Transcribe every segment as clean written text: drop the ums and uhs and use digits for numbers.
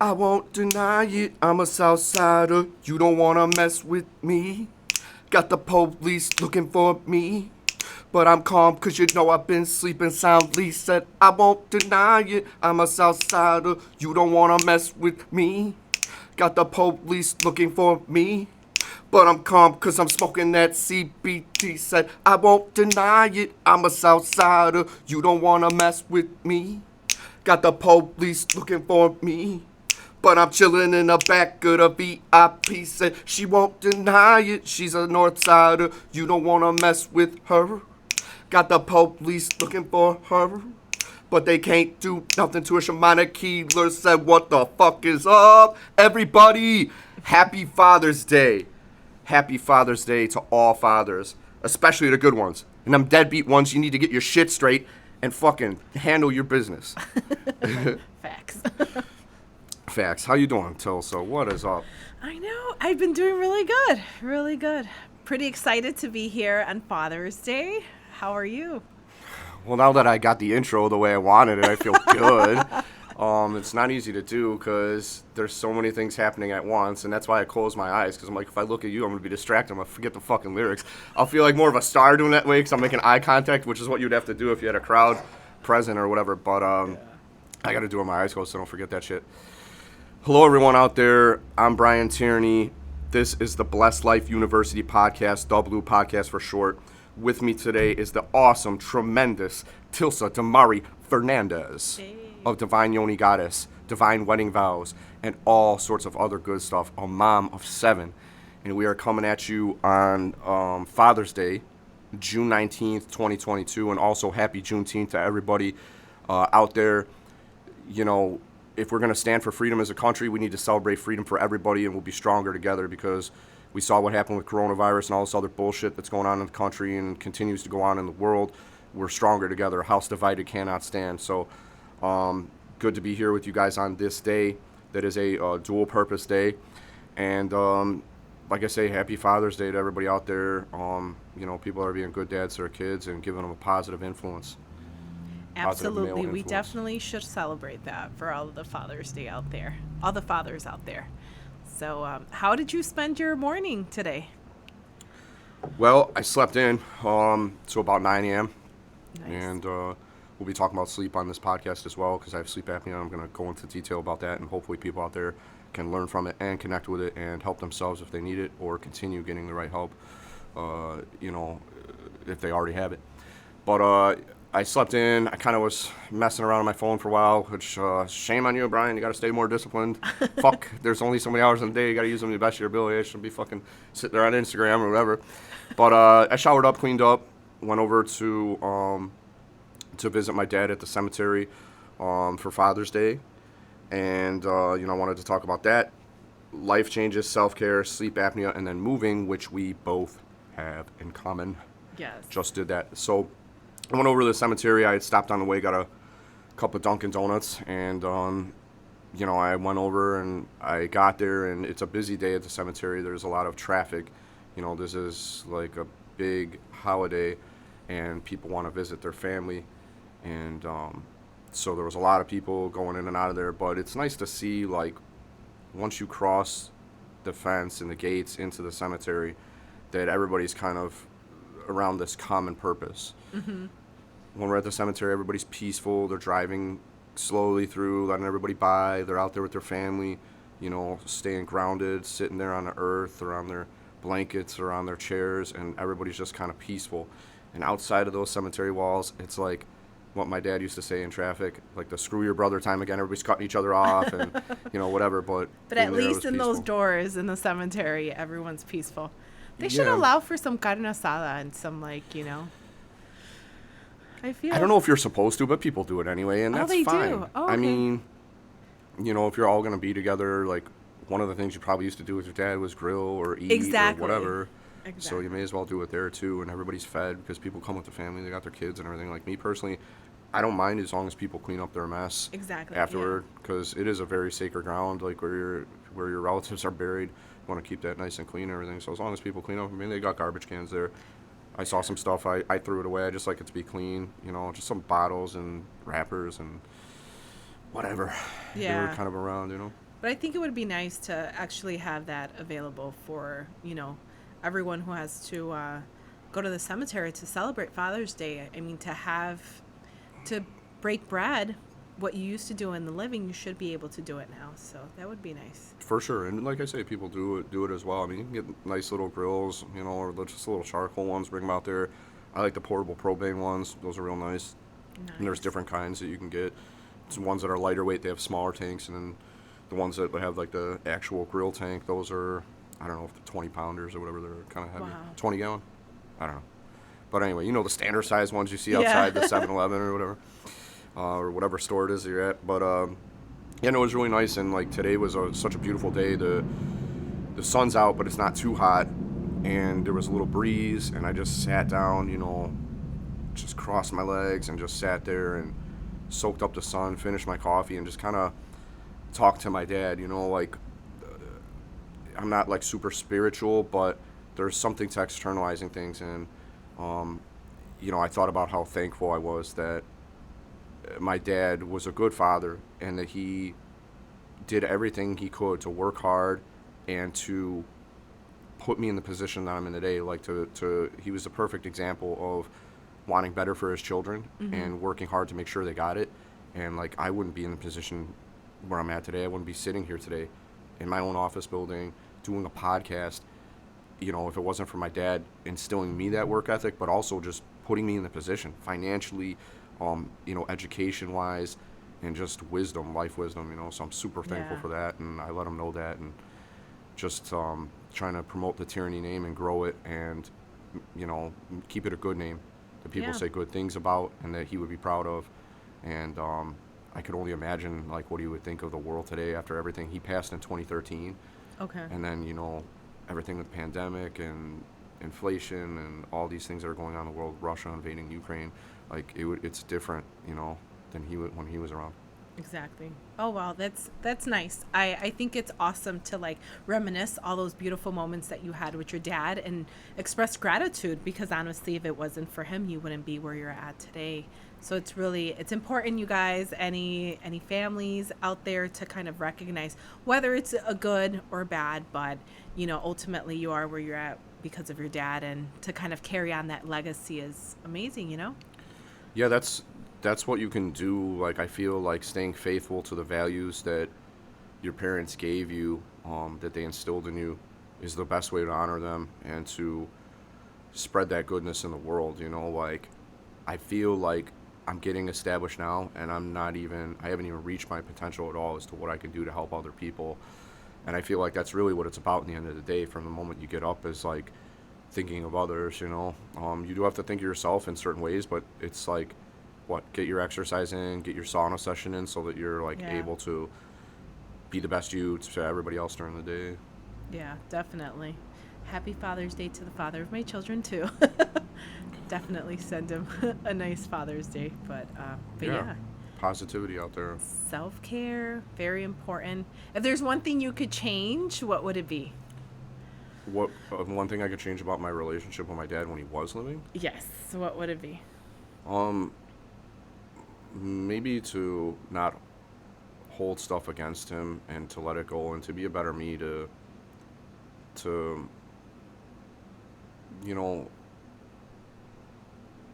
I won't deny it, I'm a Southsider. You don't wanna mess with me. Got the police looking for me. But I'm calm cause you know I've been sleeping soundly. Said I won't deny it, I'm a Southsider. You don't wanna mess with me. Got the police looking for me. But I'm calm cause I'm smoking that CBT. Said I won't deny it, I'm a Southsider. You don't wanna mess with me. Got the police looking for me. But I'm chilling in the back of the VIP. Said she won't deny it, she's a Northsider. You don't wanna mess with her. Got the police looking for her. But they can't do nothing to her. Shamana Keeler said, what the fuck is up? Everybody, happy Father's Day. Happy Father's Day to all fathers, especially the good ones. And them deadbeat ones, you need to get your shit straight and fucking handle your business. Facts. Facts. How you doing, Tilsa? What is up? I know. I've been doing really good. Really good. Pretty excited to be here on Father's Day. How are you? Well, now that I got the intro the way I wanted it, I feel good. It's not easy to do because there's so many things happening at once, and that's why I close my eyes, because I'm like, if I look at you, I'm going to be distracted. I'm going to forget the fucking lyrics. I'll feel like more of a star doing that way because I'm making eye contact, which is what you'd have to do if you had a crowd present or whatever. But I got to do it with my eyes closed, so don't forget that shit. Hello, everyone out there. I'm Brian Tierney. This is the Blessed Life University podcast, BLU podcast for short. With me today is the awesome, tremendous Tilsa Damari Fernandez of Divine Yoni Goddess, Divine Wedding Vows, and all sorts of other good stuff, a mom of 7. And we are coming at you on Father's Day, June 19th, 2022, and also happy Juneteenth to everybody out there. You know, if we're going to stand for freedom as a country, we need to celebrate freedom for everybody, and we'll be stronger together because we saw what happened with coronavirus and all this other bullshit that's going on in the country and continues to go on in the world. We're stronger together. A house divided cannot stand. So good to be here with you guys on this day that is a dual-purpose day. And like I say, happy Father's Day to everybody out there. You know, people are being good dads to their kids and giving them a positive influence. Absolutely. We definitely should celebrate that for all of the Father's Day out there. All the fathers out there. So how did you spend your morning today? Well, I slept in so about 9 a.m. Nice. And we'll be talking about sleep on this podcast as well because I have sleep apnea. I'm going to go into detail about that, and hopefully people out there can learn from it and connect with it and help themselves if they need it or continue getting the right help, you know, if they already have it. But I slept in. I kind of was messing around on my phone for a while, which shame on you, Brian. You got to stay more disciplined. Fuck, there's only so many hours in the day. You got to use them to the best of your ability. I shouldn't be fucking sitting there on Instagram or whatever. But I showered up, cleaned up, went over to visit my dad at the cemetery for Father's Day. And, you know, I wanted to talk about that. Life changes, self-care, sleep apnea, and then moving, which we both have in common. Yes. Just did that. So I went over to the cemetery. I had stopped on the way, got a cup of Dunkin' Donuts, and, you know, I went over and I got there, and it's a busy day at the cemetery. There's a lot of traffic. You know, this is like a big holiday, and people want to visit their family, and so there was a lot of people going in and out of there, but it's nice to see, like, once you cross the fence and the gates into the cemetery, that everybody's kind of around this common purpose. Mm-hmm. When we're at the cemetery, everybody's peaceful. They're driving slowly through, letting everybody by. They're out there with their family, you know, staying grounded, sitting there on the earth or on their blankets or on their chairs, and everybody's just kind of peaceful. And outside of those cemetery walls, it's like what my dad used to say in traffic, like the screw your brother time again. Everybody's cutting each other off and, you know, whatever. But at least in those doors in the cemetery, everyone's peaceful. They should Yeah. allow for some carne asada and some, like, you know. I don't know if you're supposed to, but people do it anyway, and that's they fine. do. Oh, I okay. mean, you know, if you're all going to be together, like, one of the things you probably used to do with your dad was grill or eat Exactly. or whatever. Exactly. So you may as well do it there, too, and everybody's fed because people come with the family. They got their kids and everything. Like, me personally, I don't mind as long as people clean up their mess afterward, because it is a very sacred ground, like, where your relatives are buried. You want to keep that nice and clean and everything. So as long as people clean up, I mean, they got garbage cans there. I saw some stuff. I threw it away. I just like it to be clean, you know, just some bottles and wrappers and whatever. Yeah. They were kind of around, you know. But I think it would be nice to actually have that available for, everyone who has to go to the cemetery to celebrate Father's Day. I mean, to break bread, what you used to do in the living, you should be able to do it now. So that would be nice. For sure. And like I say, people do it as well. I mean, you can get nice little grills, or just little charcoal ones, bring them out there. I like the portable propane ones. Those are real nice. And there's different kinds that you can get. Some ones that are lighter weight, they have smaller tanks, and then the ones that have like the actual grill tank, those are, I don't know if they're 20 pounders or whatever, they're kind of heavy. Wow. 20 gallon? I don't know. But anyway, the standard size ones you see outside the 7-Eleven or whatever, or whatever store it is that you're at. But it was really nice, and like today was such a beautiful day. The sun's out, but it's not too hot, and there was a little breeze, and I just sat down, just crossed my legs and just sat there and soaked up the sun, finished my coffee, and just kind of talked to my dad. I'm not like super spiritual, but there's something to externalizing things, and I thought about how thankful I was that my dad was a good father, and that he did everything he could to work hard and to put me in the position that I'm in today. Like he was a perfect example of wanting better for his children and working hard to make sure they got it. And like, I wouldn't be in the position where I'm at today. I wouldn't be sitting here today in my own office building doing a podcast, if it wasn't for my dad instilling me that work ethic, but also just putting me in the position financially, education wise, and just wisdom, life wisdom, so I'm super thankful for that. And I let him know that, and just trying to promote the Tyranny name and grow it, and keep it a good name that people say good things about and that he would be proud of. And I could only imagine like what he would think of the world today after everything. He passed in 2013. Okay. And then everything with the pandemic and inflation and all these things that are going on in the world, Russia invading Ukraine, like it's different, than when he was around. Exactly. Oh, wow. That's nice. I think it's awesome to like reminisce all those beautiful moments that you had with your dad and express gratitude, because honestly, if it wasn't for him, you wouldn't be where you're at today. So it's important, you guys, any families out there, to kind of recognize whether it's a good or bad, but ultimately you are where you're at because of your dad, and to kind of carry on that legacy is amazing, Yeah, that's what you can do. Like, I feel like staying faithful to the values that your parents gave you, that they instilled in you, is the best way to honor them and to spread that goodness in the world. Like, I feel like I'm getting established now, and I haven't even reached my potential at all as to what I can do to help other people. And I feel like that's really what it's about in the end of the day. From the moment you get up, is like thinking of others. You do have to think of yourself in certain ways, but it's like, get your exercise in, get your sauna session in, so that you're like able to be the best you to everybody else during the day. Yeah, definitely. Happy Father's Day to the father of my children too. Definitely send him a nice Father's Day. But yeah. Positivity out there. Self-care, very important. If there's one thing you could change, what would it be? What one thing I could change about my relationship with my dad when he was living? Yes. What would it be? Maybe to not hold stuff against him, and to let it go, and to be a better me, to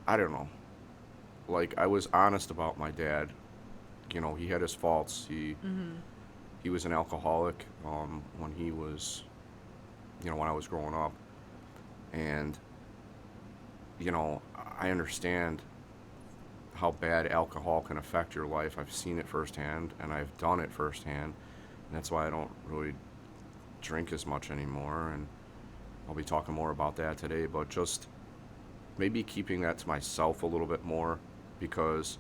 I don't know. Like, I was honest about my dad. He had his faults. He was an alcoholic when he was, when I was growing up. And, I understand how bad alcohol can affect your life. I've seen it firsthand, and I've done it firsthand. And that's why I don't really drink as much anymore. And I'll be talking more about that today, but just maybe keeping that to myself a little bit more, because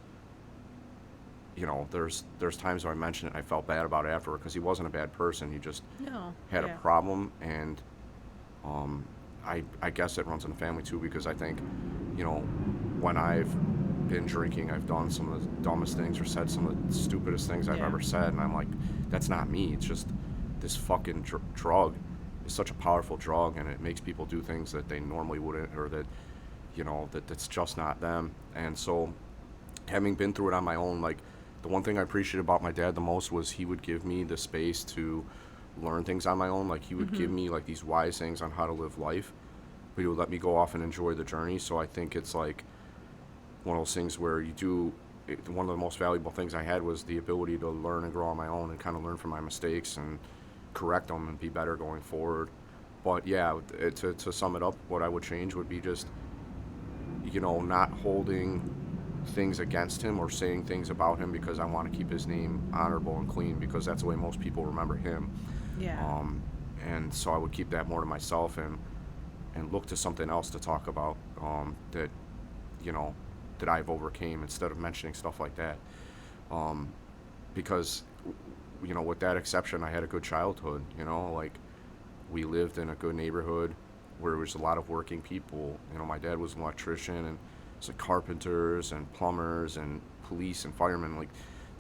there's times where I mention it, I felt bad about it afterward, because he wasn't a bad person. He just had a problem, and I guess it runs in the family too, because I think when I've been drinking, I've done some of the dumbest things or said some of the stupidest things I've ever said, and I'm like, that's not me. It's just this fucking drug is such a powerful drug, and it makes people do things that they normally wouldn't, or that that's just not them. And so, having been through it on my own, like, the one thing I appreciated about my dad the most was he would give me the space to learn things on my own. Like, he would give me like these wise things on how to live life, but he would let me go off and enjoy the journey. So I think it's like one of those things where one of the most valuable things I had was the ability to learn and grow on my own and kind of learn from my mistakes and correct them and be better going forward. But yeah, to sum it up, what I would change would be just, not holding things against him or saying things about him because I want to keep his name honorable and clean, because that's the way most people remember him. Yeah. And so I would keep that more to myself and look to something else to talk about, that, that I've overcame, instead of mentioning stuff like that. Because, with that exception, I had a good childhood, like, we lived in a good neighborhood where there was a lot of working people. My dad was an electrician, and it's like carpenters and plumbers and police and firemen. Like,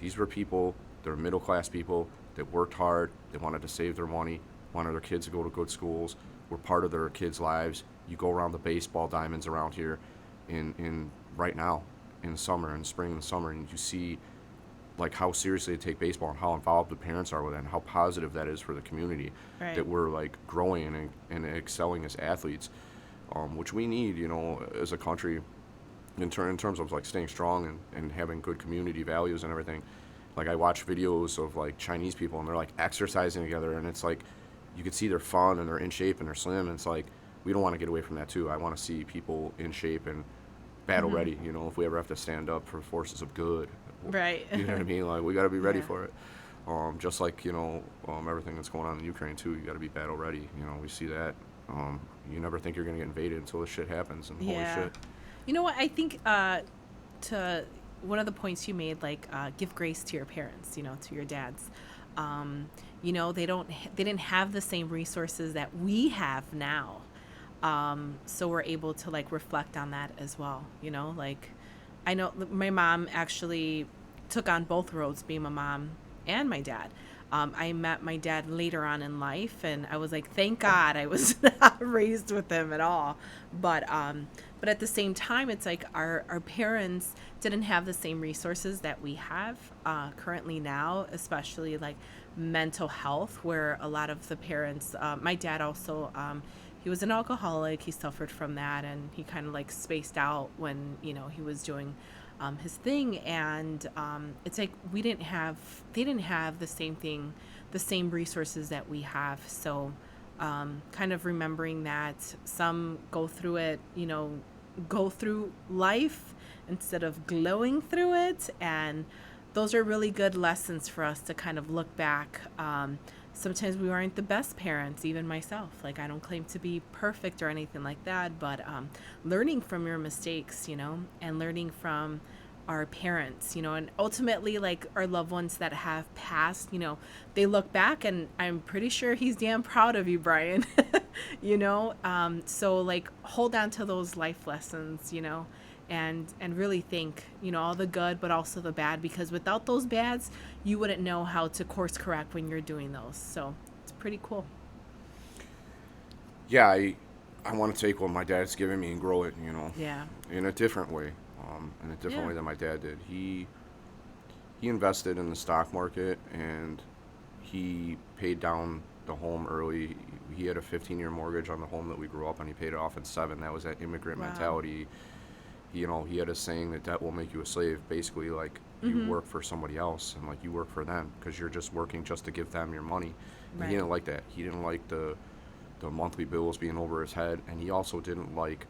these were people, they're middle class people that worked hard, they wanted to save their money, wanted their kids to go to good schools, were part of their kids' lives. You go around the baseball diamonds around here in right now in the summer, in spring and summer, and you see like how seriously they take baseball and how involved the parents are with it and how positive that is for the community. Right. That we're like growing and excelling as athletes, which we need, as a country, in terms of like staying strong and having good community values and everything. Like, I watch videos of like Chinese people and they're like exercising together, and it's like you can see they're fun and they're in shape and they're slim, and it's like we don't want to get away from that too. I want to see people in shape and battle ready, if we ever have to stand up for forces of good. Right. You know what I mean? Like, we got to be ready Yeah. for it. Just like, everything that's going on in Ukraine too, you got to be battle ready. We see that. You never think you're going to get invaded until this shit happens, and holy shit. You know what? I think to one of the points you made, like, give grace to your parents, to your dads. They didn't have the same resources that we have now. So we're able to like reflect on that as well. Like, I know my mom actually took on both roads, being my mom and my dad. I met my dad later on in life, and I was like, thank God I was not raised with him at all. But at the same time, it's like our parents didn't have the same resources that we have currently now, especially like mental health, where a lot of the parents, my dad also, he was an alcoholic. He suffered from that, and he kind of like spaced out when, he was doing his thing. And it's like they didn't have the same resources that we have. So kind of remembering that some go through it, go through life instead of glowing through it. And those are really good lessons for us to kind of look back. Sometimes we aren't the best parents, even myself. Like, I don't claim to be perfect or anything like that, but learning from your mistakes, and learning from our parents, and ultimately, like, our loved ones that have passed, they look back, and I'm pretty sure he's damn proud of you, Brian. So like, hold on to those life lessons, and really think, all the good, but also the bad, because without those bads, you wouldn't know how to course correct when you're doing those. So it's pretty cool. Yeah, I want to take what my dad's given me and grow it, Yeah. in a different way, way than my dad did. He invested in the stock market, and he paid down the home early. He had a 15-year mortgage on the home that we grew up on. He paid it off in 7. That was that immigrant mentality. He had a saying that debt will make you a slave. Basically, like, you work for somebody else, and like, you work for them because you're just working just to give them your money. And Right. he didn't like that. He didn't like the monthly bills being over his head, and he also didn't like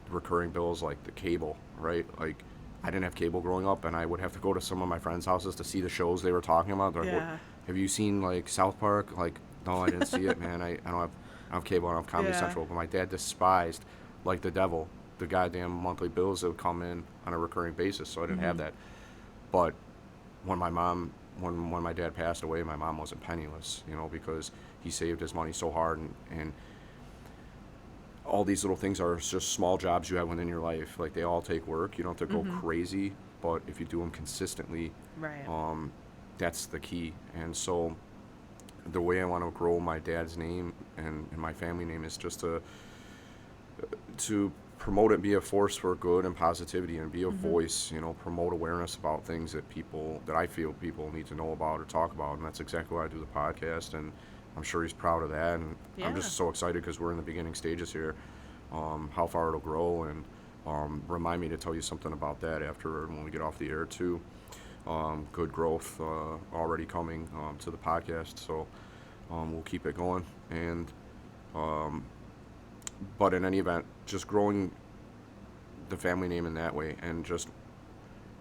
recurring bills like the cable, right? Like, I didn't have cable growing up, and I would have to go to some of my friends' houses to see the shows they were talking about. They're like, Yeah. have you seen like South Park? Like, no, I didn't see it, man. I don't have cable. I don't have Comedy Yeah. Central. But my dad despised, like the devil, the goddamn monthly bills that would come in on a recurring basis. So I didn't have that. But when my dad passed away, my mom wasn't penniless, because he saved his money so hard, and all these little things are just small jobs you have within your life. Like, they all take work. You don't have to go crazy, but if you do them consistently, Right. that's the key. And so the way I want to grow my dad's name and my family name is just to promote it, be a force for good and positivity, and be a voice, promote awareness about things that I feel people need to know about or talk about. And that's exactly why I do the podcast. And I'm sure he's proud of that. And I'm just so excited because we're in the beginning stages here, how far it'll grow. And remind me to tell you something about that after when we get off the air too. Good growth already coming to the podcast. So we'll keep it going. And but in any event, just growing the family name in that way, and just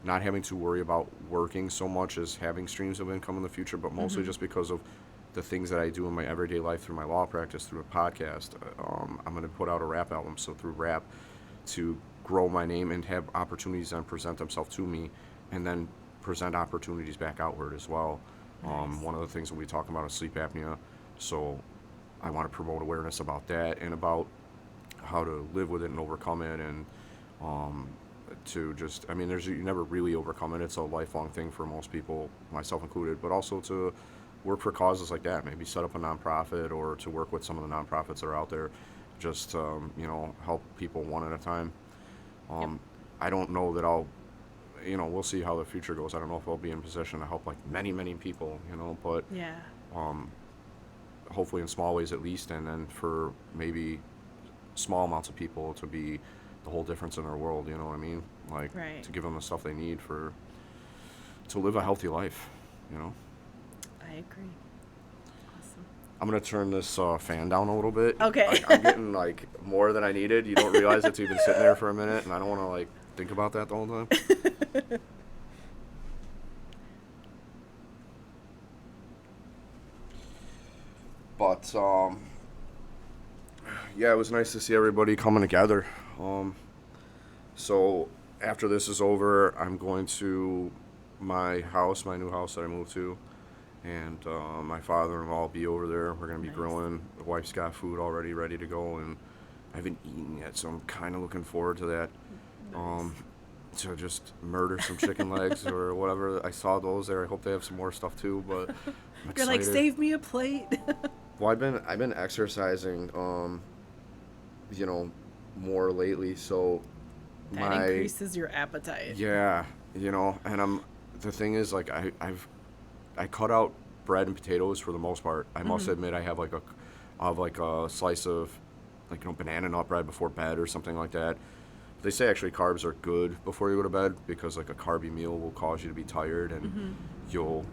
not having to worry about working so much as having streams of income in the future, but mostly just because of the things that I do in my everyday life through my law practice, through a podcast. I'm going to put out a rap album, so through rap, to grow my name and have opportunities then present themselves to me, and then present opportunities back outward as well. Nice. One of the things that we talk about is sleep apnea, so I want to promote awareness about that and about how to live with it and overcome it, and to just, you never really overcome it. It's a lifelong thing for most people, myself included, but also to work for causes like that, maybe set up a nonprofit or to work with some of the nonprofits that are out there, just, help people one at a time. I don't know that I'll, we'll see how the future goes. I don't know if I'll be in position to help like many, many people, but hopefully in small ways at least, and then for maybe small amounts of people to be the whole difference in their world, you know what I mean? Like, to give them the stuff they need to live a healthy life, I agree. Awesome. I'm going to turn this fan down a little bit. Okay. I'm getting, more than I needed. You don't realize it till you've been sitting there for a minute, and I don't want to, think about that the whole time. But, yeah, it was nice to see everybody coming together. So after this is over, I'm going to my house, my new house that I moved to, and my father-in-law will be over there. We're going to be grilling. The wife's got food already ready to go, and I haven't eaten yet, so I'm kind of looking forward to that. Nice. To just murder some chicken legs or whatever. I saw those there. I hope they have some more stuff too, but I'm You're like, excited. save me a plate. Well, I've been exercising, more lately, so That increases your appetite. Yeah, and the thing is, I cut out bread and potatoes for the most part. I must admit I have a slice of banana nut bread before bed or something like that. They say actually carbs are good before you go to bed because a carby meal will cause you to be tired and you'll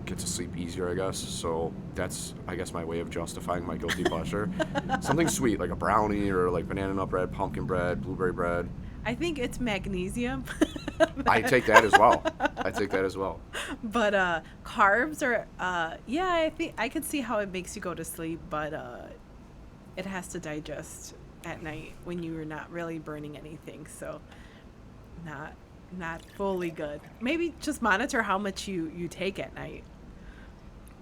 get to sleep easier, I guess. So that's, I guess, my way of justifying my guilty pleasure. Something sweet like a brownie or banana nut bread, pumpkin bread, blueberry bread. I think it's magnesium. I take that as well. But carbs are, I think I could see how it makes you go to sleep, but it has to digest at night when you're not really burning anything. So not fully good. Maybe just monitor how much you take at night.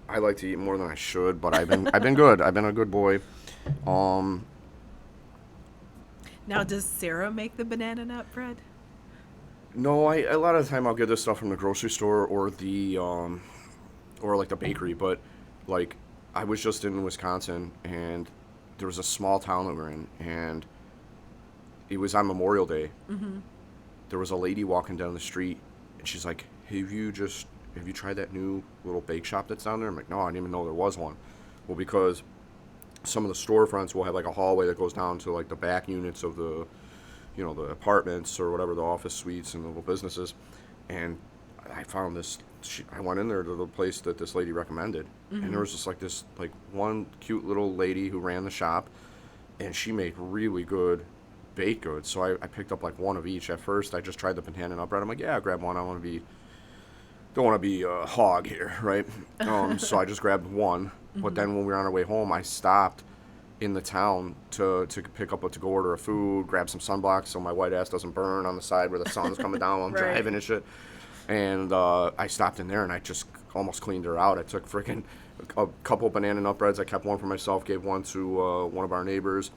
I like to eat more than I should, but I've been good. I've been a good boy. Now, does Sarah make the banana nut bread? No, a lot of the time I'll get this stuff from the grocery store or the the bakery, but I was just in Wisconsin and there was a small town that we're in, and it was on Memorial Day. There was a lady walking down the street, and she's like, have you tried that new little bake shop that's down there? I'm like, no, I didn't even know there was one. Well, because some of the storefronts will have a hallway that goes down to the back units of the the apartments or whatever, the office suites and the little businesses. And I found this, I went in there to the place that this lady recommended, and there was just this one cute little lady who ran the shop, and she made really good baked goods. So I picked up one of each. At first I just tried the banana nut bread. I'm like, yeah, I'll grab one. Don't want to be a hog here, right? So I just grabbed one. But then when we were on our way home, I stopped in the town to pick up a to-go order of food, grab some sunblocks so my white ass doesn't burn on the side where the sun's coming down while I'm driving and shit. And I stopped in there and I just almost cleaned her out. I took a couple banana nut breads. I kept one for myself, gave one to one of our neighbors,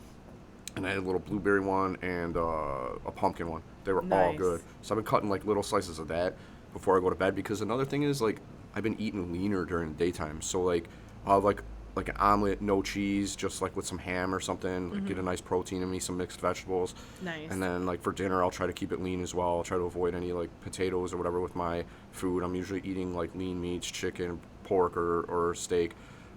and I had a little blueberry one and a pumpkin one. They were all good. So I've been cutting little slices of that before I go to bed, because another thing is I've been eating leaner during the daytime. So I'll have like an omelet, no cheese, just like with some ham or something. Like get a nice protein in me, some mixed vegetables. Nice. And then like for dinner, I'll try to keep it lean as well. I'll try to avoid any like potatoes or whatever with my food. I'm usually eating like lean meats, chicken, pork, or steak.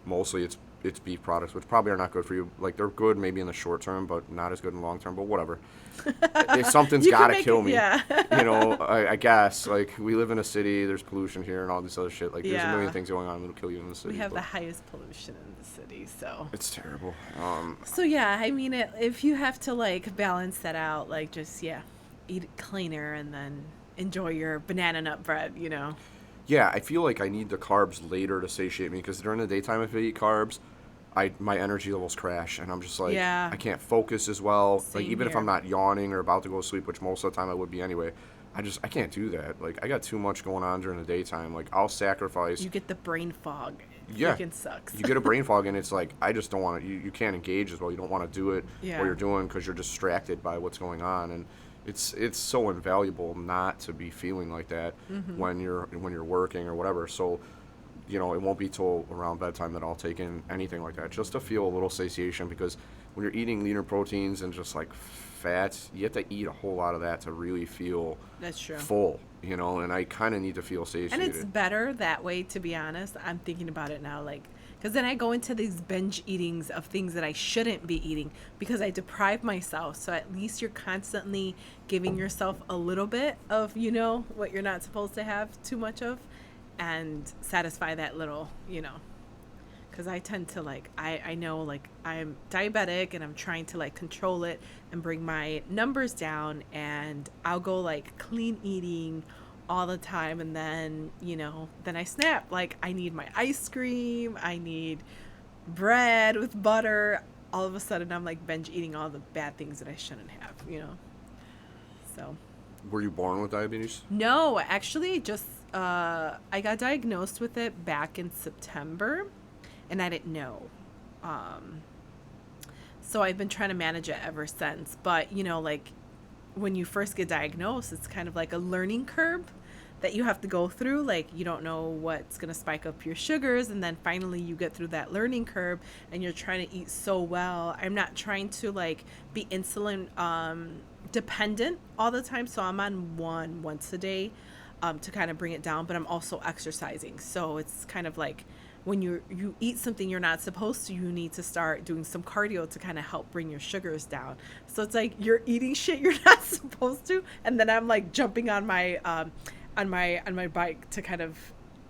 Mostly it's beef products, which probably are not good for you. Like they're good maybe in the short term, but not as good in the long term. But whatever. If something's You can gotta make kill it- me, yeah. I guess. Like we live in a city, there's pollution here and all this other shit. Like there's a Yeah. million things going on that'll kill you in the city. We have but the highest pollution in the city, so. It's terrible. So yeah, I mean, if you have to like balance that out, like just eat cleaner and then enjoy your banana nut bread, you know. Yeah, I feel like I need the carbs later to satiate me because during the daytime, if I eat carbs, my energy levels crash and I'm just like Yeah. I can't focus as well. Like Same even if here. I'm not yawning or about to go to sleep, which most of the time I would be anyway, I can't do that. Like I got too much going on during the daytime. Like I'll sacrifice. You get the brain fog. It Yeah. freaking sucks. You get a brain fog and it's like I just don't want to. You can't engage as well. You don't want to do it Yeah. what you're doing because you're distracted by what's going on and. It's so invaluable not to be feeling like that when you're working or whatever. So, it won't be till around bedtime that I'll take in anything like that, just to feel a little satiation. Because when you're eating leaner proteins and just like fats, you have to eat a whole lot of that to really feel That's true. full. And I kind of need to feel satiated. And it's better that way, to be honest. I'm thinking about it now, like, because then I go into these binge eatings of things that I shouldn't be eating because I deprive myself. So at least you're constantly giving yourself a little bit of, what you're not supposed to have too much of and satisfy that little, Because I tend to, like, I know, like, I'm diabetic and I'm trying to, like, control it and bring my numbers down. And I'll go, like, clean eating all the time, and then then I snap. Like I need my ice cream, I need bread with butter. All of a sudden I'm like binge eating all the bad things that I shouldn't have, so Were you born with diabetes? no, actually just I got diagnosed with it back in September and I didn't know, so I've been trying to manage it ever since. But like when you first get diagnosed, it's kind of like a learning curve that you have to go through. Like you don't know what's going to spike up your sugars, and then finally you get through that learning curve and you're trying to eat so well. I'm not trying to like be insulin dependent all the time, so I'm on once a day to kind of bring it down, but I'm also exercising. So it's kind of like when you eat something you're not supposed to, you need to start doing some cardio to kind of help bring your sugars down. So it's like you're eating shit you're not supposed to, and then I'm like jumping on my bike to kind of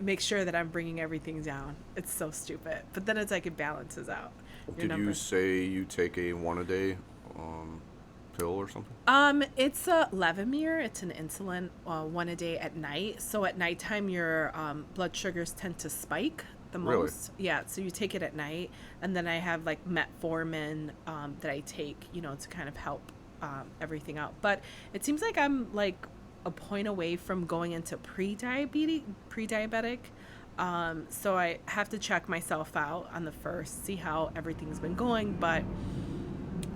make sure that I'm bringing everything down. It's so stupid, but then it's like it balances out. Did you say you take a one-a-day pill or something? It's a Levemir. It's an insulin, one a day at night. So at nighttime, your blood sugars tend to spike the Really? most. Yeah. So you take it at night, and then I have like Metformin that I take, to kind of help everything out. But it seems like I'm like a point away from going into pre-diabetic. So I have to check myself out on the first, see how everything's been going. But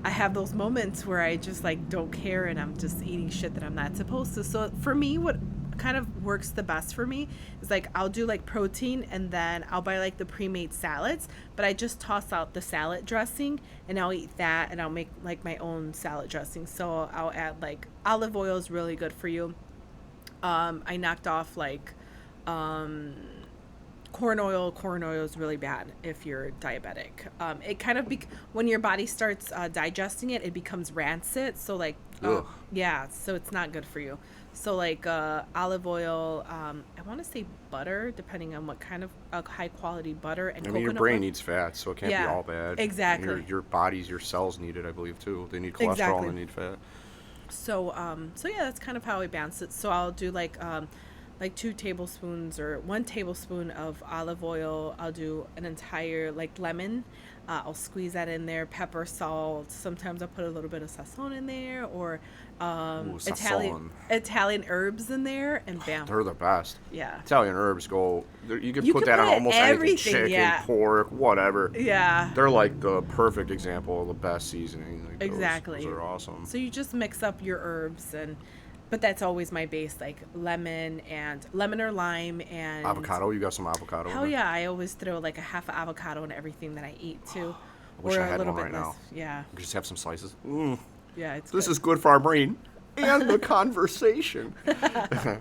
I have those moments where I just like don't care and I'm just eating shit that I'm not supposed to. So for me, what kind of works the best for me is like I'll do like protein, and then I'll buy like the pre-made salads, but I just toss out the salad dressing and I'll eat that, and I'll make like my own salad dressing. So I'll add like olive oil is really good for you. I knocked off like corn oil. Corn oil is really bad if you're diabetic. It kind of when your body starts digesting it, it becomes rancid. So like, yeah, so it's not good for you. So like olive oil, I want to say butter, depending on what kind of high quality butter, and I mean, your coconut brain oil. needs fat, so it can't be Yeah, all bad. exactly. Your body's, your cells need it, I believe, too. They need cholesterol Exactly. and they need fat. So yeah, that's kind of how I balance it. So I'll do like 2 tablespoons or 1 tablespoon of olive oil. I'll do an entire like lemon. I'll squeeze that in there. Pepper, salt. Sometimes I'll put a little bit of sazon in there, or Ooh, Italian herbs in there, and bam. They're the best. Yeah. Italian herbs go. You could You put can that put on it almost everything, anything. Chicken, yeah. pork, whatever. Yeah. They're like the perfect example of the best seasoning. Like Exactly. Those are awesome. So you just mix up your herbs, and But that's always my base, like lemon or lime and Avocado, you got some avocado in hell there? yeah, I always throw like a half of avocado in everything that I eat too. I wish Or I a had little one bit right less. now. Yeah. We could just have some slices. Yeah, it's This good. is good for our brain and the conversation. Yeah.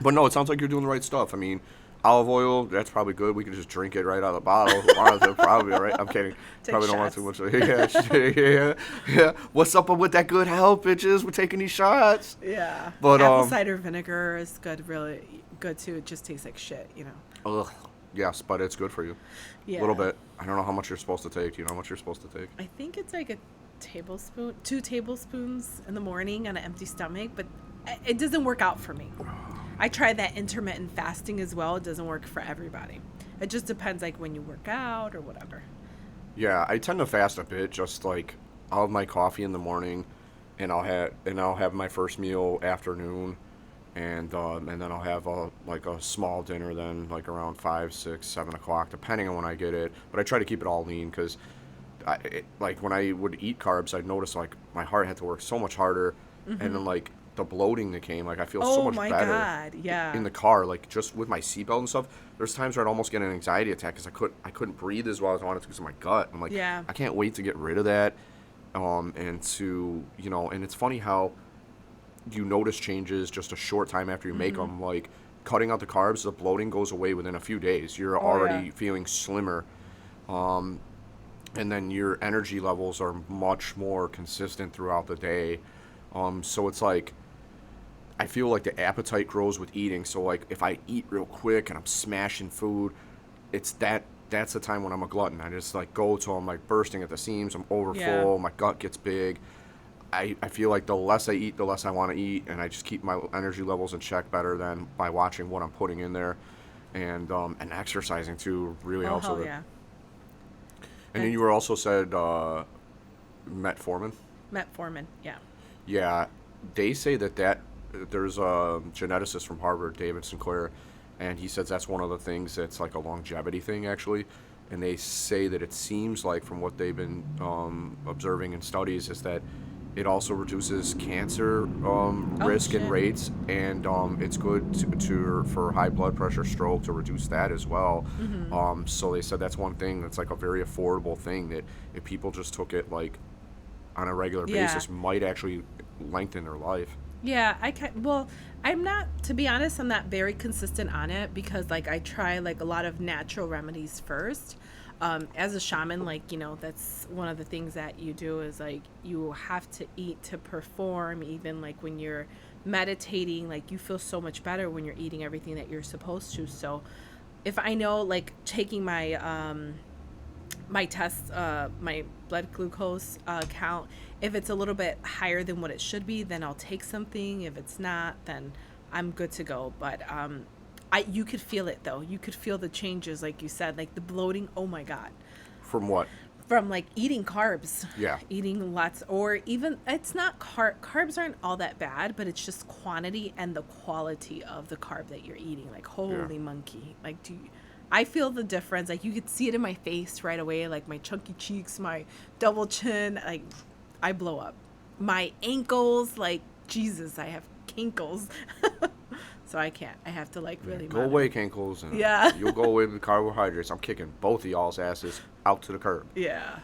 But no, it sounds like you're doing the right stuff. I mean, olive oil, that's probably good. We could just drink it right out of the bottle. Who wanted to, probably, all right? I'm kidding. Take Probably don't want shots. too much. Yeah. What's up with that good health, bitches? We're taking these shots. Yeah. But, Apple cider vinegar is good, really good too. It just tastes like shit, ugh, yes, but it's good for you. Yeah. A little bit. I don't know how much you're supposed to take. Do you know how much you're supposed to take? I think it's like a tablespoon, 2 tablespoons in the morning on an empty stomach, but it doesn't work out for me. I tried that intermittent fasting as well. It doesn't work for everybody. It just depends like when you work out or whatever. Yeah, I tend to fast a bit. Just like I'll have my coffee in the morning, and I'll have my first meal afternoon, and then I'll have a small dinner then like around 5, 6, 7 o'clock depending on when I get it. But I try to keep it all lean because like when I would eat carbs, I'd notice like my heart had to work so much harder, and then like the bloating that came, like I feel so Oh much my better God, yeah. in the car, like just with my seatbelt and stuff. There's times where I'd almost get an anxiety attack because I couldn't breathe as well as I wanted to because of my gut. I'm like, Yeah. I can't wait to get rid of that, and to and it's funny how you notice changes just a short time after you make them. Like cutting out the carbs, the bloating goes away within a few days. You're already yeah. feeling slimmer. And then your energy levels are much more consistent throughout the day. So it's like I feel like the appetite grows with eating. So like if I eat real quick and I'm smashing food, that's the time when I'm a glutton. I just like go till I'm like bursting at the seams. I'm overfull. Yeah. My gut gets big. I feel like the less I eat, the less I want to eat, and I just keep my energy levels in check better than by watching what I'm putting in there, and exercising too really Oh, helps hell with it. yeah. And then you were also said metformin. Metformin, yeah. Yeah, they say that there's a geneticist from Harvard, David Sinclair, and he says that's one of the things that's like a longevity thing actually. And they say that it seems like from what they've been observing in studies is that it also reduces cancer risk and shit. rates, and it's good for high blood pressure, stroke, to reduce that as well. So they said that's one thing that's like a very affordable thing that if people just took it like on a regular Yeah. basis might actually lengthen their life. Yeah, well, I'm not, to be honest, I'm not very consistent on it because like I try like a lot of natural remedies first. As a shaman, like, that's one of the things that you do is like you have to eat to perform. Even like when you're meditating, like you feel so much better when you're eating everything that you're supposed to. So if I know like taking my test, my blood glucose count, if it's a little bit higher than what it should be, then I'll take something. If it's not, then I'm good to go. But you could feel it though. You could feel the changes, like you said, like the bloating. Oh my God. From what? From like eating carbs. Yeah. Eating lots, or even it's not carbs aren't all that bad, but it's just quantity and the quality of the carb that you're eating. Like holy monkey. Like I feel the difference. Like you could see it in my face right away, like my chunky cheeks, my double chin, like I blow up. My ankles, like Jesus, I have kinkles. So I can't. I have to like really Go away, Kinkles, and you'll go away with the carbohydrates. I'm kicking both of y'all's asses out to the curb. Yeah.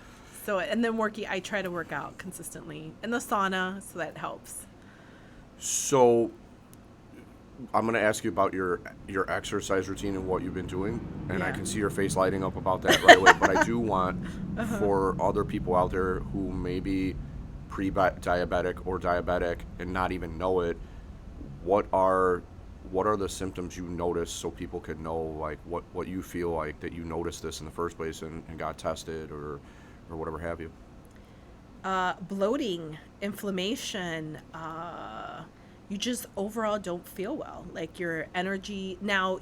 So, and then I try to work out consistently in the sauna, so that helps. So I'm going to ask you about your exercise routine and what you've been doing, and I Yeah. can see your face lighting up about that right away, but I do want for other people out there who may be pre-diabetic or diabetic and not even know it, what are the symptoms you notice so people could know like what you feel like that you noticed this in the first place and got tested or whatever have you? Bloating, inflammation, you just overall don't feel well. Like your energy. Now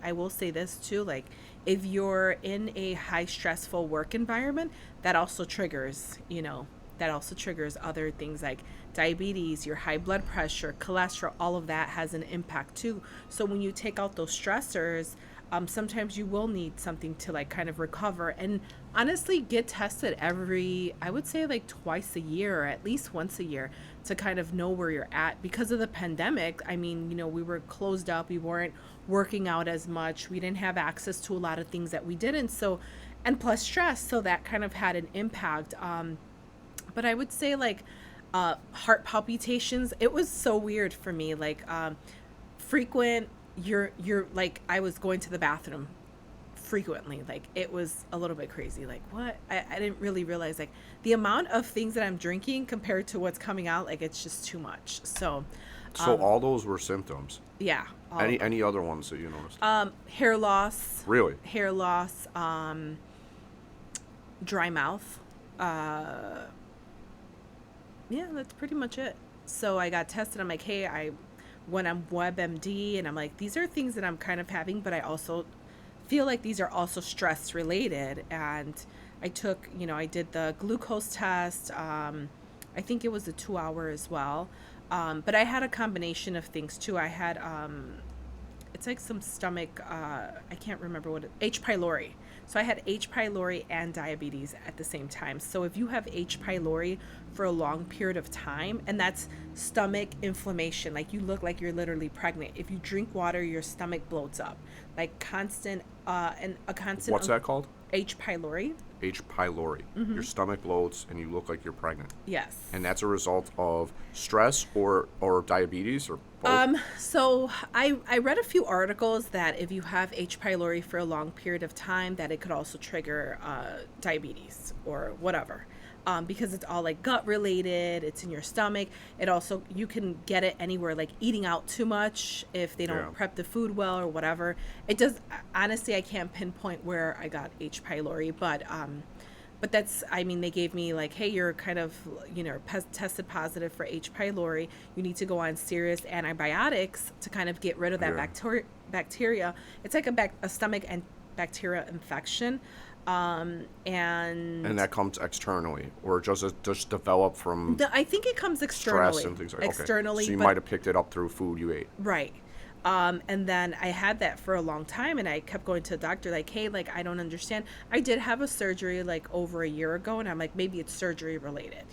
I will say this too, like if you're in a high stressful work environment, that also triggers other things like diabetes, your high blood pressure, cholesterol, all of that has an impact too. So when you take out those stressors, Sometimes you will need something to like kind of recover, and honestly get tested I would say like twice a year or at least once a year to kind of know where you're at because of the pandemic. I mean, we were closed up, we weren't working out as much, we didn't have access to a lot of things that we didn't. So, and plus stress, so that kind of had an impact. But I would say like heart palpitations, it was so weird for me, like frequent, you're like, I was going to the bathroom frequently, like it was a little bit crazy, like what, I didn't really realize like the amount of things that I'm drinking compared to what's coming out, like it's just too much. So all those were symptoms. yeah, Any other ones that you noticed? hair loss. Really? Hair loss, dry mouth, yeah, that's pretty much it. So I got tested. I'm like, hey, I when I'm WebMD, and I'm like, these are things that I'm kind of having, but I also feel like these are also stress related. And I took, I did the glucose test. I think it was a 2 hour as well. But I had a combination of things too. I had, it's like some stomach, I can't remember what H. pylori. So I had H. pylori and diabetes at the same time. So if you have H. pylori for a long period of time, and that's stomach inflammation, like you look like you're literally pregnant. If you drink water, your stomach bloats up, like constant, and a constant. What's that called? H. pylori. H. pylori. Mm-hmm. Your stomach bloats and you look like you're pregnant. Yes. And that's a result of stress or diabetes or both? So I read a few articles that if you have H. pylori for a long period of time, that it could also trigger diabetes or whatever. Because it's all like gut related, it's in your stomach. It also, you can get it anywhere, like eating out too much if they don't prep the food well or whatever. It does, honestly, I can't pinpoint where I got H. pylori, but that's, I mean, they gave me like, hey, you're kind of, tested positive for H. pylori. You need to go on serious antibiotics to kind of get rid of that bacteria. It's like a stomach and bacteria infection. And that comes externally, or just develop from I think it comes externally. Stress and things like externally. Okay. So you might have picked it up through food you ate. Right. And then I had that for a long time, and I kept going to the doctor like, hey, like, I don't understand. I did have a surgery like over a year ago, and I'm like, maybe it's surgery related,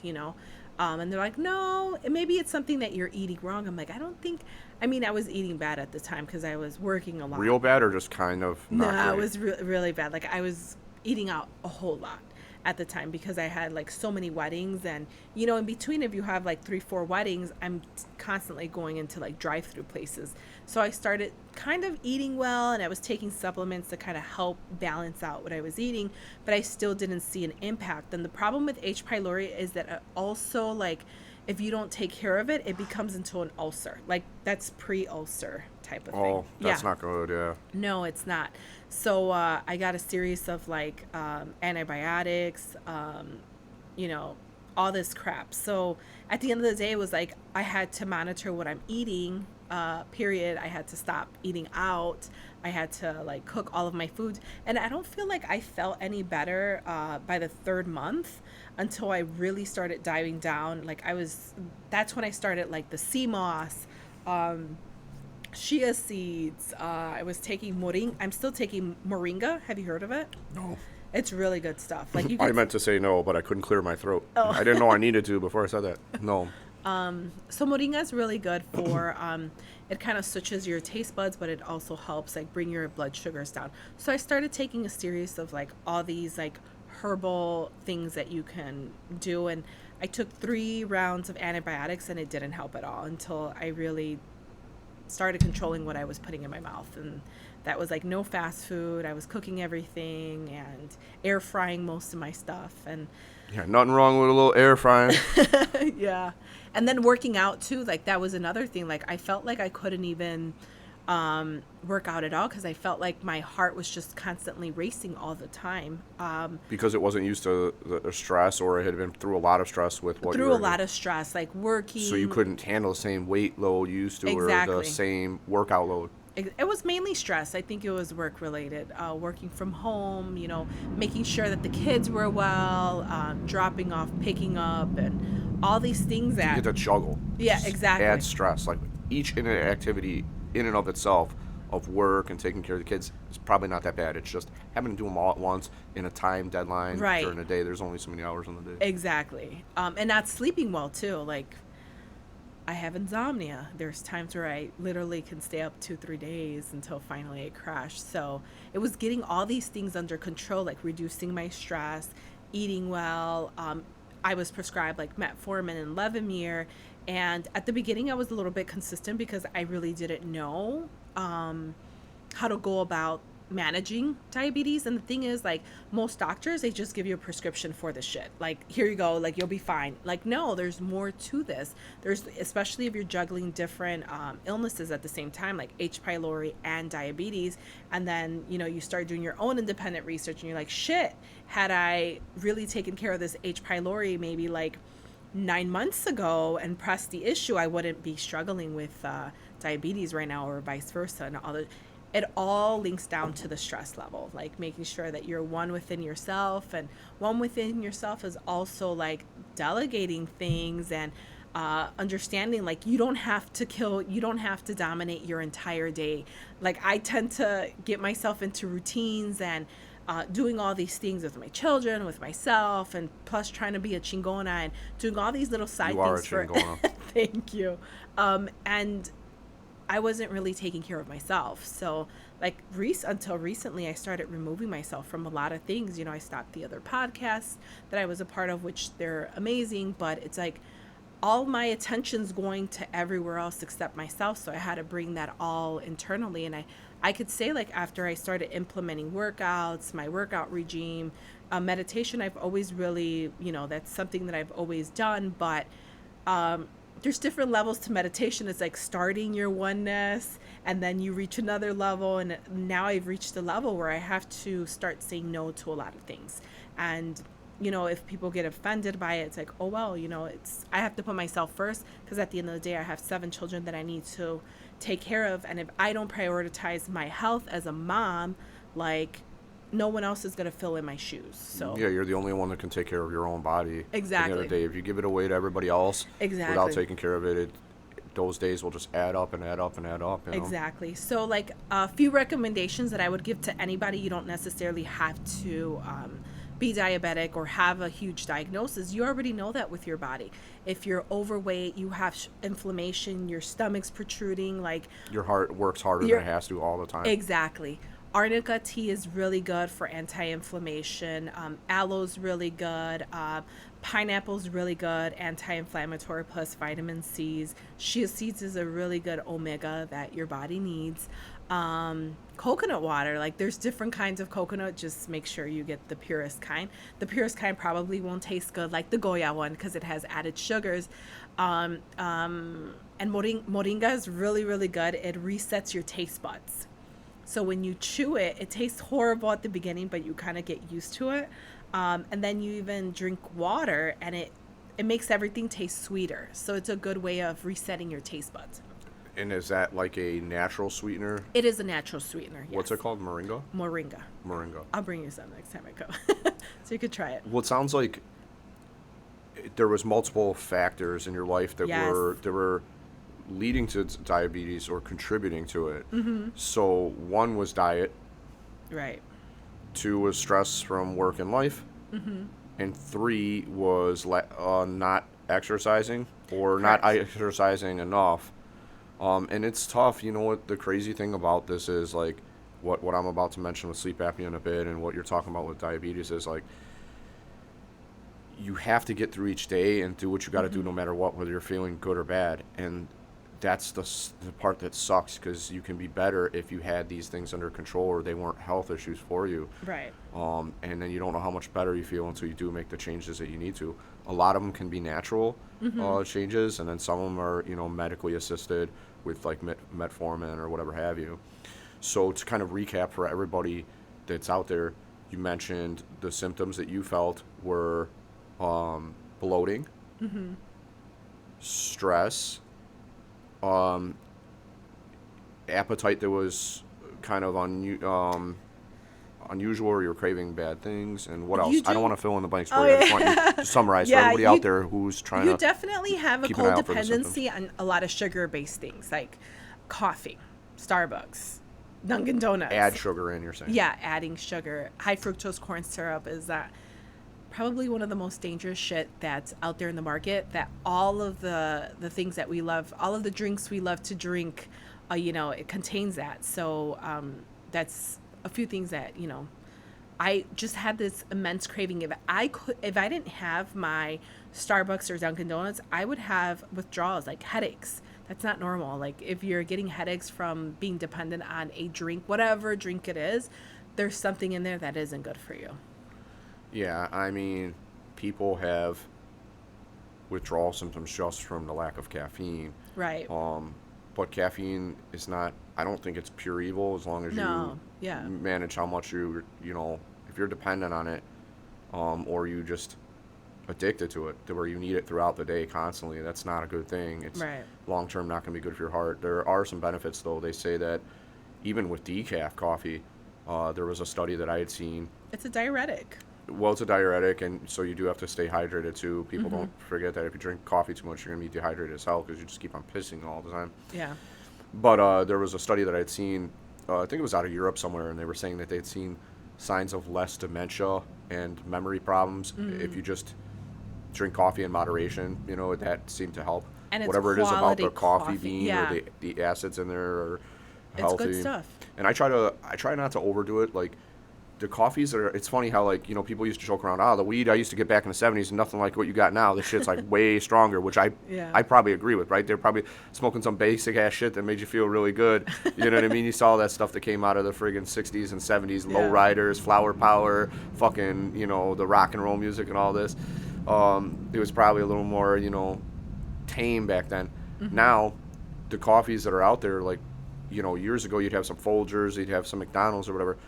and they're like, no, maybe it's something that you're eating wrong. I'm like, I don't think, I mean, I was eating bad at the time because I was working a lot. Real bad, or just kind of not No, great? it was really bad. Like I was eating out a whole lot at the time because I had like so many weddings, and in between, if you have like 3-4 weddings, I'm constantly going into like drive-through places. So I started kind of eating well, and I was taking supplements to kind of help balance out what I was eating, but I still didn't see an impact. And the problem with H. pylori is that it also, like, if you don't take care of it, it becomes into an ulcer. Like that's pre-ulcer type of thing. Oh, that's not good. Yeah. No, it's not. So I got a series of like antibiotics, all this crap. So at the end of the day, it was like I had to monitor what I'm eating, period. I had to stop eating out. I had to like cook all of my foods. And I don't feel like I felt any better by the 3rd month until I really started diving down. Like that's when I started like the sea moss, chia seeds. I was taking moringa. I'm still taking moringa. Have you heard of it? No. It's really good stuff. Like I meant to say no, but I couldn't clear my throat. Oh. I didn't know I needed to before I said that. No. So moringa is really good for, it kind of switches your taste buds, but it also helps like bring your blood sugars down. So I started taking a series of like all these like herbal things that you can do. And I took 3 rounds of antibiotics, and it didn't help at all until I really started controlling what I was putting in my mouth. And that was like no fast food. I was cooking everything and air frying most of my stuff. And Yeah, nothing wrong with a little air frying. yeah. And then working out too, like that was another thing. Like I felt like I couldn't even work out at all because I felt like my heart was just constantly racing all the time. Because it wasn't used to the stress, or it had been through a lot of stress with what you were Through a lot of stress, like working. So you couldn't handle the same weight load you used to, Exactly. or the same workout load. It was mainly stress. I think it was work related, working from home, making sure that the kids were well, dropping off, picking up, and all these things that You get to juggle. Yeah, exactly. Add stress. Like each activity in and of itself of work and taking care of the kids is probably not that bad. It's just having to do them all at once in a time deadline Right. during the day. There's only so many hours in the day. Exactly. And not sleeping well too. Like, I have insomnia. There's times where I literally can stay up 2-3 days until finally I crash. So it was getting all these things under control, like reducing my stress, eating well. I was prescribed like Metformin and Levemir. And at the beginning, I was a little bit consistent because I really didn't know how to go about managing diabetes. And the thing is, like, most doctors, they just give you a prescription for the shit. Like, here you go, like, you'll be fine. Like, no, there's more to this. There's, especially if you're juggling different illnesses at the same time, like H. pylori and diabetes. And then, you know, you start doing your own independent research and you're like, shit, had I really taken care of this H. pylori maybe like 9 months ago and pressed the issue, I wouldn't be struggling with diabetes right now, or vice versa. And all the, it all links down to the stress level, like making sure that you're one within yourself, and one within yourself is also like delegating things and understanding, like, you don't have to dominate your entire day. Like, I tend to get myself into routines and doing all these things with my children, with myself, and plus trying to be a chingona and doing all these little side You are things a chingona. Thank you. And I wasn't really taking care of myself. So, like, until recently, I started removing myself from a lot of things. You know, I stopped the other podcasts that I was a part of, which they're amazing, but it's like all my attention's going to everywhere else except myself. So I had to bring that all internally. And I could say, like, after I started implementing workouts, my workout regime, meditation, I've always really, you know, that's something that I've always done. But there's different levels to meditation. It's like starting your oneness, and then you reach another level. And now I've reached a level where I have to start saying no to a lot of things. And, you know, if people get offended by it, it's like, oh, well, you know, I have to put myself first, because at the end of the day, I have 7 children that I need to take care of. And if I don't prioritize my health as a mom, like, no one else is going to fill in my shoes. So yeah, you're the only one that can take care of your own body. Exactly. At the end of the day, if you give it away to everybody else without taking care of it, those days will just add up and add up and add up. You know? Exactly. So, like, a few recommendations that I would give to anybody. You don't necessarily have to be diabetic or have a huge diagnosis. You already know that with your body. If you're overweight, you have inflammation, your stomach's protruding, like, your heart works harder than it has to all the time. Exactly. Arnica tea is really good for anti-inflammation. Aloe's really good. Pineapple's really good, anti-inflammatory, plus vitamin C's. Chia seeds is a really good omega that your body needs. Coconut water, like, there's different kinds of coconut. Just make sure you get the purest kind. The purest kind probably won't taste good like the Goya one, because it has added sugars. And moringa is really, really good. It resets your taste buds. So when you chew it, it tastes horrible at the beginning, but you kind of get used to it. And then you even drink water, and it makes everything taste sweeter. So it's a good way of resetting your taste buds. And is that like a natural sweetener? It is a natural sweetener, yes. What's it called? Moringa? Moringa. I'll bring you some next time I go, so you could try it. Well, it sounds like there was multiple factors in your life that were leading to diabetes or contributing to it. Mm-hmm. So 1 was diet. Right. 2 was stress from work and life. Mm-hmm. And 3 was not exercising or Correct. not exercising enough. And it's tough. You know what the crazy thing about this is, like, what I'm about to mention with sleep apnea in a bit, and what you're talking about with diabetes is, like, you have to get through each day and do what you got to do no matter what, whether you're feeling good or bad. And that's the part that sucks, because you can be better if you had these things under control, or they weren't health issues for you. Right. And then you don't know how much better you feel until you do make the changes that you need to. A lot of them can be natural changes, and then some of them are, you know, medically assisted with, like, Metformin or whatever have you. So to kind of recap for everybody that's out there, you mentioned the symptoms that you felt were bloating, stress, appetite that was kind of unusual, or you're craving bad things, and what else? I don't want to fill in the blanks for you. I just want you to summarize for everybody out there who's trying to. You definitely have a keep an eye out for the codependency on a lot of sugar-based things, like coffee, Starbucks, Dunkin' Donuts. Add sugar in, you're saying? Yeah, adding sugar. High fructose corn syrup is probably one of the most dangerous shit that's out there in the market, that all of the things that we love, all of the drinks we love to drink, it contains that. So that's a few things that, I just had this immense craving. If I didn't have my Starbucks or Dunkin' Donuts, I would have withdrawals, like headaches. That's not normal. Like if you're getting headaches from being dependent on a drink, whatever drink it is, there's something in there that isn't good for you. Yeah, I mean, people have withdrawal symptoms just from the lack of caffeine. Right. But caffeine is not, I don't think it's pure evil as long as you manage how much if you're dependent on it, or you just addicted to it to where you need it throughout the day constantly, that's not a good thing. It's long term not going to be good for your heart. There are some benefits though. They say that even with decaf coffee, there was a study that I had seen. It's a diuretic. Well, it's a diuretic, and so you do have to stay hydrated too. People don't forget that if you drink coffee too much, you're going to be dehydrated as hell because you just keep on pissing all the time. Yeah. But there was a study that I had seen, I think it was out of Europe somewhere, and they were saying that they'd seen signs of less dementia and memory problems if you just drink coffee in moderation. That seemed to help. And it's whatever it is about the coffee bean or the acids in there are healthy. It's good stuff. And I try not to overdo it. Like the coffees it's funny how people used to joke around, the weed I used to get back in the 70s is nothing like what you got now. This shit's like way stronger, which I probably agree with, right? They're probably smoking some basic ass shit that made you feel really good. You know what I mean? You saw that stuff that came out of the friggin' 60s and 70s, lowriders, flower power, fucking, the rock and roll music and all this. It was probably a little more, tame back then. Now, the coffees that are out there, years ago you'd have some Folgers, you'd have some McDonald's or whatever.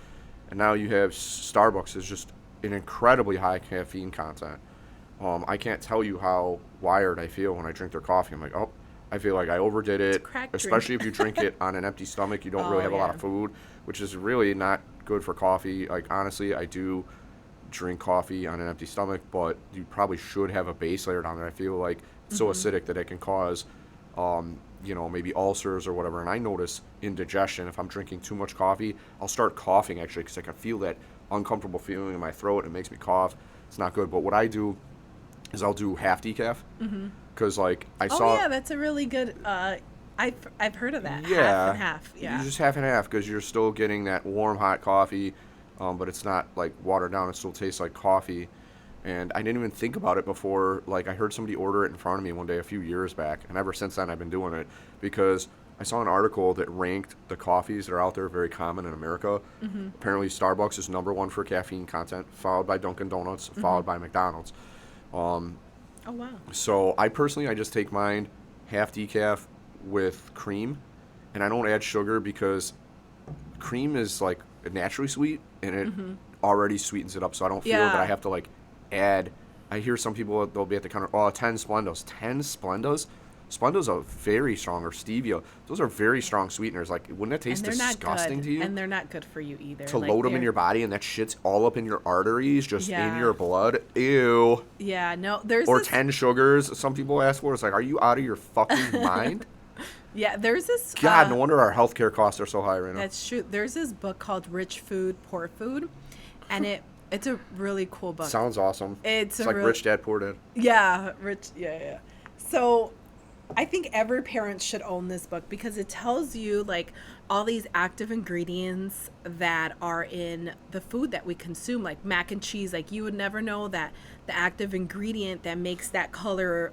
And now you have Starbucks is just an incredibly high caffeine content. I can't tell you how wired I feel when I drink their coffee. I'm like, I feel like I overdid it. Especially if you drink it on an empty stomach. You don't really have a lot of food, which is really not good for coffee. Like, honestly, I do drink coffee on an empty stomach, but you probably should have a base layer down there. I feel like it's so acidic that it can cause maybe ulcers or whatever. And I notice indigestion. If I'm drinking too much coffee, I'll start coughing actually because I can feel that uncomfortable feeling in my throat. It makes me cough. It's not good. But what I do is I'll do half decaf because I saw. Oh yeah, that's a really good. I've heard of that. Yeah, half and half. Yeah, you just half and half because you're still getting that warm hot coffee, but it's not like watered down. It still tastes like coffee. And I didn't even think about it before. I heard somebody order it in front of me one day a few years back. And ever since then, I've been doing it because I saw an article that ranked the coffees that are out there very common in America. Apparently, Starbucks is number one for caffeine content, followed by Dunkin' Donuts, followed by McDonald's. Oh, wow. So I just take mine half decaf with cream. And I don't add sugar because cream is naturally sweet. And it already sweetens it up. So I don't feel that I have to add. I hear some people, they'll be at the counter, 10 Splendos. 10 Splendos? Splendos are very strong, or stevia. Those are very strong sweeteners. Wouldn't that taste disgusting to you? And they're not good for you either. To load them in your body and that shit's all up in your arteries, just in your blood. Ew. Yeah, no, 10 sugars. Some people ask for it. It's like, are you out of your fucking mind? Yeah, there's this. God, no wonder our healthcare costs are so high right now. That's true. There's this book called Rich Food, Poor Food, and it's a really cool book. Sounds awesome. It's like Rich Dad, Poor Dad. Yeah, yeah. So I think every parent should own this book because it tells you all these active ingredients that are in the food that we consume, like mac and cheese. You would never know that the active ingredient that makes that color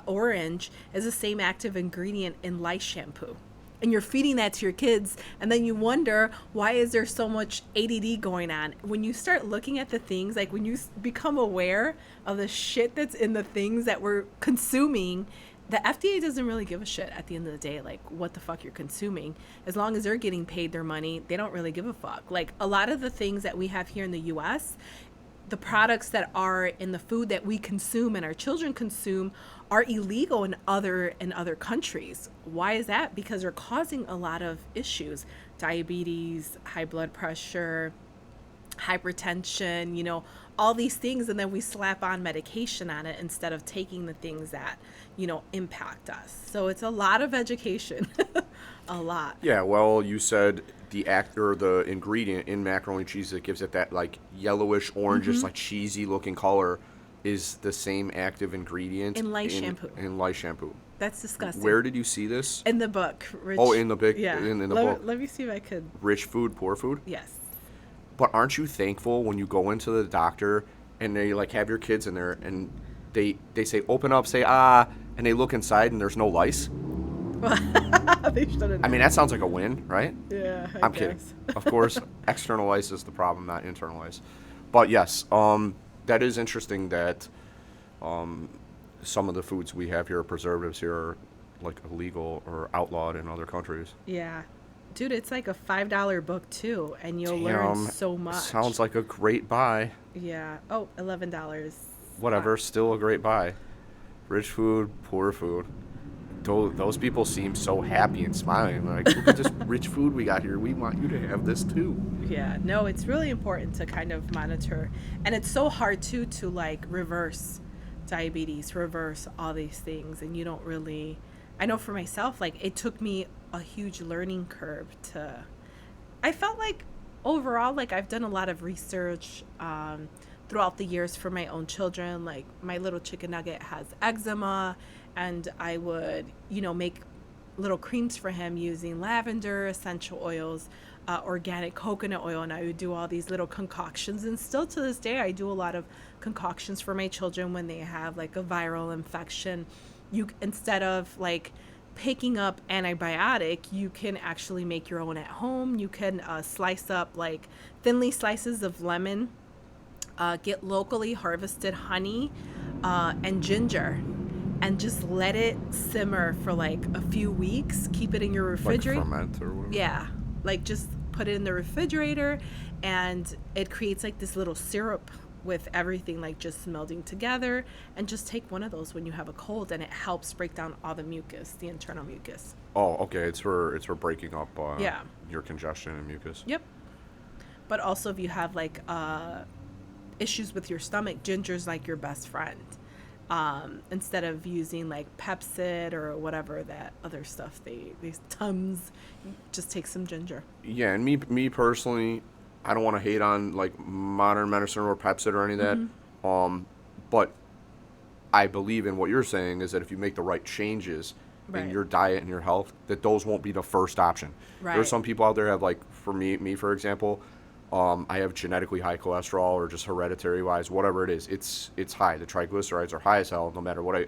orange is the same active ingredient in lice shampoo. And you're feeding that to your kids, and then you wonder, why is there so much ADD going on? When you start looking at the things, when you become aware of the shit that's in the things that we're consuming, the FDA doesn't really give a shit at the end of the day, what the fuck you're consuming. As long as they're getting paid their money, they don't really give a fuck. A lot of the things that we have here in the U.S., the products that are in the food that we consume and our children consume are illegal in other countries. Why is that? Because they're causing a lot of issues: diabetes, high blood pressure, hypertension, all these things, and then we slap on medication on it instead of taking the things that, impact us. So it's a lot of education. A lot. Yeah, well, you said the ingredient in macaroni and cheese that gives it that like yellowish, orangish, like cheesy looking color is the same active ingredient In lice shampoo. In lice shampoo. That's disgusting. Where did you see this? In the book. Rich, in the book. Yeah. In the book. Let me see if I could. Rich food, poor food. Yes. But aren't you thankful when you go into the doctor and they like have your kids in there and they say open up, say and they look inside and there's no lice? They shouldn't. I mean, that sounds like a win, right? Yeah, I'm kidding. Of course, external lice is the problem, not internal lice. But yes, that is interesting that some of the foods we have here, preservatives here, are like illegal or outlawed in other countries. Yeah. Dude, it's like a $5 book too, and you'll learn so much. Sounds like a great buy. Yeah. Oh, $11. Whatever, still a great buy. Rich food, poor food. Those people seem so happy and smiling. They're like, look at this rich food we got here. We want you to have this too. Yeah. No, it's really important to kind of monitor. And it's so hard too to like reverse diabetes, reverse all these things. And you don't really, I know for myself, like it took me a huge learning curve I felt like overall, like I've done a lot of research throughout the years for my own children. Like my little chicken nugget has eczema, and I would, make little creams for him using lavender, essential oils, organic coconut oil, and I would do all these little concoctions. And still to this day, I do a lot of concoctions for my children when they have like a viral infection. Instead of like picking up antibiotic, you can actually make your own at home. You can slice up like thinly slices of lemon, get locally harvested honey and ginger, and just let it simmer for like a few weeks. Keep it in your refrigerator. Like ferment or whatever. Yeah, like just put it in the refrigerator, and it creates like this little syrup with everything like just melding together. And just take one of those when you have a cold, and it helps break down all the mucus, the internal mucus. Oh, okay. It's for breaking up yeah. your congestion and mucus. Yep. But also if you have like issues with your stomach, ginger's like your best friend. Instead of using like Pepsid or whatever that other stuff these Tums, just take some ginger. Yeah, and me personally, I don't want to hate on like modern medicine or Pepsid or any of that. But I believe in what you're saying is that if you make the right changes in your diet and your health, that those won't be the first option. Right. There's some people out there have like, for me for example, I have genetically high cholesterol or just hereditary wise, whatever it is. It's high. The triglycerides are high as hell no matter what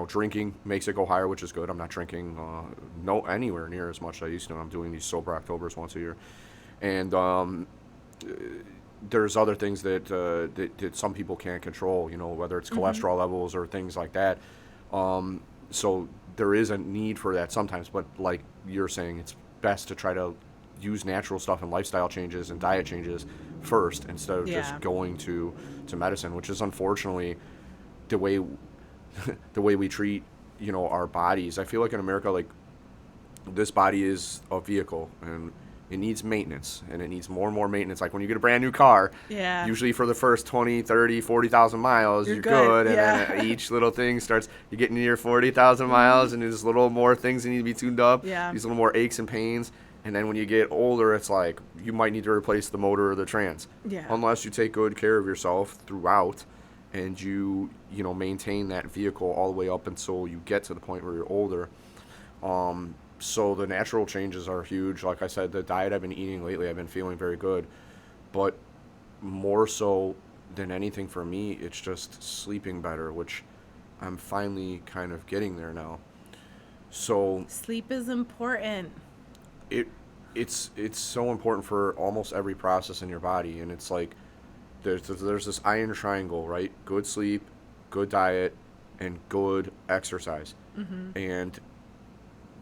drinking makes it go higher, which is good. I'm not drinking anywhere near as much as I used to. I'm doing these sober Octobers once a year. And there's other things that some people can't control, whether it's cholesterol levels or things like that. So there is a need for that sometimes, but like you're saying, it's best to try to use natural stuff and lifestyle changes and diet changes first instead of just going to medicine, which is unfortunately the way we treat, our bodies. I feel like in America, like this body is a vehicle and it needs maintenance, and it needs more and more maintenance. Like when you get a brand new car, usually for the first 20, 30, 40,000 miles, you're good. And then each little thing starts, you're getting near 40,000 miles, and there's little more things that need to be tuned up. These little more aches and pains. And then when you get older, it's like you might need to replace the motor or the trans. Unless you take good care of yourself throughout and you maintain that vehicle all the way up until you get to the point where you're older. So the natural changes are huge. Like I said, the diet I've been eating lately, I've been feeling very good. But more so than anything for me, it's just sleeping better, which I'm finally kind of getting there now. So sleep is important. It's so important for almost every process in your body, and it's like there's this iron triangle, right? Good sleep, good diet, and good exercise. And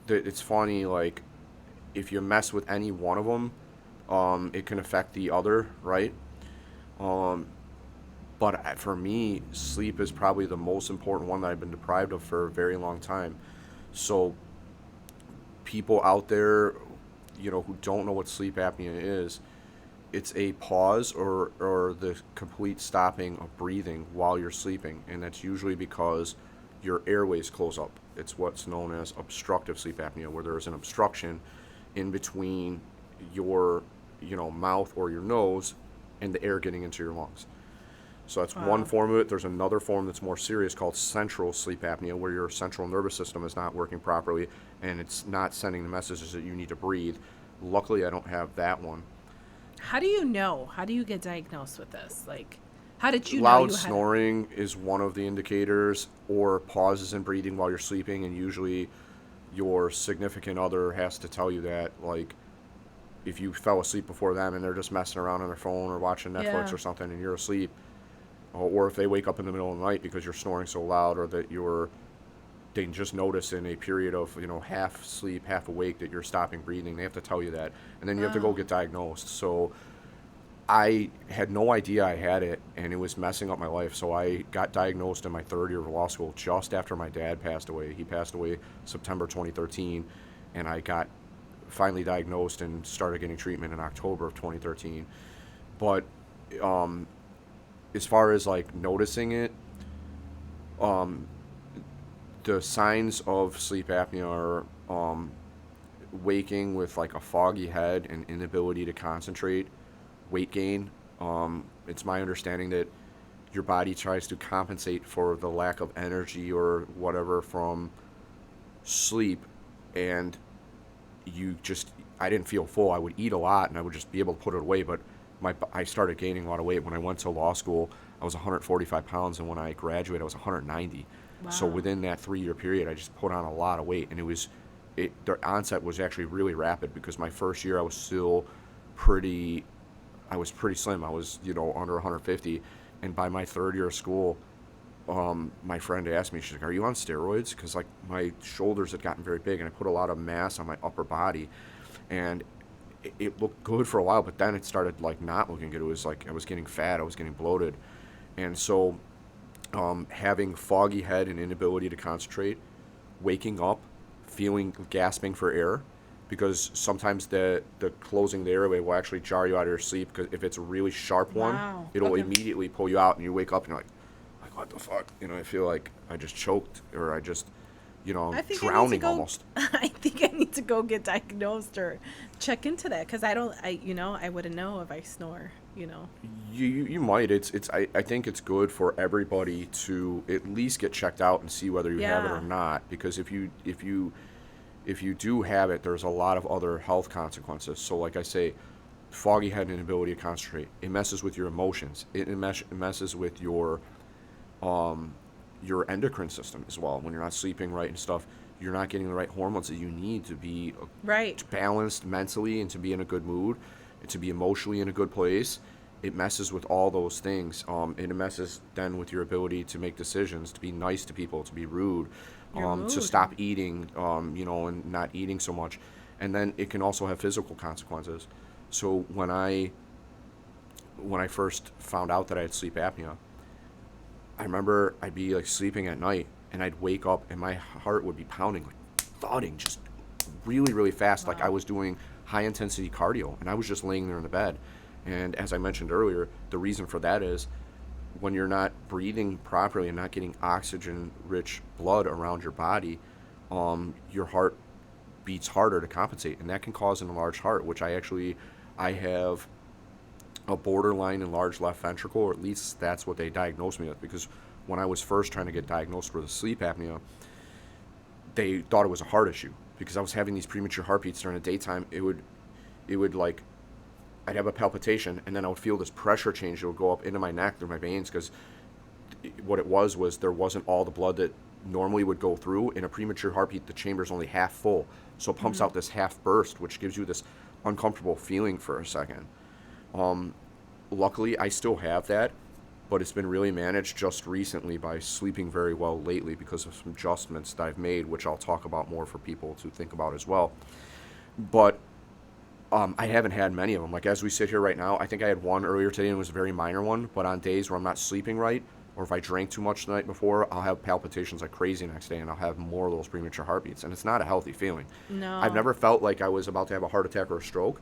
it's funny, like if you mess with any one of them, it can affect the other, right? But for me, sleep is probably the most important one that I've been deprived of for a very long time. So people out there, who don't know what sleep apnea is, it's a pause or the complete stopping of breathing while you're sleeping, and that's usually because your airways close up. It's what's known as obstructive sleep apnea, where there is an obstruction in between your mouth or your nose and the air getting into your lungs. So that's one Wow. form of it. There's another form that's more serious called central sleep apnea, where your central nervous system is not working properly and it's not sending the messages that you need to breathe. Luckily, I don't have that one. How do you know? How do you get diagnosed with this? Like, how did you know Loud you had it? snoring is one of the indicators, or pauses in breathing while you're sleeping, and usually your significant other has to tell you that. Like, if you fell asleep before them and they're just messing around on their phone or watching Netflix Yeah. or something and you're asleep, or if they wake up in the middle of the night because you're snoring so loud, or that they can just notice in a period of half sleep, half awake, that you're stopping breathing. They have to tell you that, and then you have to go Wow. get diagnosed. So I had no idea I had it, and it was messing up my life. So I got diagnosed in my third year of law school, just after my dad passed away. He passed away September 2013, and I got finally diagnosed and started getting treatment in October of 2013. But um, as far as like noticing it, um, the signs of sleep apnea are waking with like a foggy head and inability to concentrate, weight gain. It's my understanding that your body tries to compensate for the lack of energy or whatever from sleep, and I didn't feel full. I would eat a lot and I would just be able to put it away, but I started gaining a lot of weight. When I went to law school, I was 145 pounds, and when I graduated, I was 190. So Wow. within that 3 year period, I just put on a lot of weight, and the onset was actually really rapid, because my first year I was still pretty I was pretty slim. I was, under 150. And by my third year of school, my friend asked me, she's like, "Are you on steroids?" Because like my shoulders had gotten very big, and I put a lot of mass on my upper body, and it looked good for a while, but then it started like not looking good. It was like I was getting fat, I was getting bloated, and so having foggy head and inability to concentrate, waking up, feeling gasping for air, because sometimes the closing the airway will actually jar you out of your sleep. Because if it's a really sharp one, Wow. it'll Okay. immediately pull you out, and you wake up and you're like what the fuck? I feel like I just choked, or I just, I'm I think I need to drowning go. almost. I think I need to go get diagnosed or check into that because I don't. I wouldn't know if I snore. You might. I think it's good for everybody to at least get checked out and see whether you have it or Yeah. not. Because if you do have it, there's a lot of other health consequences. So, like I say, foggy head and inability to concentrate. It messes with your emotions. It messes with your endocrine system as well. When you're not sleeping right and stuff, you're not getting the right hormones that you need to be Right. balanced mentally and to be in a good mood and to be emotionally in a good place. It messes with all those things. And it messes then with your ability to make decisions, to be nice to people, to be rude, Your to mood. stop eating, and not eating so much. And then it can also have physical consequences. So when I first found out that I had sleep apnea, I remember I'd be like sleeping at night, and I'd wake up and my heart would be pounding, like thudding, just really, really fast, like I Wow. was doing high intensity cardio, and I was just laying there in the bed. And as I mentioned earlier, the reason for that is when you're not breathing properly and not getting oxygen rich blood around your body, your heart beats harder to compensate, and that can cause an enlarged heart, which I have a borderline enlarged left ventricle, or at least that's what they diagnosed me with. Because when I was first trying to get diagnosed with sleep apnea, they thought it was a heart issue, because I was having these premature heartbeats during the daytime. It would like I'd have a palpitation, and then I would feel this pressure change that would go up into my neck through my veins, because what it was there wasn't all the blood that normally would go through. In a premature heartbeat, the chamber's only half full, so it pumps Mm-hmm. out this half burst, which gives you this uncomfortable feeling for a second. Luckily, I still have that, but it's been really managed just recently by sleeping very well lately, because of some adjustments that I've made, which I'll talk about more for people to think about as well. But I haven't had many of them. Like, as we sit here right now, I think I had one earlier today, and it was a very minor one. But on days where I'm not sleeping right, or if I drank too much the night before, I'll have palpitations like crazy next day, and I'll have more of those premature heartbeats. And it's not a healthy feeling. I've No. never felt like I was about to have a heart attack or a stroke,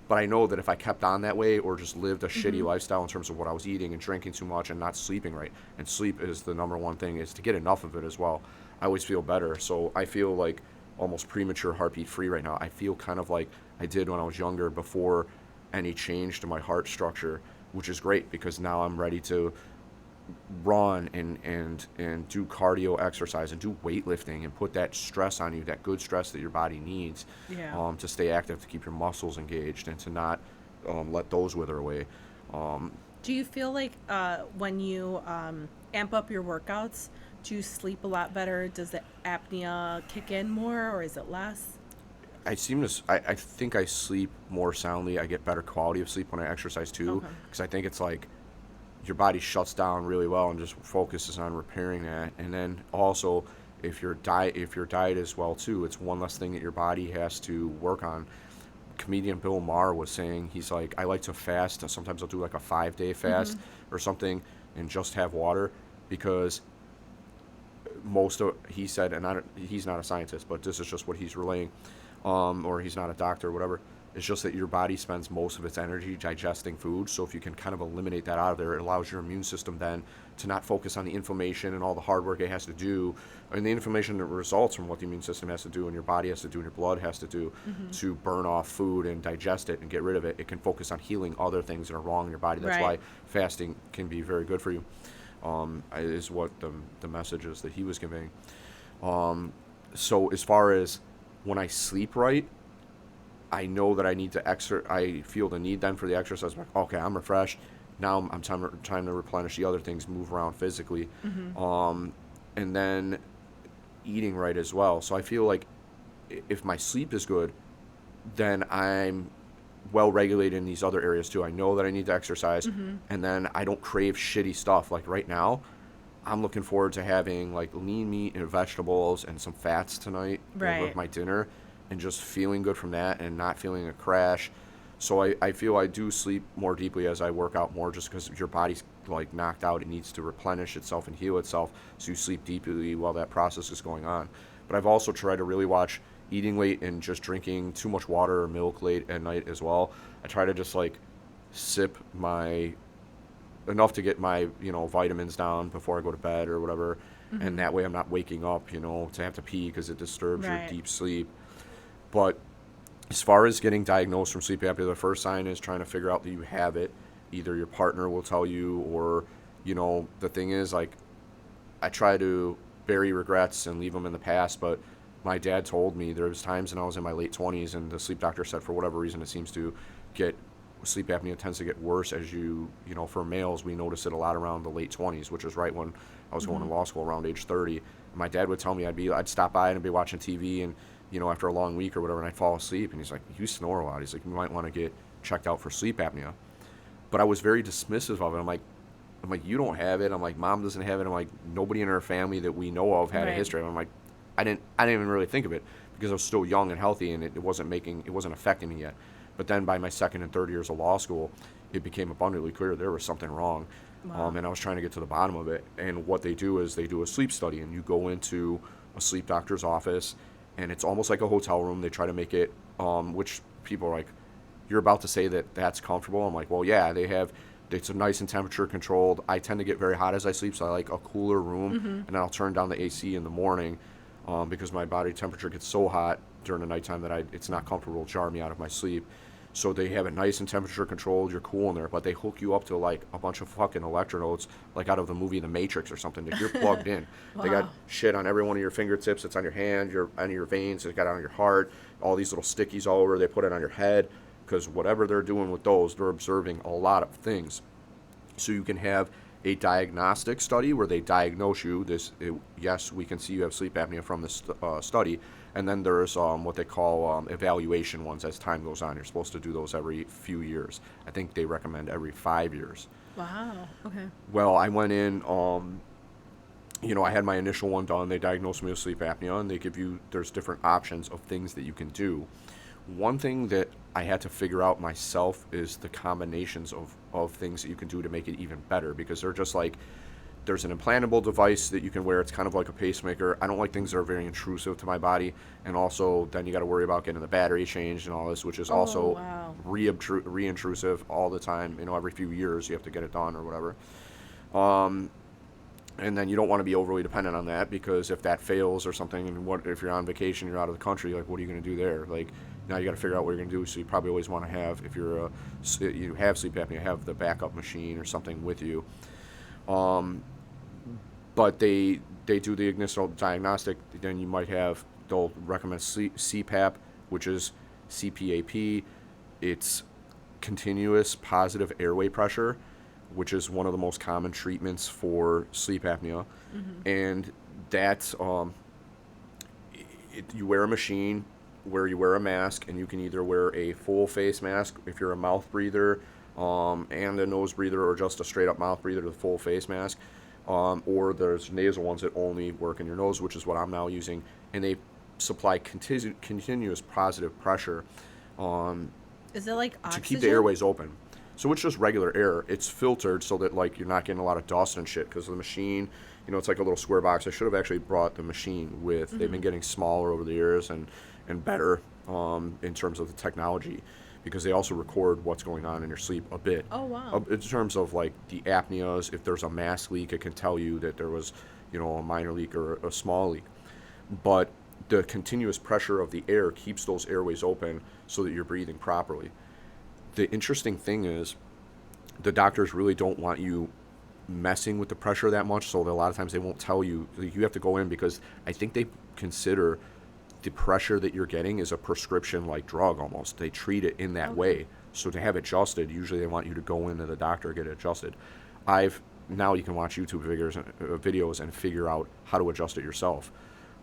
But I know that if I kept on that way or just lived a shitty lifestyle in terms of what I was eating and drinking too much and not sleeping right, and sleep is the number one thing, is to get enough of it as well, I always feel better. So I feel like almost premature heartbeat free right now. I feel kind of like I did when I was younger before any change to my heart structure, which is great because now I'm ready to run and do cardio exercise and do weightlifting and put that stress on you, that good stress that your body needs, to stay active, to keep your muscles engaged and to not let those wither away. Do you feel like when you amp up your workouts, do you sleep a lot better? Does the apnea kick in more, or is it less? I think I sleep more soundly. I get better quality of sleep when I exercise too, because I think it's like your body shuts down really well and just focuses on repairing that. And then also, if your diet is well too, it's one less thing that your body has to work on. Comedian Bill Maher was saying, he's like, I like to fast. Sometimes I'll do like a 5-day fast or something and just have water, because he said, and he's not a scientist, but this is just what he's relaying, or he's not a doctor or whatever. It's just that your body spends most of its energy digesting food. So if you can kind of eliminate that out of there, it allows your immune system then to not focus on the inflammation and all the hard work it has to do, and the inflammation that results from what the immune system has to do and your body has to do and your blood has to do to burn off food and digest it and get rid of it. It can focus on healing other things that are wrong in your body. That's why fasting can be very good for you, is what the message is that he was giving. So as far as when I sleep right, I know that I need to I feel the need then for the exercise. I'm like, okay, I'm refreshed. Now I'm time to replenish the other things, move around physically, and then eating right as well. So I feel like if my sleep is good, then I'm well regulated in these other areas too. I know that I need to exercise, and then I don't crave shitty stuff. Like right now, I'm looking forward to having like lean meat and vegetables and some fats tonight with my dinner, and just feeling good from that and not feeling a crash. So I feel I do sleep more deeply as I work out more, just because your body's like knocked out. It needs to replenish itself and heal itself. So you sleep deeply while that process is going on. But I've also tried to really watch eating late and just drinking too much water or milk late at night as well. I try to just like sip enough to get my, vitamins down before I go to bed or whatever. And that way I'm not waking up, to have to pee because it disturbs your deep sleep. But as far as getting diagnosed from sleep apnea, the first sign is trying to figure out that you have it. Either your partner will tell you, or, the thing is, like, I try to bury regrets and leave them in the past, but my dad told me there was times when I was in my late 20s, and the sleep doctor said for whatever reason it seems to sleep apnea tends to get worse as for males, we notice it a lot around the late 20s, which is right when I was going to law school, around age 30. And my dad would tell me I'd stop by and I'd be watching TV, and after a long week or whatever, and I'd fall asleep, and he's like, you snore a lot. He's like, you might want to get checked out for sleep apnea. But I was very dismissive of it. I'm like, you don't have it. I'm like, mom doesn't have it. I'm like, nobody in our family that we know of had a history. I'm like, I didn't even really think of it because I was still young and healthy, and it wasn't affecting me yet. But then by my second and third years of law school, it became abundantly clear there was something wrong. Wow. And I was trying to get to the bottom of it. And what they do is they do a sleep study, and you go into a sleep doctor's office, and it's almost like a hotel room. They try to make it, which people are like, you're about to say that's comfortable. I'm like, well, yeah, it's nice and temperature controlled. I tend to get very hot as I sleep, so I like a cooler room, and I'll turn down the AC in the morning because my body temperature gets so hot during the nighttime that it's not comfortable to jar me out of my sleep. So they have it nice and temperature controlled. You're cool in there, but they hook you up to like a bunch of fucking electrodes, like out of the movie The Matrix or something. That you're plugged in. Wow. They got shit on every one of your fingertips. It's on your hand, on your veins. It's got it on your heart. All these little stickies all over. They put it on your head, because whatever they're doing with those, they're observing a lot of things. So you can have a diagnostic study where they diagnose you. Yes, we can see you have sleep apnea from this study. And then there's what they call evaluation ones as time goes on. You're supposed to do those every few years. I think they recommend every 5 years. Wow. Okay. Well, I went in, I had my initial one done. They diagnosed me with sleep apnea, and there's different options of things that you can do. One thing that I had to figure out myself is the combinations of things that you can do to make it even better, because they're just like, There's an implantable device that you can wear. It's kind of like a pacemaker. I don't like things that are very intrusive to my body. And also, then you got to worry about getting the battery changed and all this, which is Oh, also wow. re-intrusive all the time. Every few years you have to get it done or whatever. Um, and then you don't want to be overly dependent on that, because if that fails or something, and what if you're on vacation, you're out of the country, like, what are you going to do there? Like, now you got to figure out what you're going to do. So you probably always want to have, if you have sleep apnea, have the backup machine or something with you. But they do the initial diagnostic. Then you might have, they'll recommend CPAP, which is CPAP. It's continuous positive airway pressure, which is one of the most common treatments for sleep apnea. And that's you wear a machine where you wear a mask, and you can either wear a full face mask if you're a mouth breather, and a nose breather, or just a straight up mouth breather with a full face mask, or there's nasal ones that only work in your nose, which is what I'm now using, and they supply continuous positive pressure Is it like to oxygen? keep the airways open. So it's just regular air. It's filtered so that, like, you're not getting a lot of dust and shit, because the machine, it's like a little square box. I should have actually brought the machine with. They've been getting smaller over the years and better in terms of the technology, because they also record what's going on in your sleep a bit. Oh, wow. In terms of, like, the apneas, if there's a mass leak, it can tell you that there was, a minor leak or a small leak. But the continuous pressure of the air keeps those airways open so that you're breathing properly. The interesting thing is, the doctors really don't want you messing with the pressure that much, so that a lot of times they won't tell you. You have to go in, because I think they consider the pressure that you're getting is a prescription-like drug almost. They treat it in that way. So to have it adjusted, usually they want you to go into the doctor, get it adjusted. Now you can watch YouTube videos and figure out how to adjust it yourself.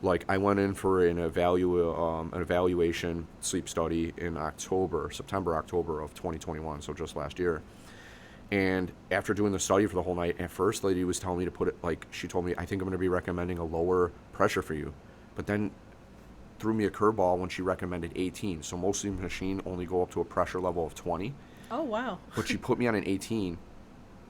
Like, I went in for an evaluation sleep study in September, October of 2021, so just last year. And after doing the study for the whole night, at first, the lady was telling me to put it, like, she told me, I think I'm going to be recommending a lower pressure for you. But then threw me a curveball when she recommended 18. So most of the machine only go up to a pressure level of 20. Oh, wow. But she put me on an 18,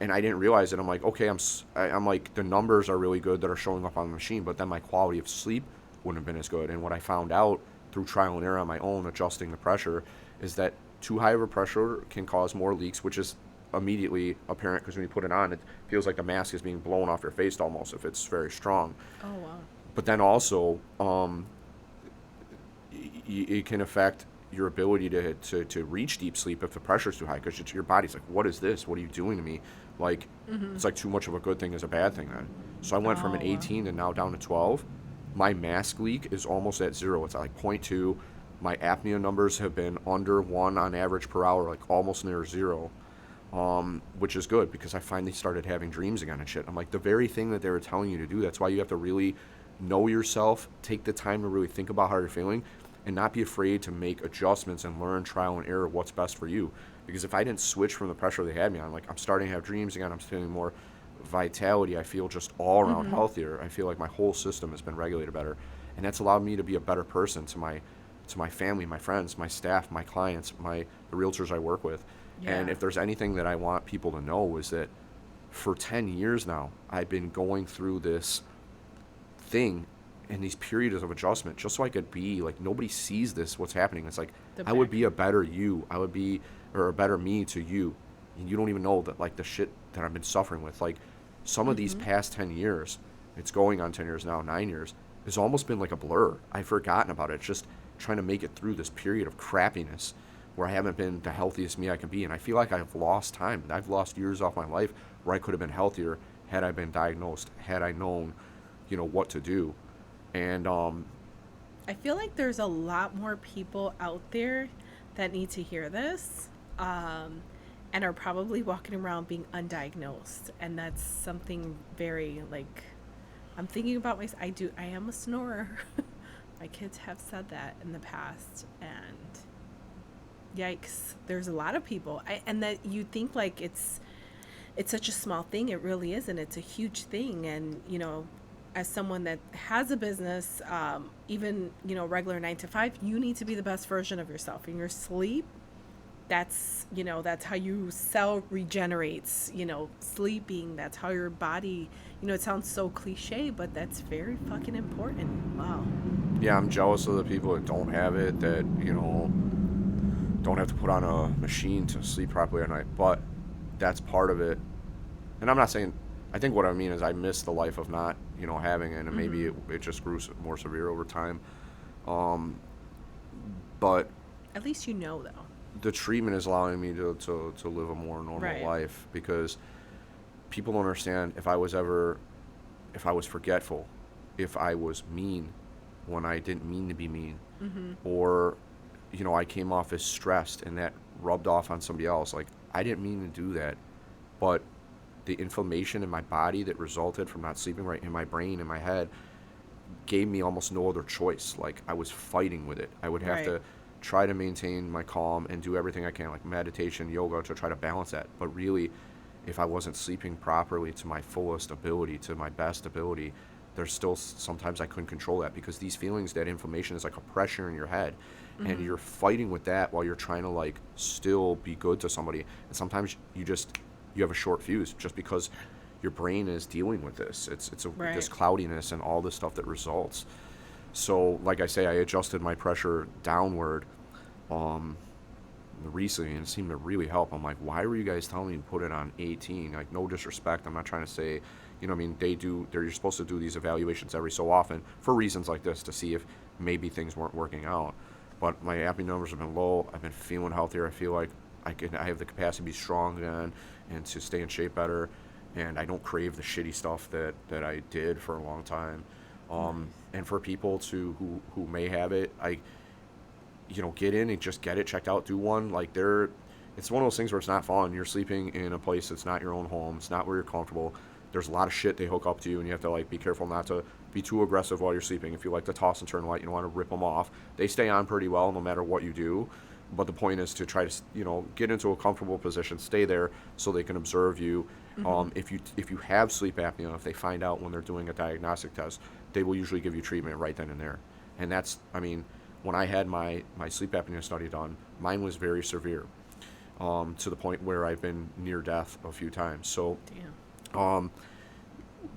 and I didn't realize it. I'm like, okay, I'm like, the numbers are really good that are showing up on the machine, but then my quality of sleep wouldn't have been as good. And what I found out through trial and error on my own, adjusting the pressure, is that too high of a pressure can cause more leaks, which is immediately apparent, because when you put it on, it feels like the mask is being blown off your face almost if it's very strong. Oh, wow. But then also, it can affect your ability to reach deep sleep if the pressure's too high, because your body's like, what is this? What are you doing to me? Like, it's like too much of a good thing is a bad thing then. So I went from an 18 and now down to 12. My mask leak is almost at 0. It's at like 0.2. My apnea numbers have been under 1 on average per hour, like almost near 0, which is good, because I finally started having dreams again and shit. I'm like, the very thing that they were telling you to do. That's why you have to really know yourself, take the time to really think about how you're feeling, and not be afraid to make adjustments and learn trial and error what's best for you. Because if I didn't switch from the pressure they had me on, like, I'm starting to have dreams again, I'm feeling more vitality, I feel just all around healthier. I feel like my whole system has been regulated better, and that's allowed me to be a better person to my family, my friends, my staff, my clients, the realtors I work with. Yeah. And if there's anything that I want people to know, is that for 10 years now, I've been going through this thing in these periods of adjustment, just so I could be like, nobody sees this, what's happening. It's like, I would be a better you. I would be, or a better me to you. And you don't even know that, like, the shit that I've been suffering with, like, some of these past 10 years, it's going on 10 years now, 9 years, has almost been like a blur. I've forgotten about it. Just trying to make it through this period of crappiness where I haven't been the healthiest me I can be. And I feel like I've lost time. I've lost years off my life where I could have been healthier had I been diagnosed, had I known, what to do. And I feel like there's a lot more people out there that need to hear this, and are probably walking around being undiagnosed. And that's something very, like, I'm thinking about myself. I am a snorer. My kids have said that in the past, and yikes, there's a lot of people. And that you think like it's such a small thing. It really isn't. It's a huge thing. And, as someone that has a business, even, regular 9 to 5, you need to be the best version of yourself. And your sleep that's, you know, that's how your cell regenerates, you know, sleeping. That's how your body, you know, it sounds so cliche, but that's very fucking important. Wow. Yeah, I'm jealous of the people that don't have it, that, don't have to put on a machine to sleep properly at night. But that's part of it. And I'm not saying, I think what I mean is I miss the life of not, having it, and maybe it just grew more severe over time. Um, but At least you know, though. the treatment is allowing me to live a more normal Right. life, because people don't understand, if I was forgetful, if I was mean when I didn't mean to be mean, or, I came off as stressed and that rubbed off on somebody else. Like, I didn't mean to do that, but the inflammation in my body that resulted from not sleeping right, in my brain, in my head, gave me almost no other choice. Like, I was fighting with it. I would have Right. to try to maintain my calm and do everything I can, like meditation, yoga, to try to balance that. But really, if I wasn't sleeping properly to my fullest ability, to my best ability, there's still sometimes I couldn't control that, because these feelings, that inflammation is like a pressure in your head, and you're fighting with that while you're trying to, like, still be good to somebody. And sometimes you have a short fuse, just because your brain is dealing with this. Right. This cloudiness and all this stuff that results. So, like I say, I adjusted my pressure downward recently, and it seemed to really help. I'm like, why were you guys telling me to put it on 18? Like, no disrespect, I'm not trying to say, what I mean, you're supposed to do these evaluations every so often for reasons like this, to see if maybe things weren't working out. But my apnea numbers have been low. I've been feeling healthier. I feel like I have the capacity to be strong again and to stay in shape better, and I don't crave the shitty stuff that I did for a long time. And for people who may have it, get in and just get it checked out. Do one. Like, it's one of those things where it's not fun. You're sleeping in a place that's not your own home. It's not where you're comfortable. There's a lot of shit they hook up to you, and you have to, like, be careful not to be too aggressive while you're sleeping. If you like to toss and turn light, you don't want to rip them off. They stay on pretty well no matter what you do. But the point is to try to, get into a comfortable position, stay there so they can observe you. If you have sleep apnea, if they find out when they're doing a diagnostic test, they will usually give you treatment right then and there. And that's, when I had my sleep apnea study done, mine was very severe, to the point where I've been near death a few times. So Damn.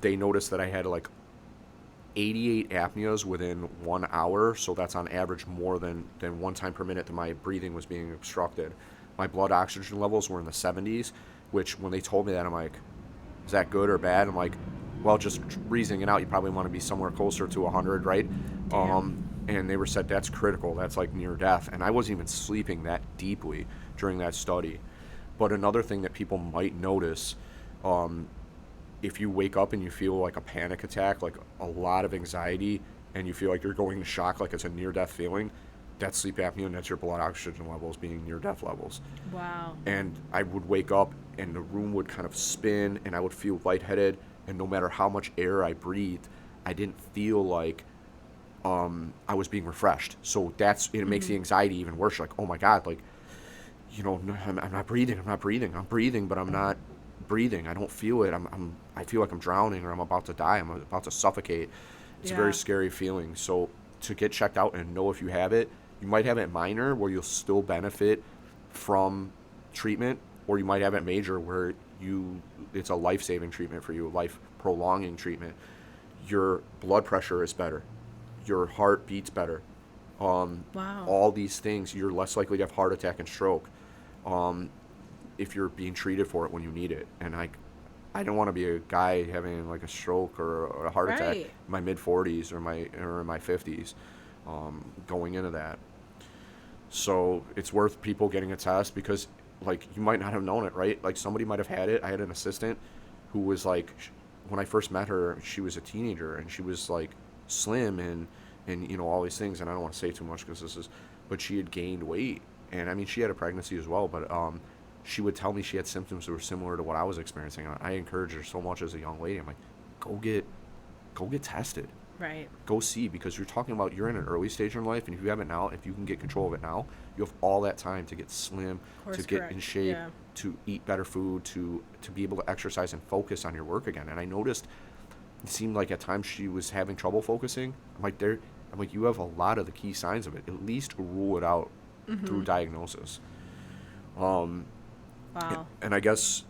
they noticed that I had, like, 88 apneas within 1 hour. So that's on average more than one time per minute that my breathing was being obstructed. My blood oxygen levels were in the 70s, which, when they told me that, I'm like, is that good or bad? I'm like, well, just reasoning it out, you probably want to be somewhere closer to 100, right? And they said that's critical. That's like near death. And I wasn't even sleeping that deeply during that study. But another thing that people might notice, if you wake up and you feel like a panic attack, like a lot of anxiety, and you feel like you're going to shock, like it's a near-death feeling, that's sleep apnea, and that's your blood oxygen levels being near-death levels. Wow. And I would wake up, and the room would kind of spin, and I would feel lightheaded, and no matter how much air I breathed, I didn't feel like I was being refreshed. So it makes the anxiety even worse. Like, oh my God, like, I'm not breathing. I'm breathing, but I'm not breathing. I don't feel it. I feel like I'm drowning, or I'm about to die. I'm about to suffocate. It's a very scary feeling. So to get checked out and know if you have it, you might have it minor where you'll still benefit from treatment, or you might have it major where it's a life-saving treatment for you, life-prolonging treatment. Your blood pressure is better. Your heart beats better. Wow. All these things, you're less likely to have heart attack and stroke if you're being treated for it when you need it. And I don't want to be a guy having, like, a stroke or a heart attack in my mid-40s or in my 50s going into that. So it's worth people getting a test, because, like, you might not have known it, right? Like, somebody might have had it. I had an assistant who was, like, when I first met her, she was a teenager, and she was, like, slim and all these things, and I don't want to say too much but she had gained weight, and she had a pregnancy as well, but she would tell me she had symptoms that were similar to what I was experiencing. I encouraged her so much as a young lady. I'm like, go get tested. Right. Go see, because you're talking about, you're in an early stage in life, and if you have it now, if you can get control of it now, you have all that time to get slim, to get in shape, to eat better food, to be able to exercise and focus on your work again. And I noticed it seemed like at times she was having trouble focusing. I'm like, you have a lot of the key signs of it. At least rule it out through diagnosis. Wow. And I guess,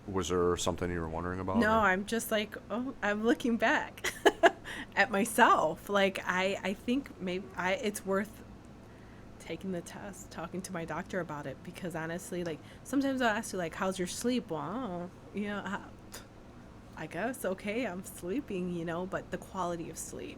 was there something you were wondering about? No, Or? I'm just like, oh, I'm looking back at myself. Like, I think maybe it's worth taking the test, talking to my doctor about it, because honestly, like, sometimes I'll ask you, like, how's your sleep? Well, I guess, okay, I'm sleeping, but the quality of sleep.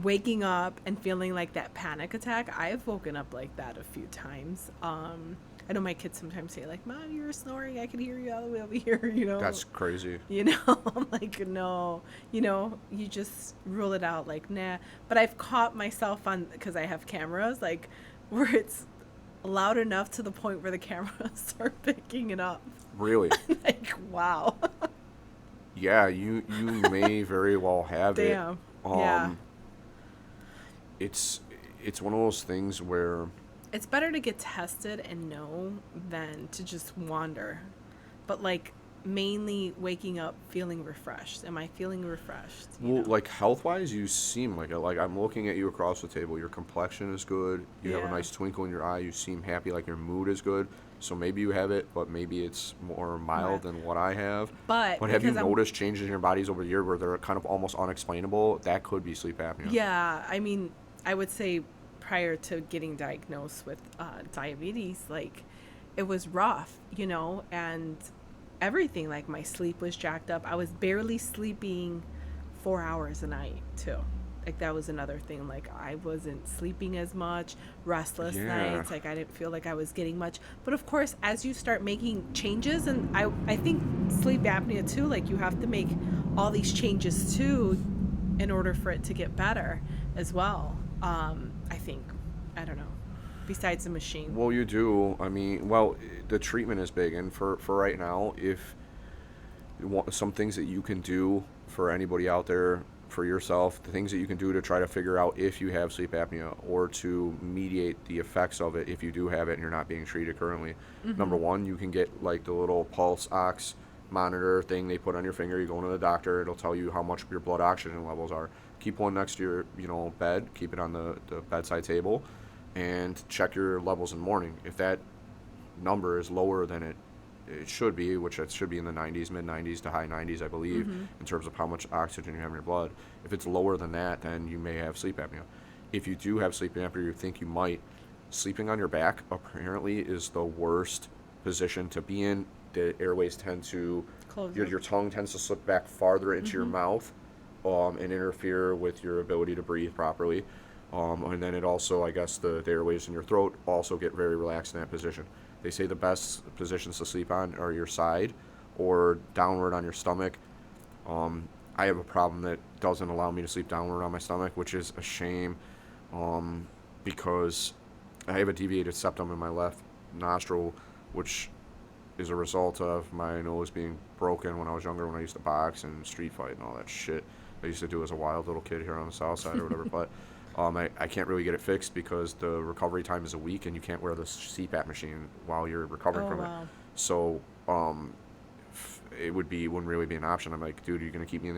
Waking up and feeling like that panic attack, I've woken up like that a few times. I know my kids sometimes say, like, Mom, you were snoring. I could hear you all the way over here, That's crazy. I'm like, no, you just rule it out, like, nah. But I've caught myself on, because I have cameras, like, where it's loud enough to the point where the cameras are picking it up. Really? Like, wow. Yeah, you may very well have it. Damn. Yeah. It's one of those things where It's better to get tested and know than to just wander. But, like, mainly waking up feeling refreshed. Am I feeling refreshed? well, like health-wise, you seem like it. Like, I'm looking at you across the table. Your complexion is good. You have a Yeah. nice twinkle in your eye. You seem happy. Like, your mood is good. So maybe you have it, but maybe it's more mild than what I have. But have you because I'm- noticed changes in your bodies over the year where they're kind of almost unexplainable? That could be sleep apnea. Yeah, I mean, I would say prior to getting diagnosed with diabetes, like, it was rough, and everything, like, my sleep was jacked up. I was barely sleeping 4 hours a night too. Like, that was another thing. Like, I wasn't sleeping as much, restless Yeah. nights. Like, I didn't feel like I was getting much. But of course, as you start making changes, and I think sleep apnea too, like, you have to make all these changes too in order for it to get better as well. I think. I don't know. Besides the machine. Well, you do. I mean, well, the treatment is big, and for right now, if you want some things that you can do for anybody out there, for yourself, the things that you can do to try to figure out if you have sleep apnea or to mediate the effects of it if you do have it and you're not being treated currently. Number one, you can get like the little pulse ox monitor thing they put on your finger. You go to the doctor, it'll tell you how much your blood oxygen levels are. Keep one next to your bed, keep it on the bedside table, and check your levels in the morning. If that number is lower than it should be, which it should be in the 90s, mid 90s to high 90s, I believe, in terms of how much oxygen you have in your blood. If it's lower than that, then you may have sleep apnea. If you do have sleep apnea, you think you might, sleeping on your back apparently is the worst position to be in. The airways tend to, your tongue tends to slip back farther into your mouth and interfere with your ability to breathe properly. And then it also, I guess, the airways in your throat also get very relaxed in that position. They say the best positions to sleep on are your side or downward on your stomach. I have a problem that doesn't allow me to sleep downward on my stomach, which is a shame, because I have a deviated septum in my left nostril, which is a result of my nose being broken when I was younger, when I used to box and street fight and all that shit I used to do as a wild little kid here on the south side or whatever. But I can't really get it fixed because the recovery time is a week and you can't wear the CPAP machine while you're recovering from it. So it wouldn't really be an option. I'm like, dude, are you going to keep me in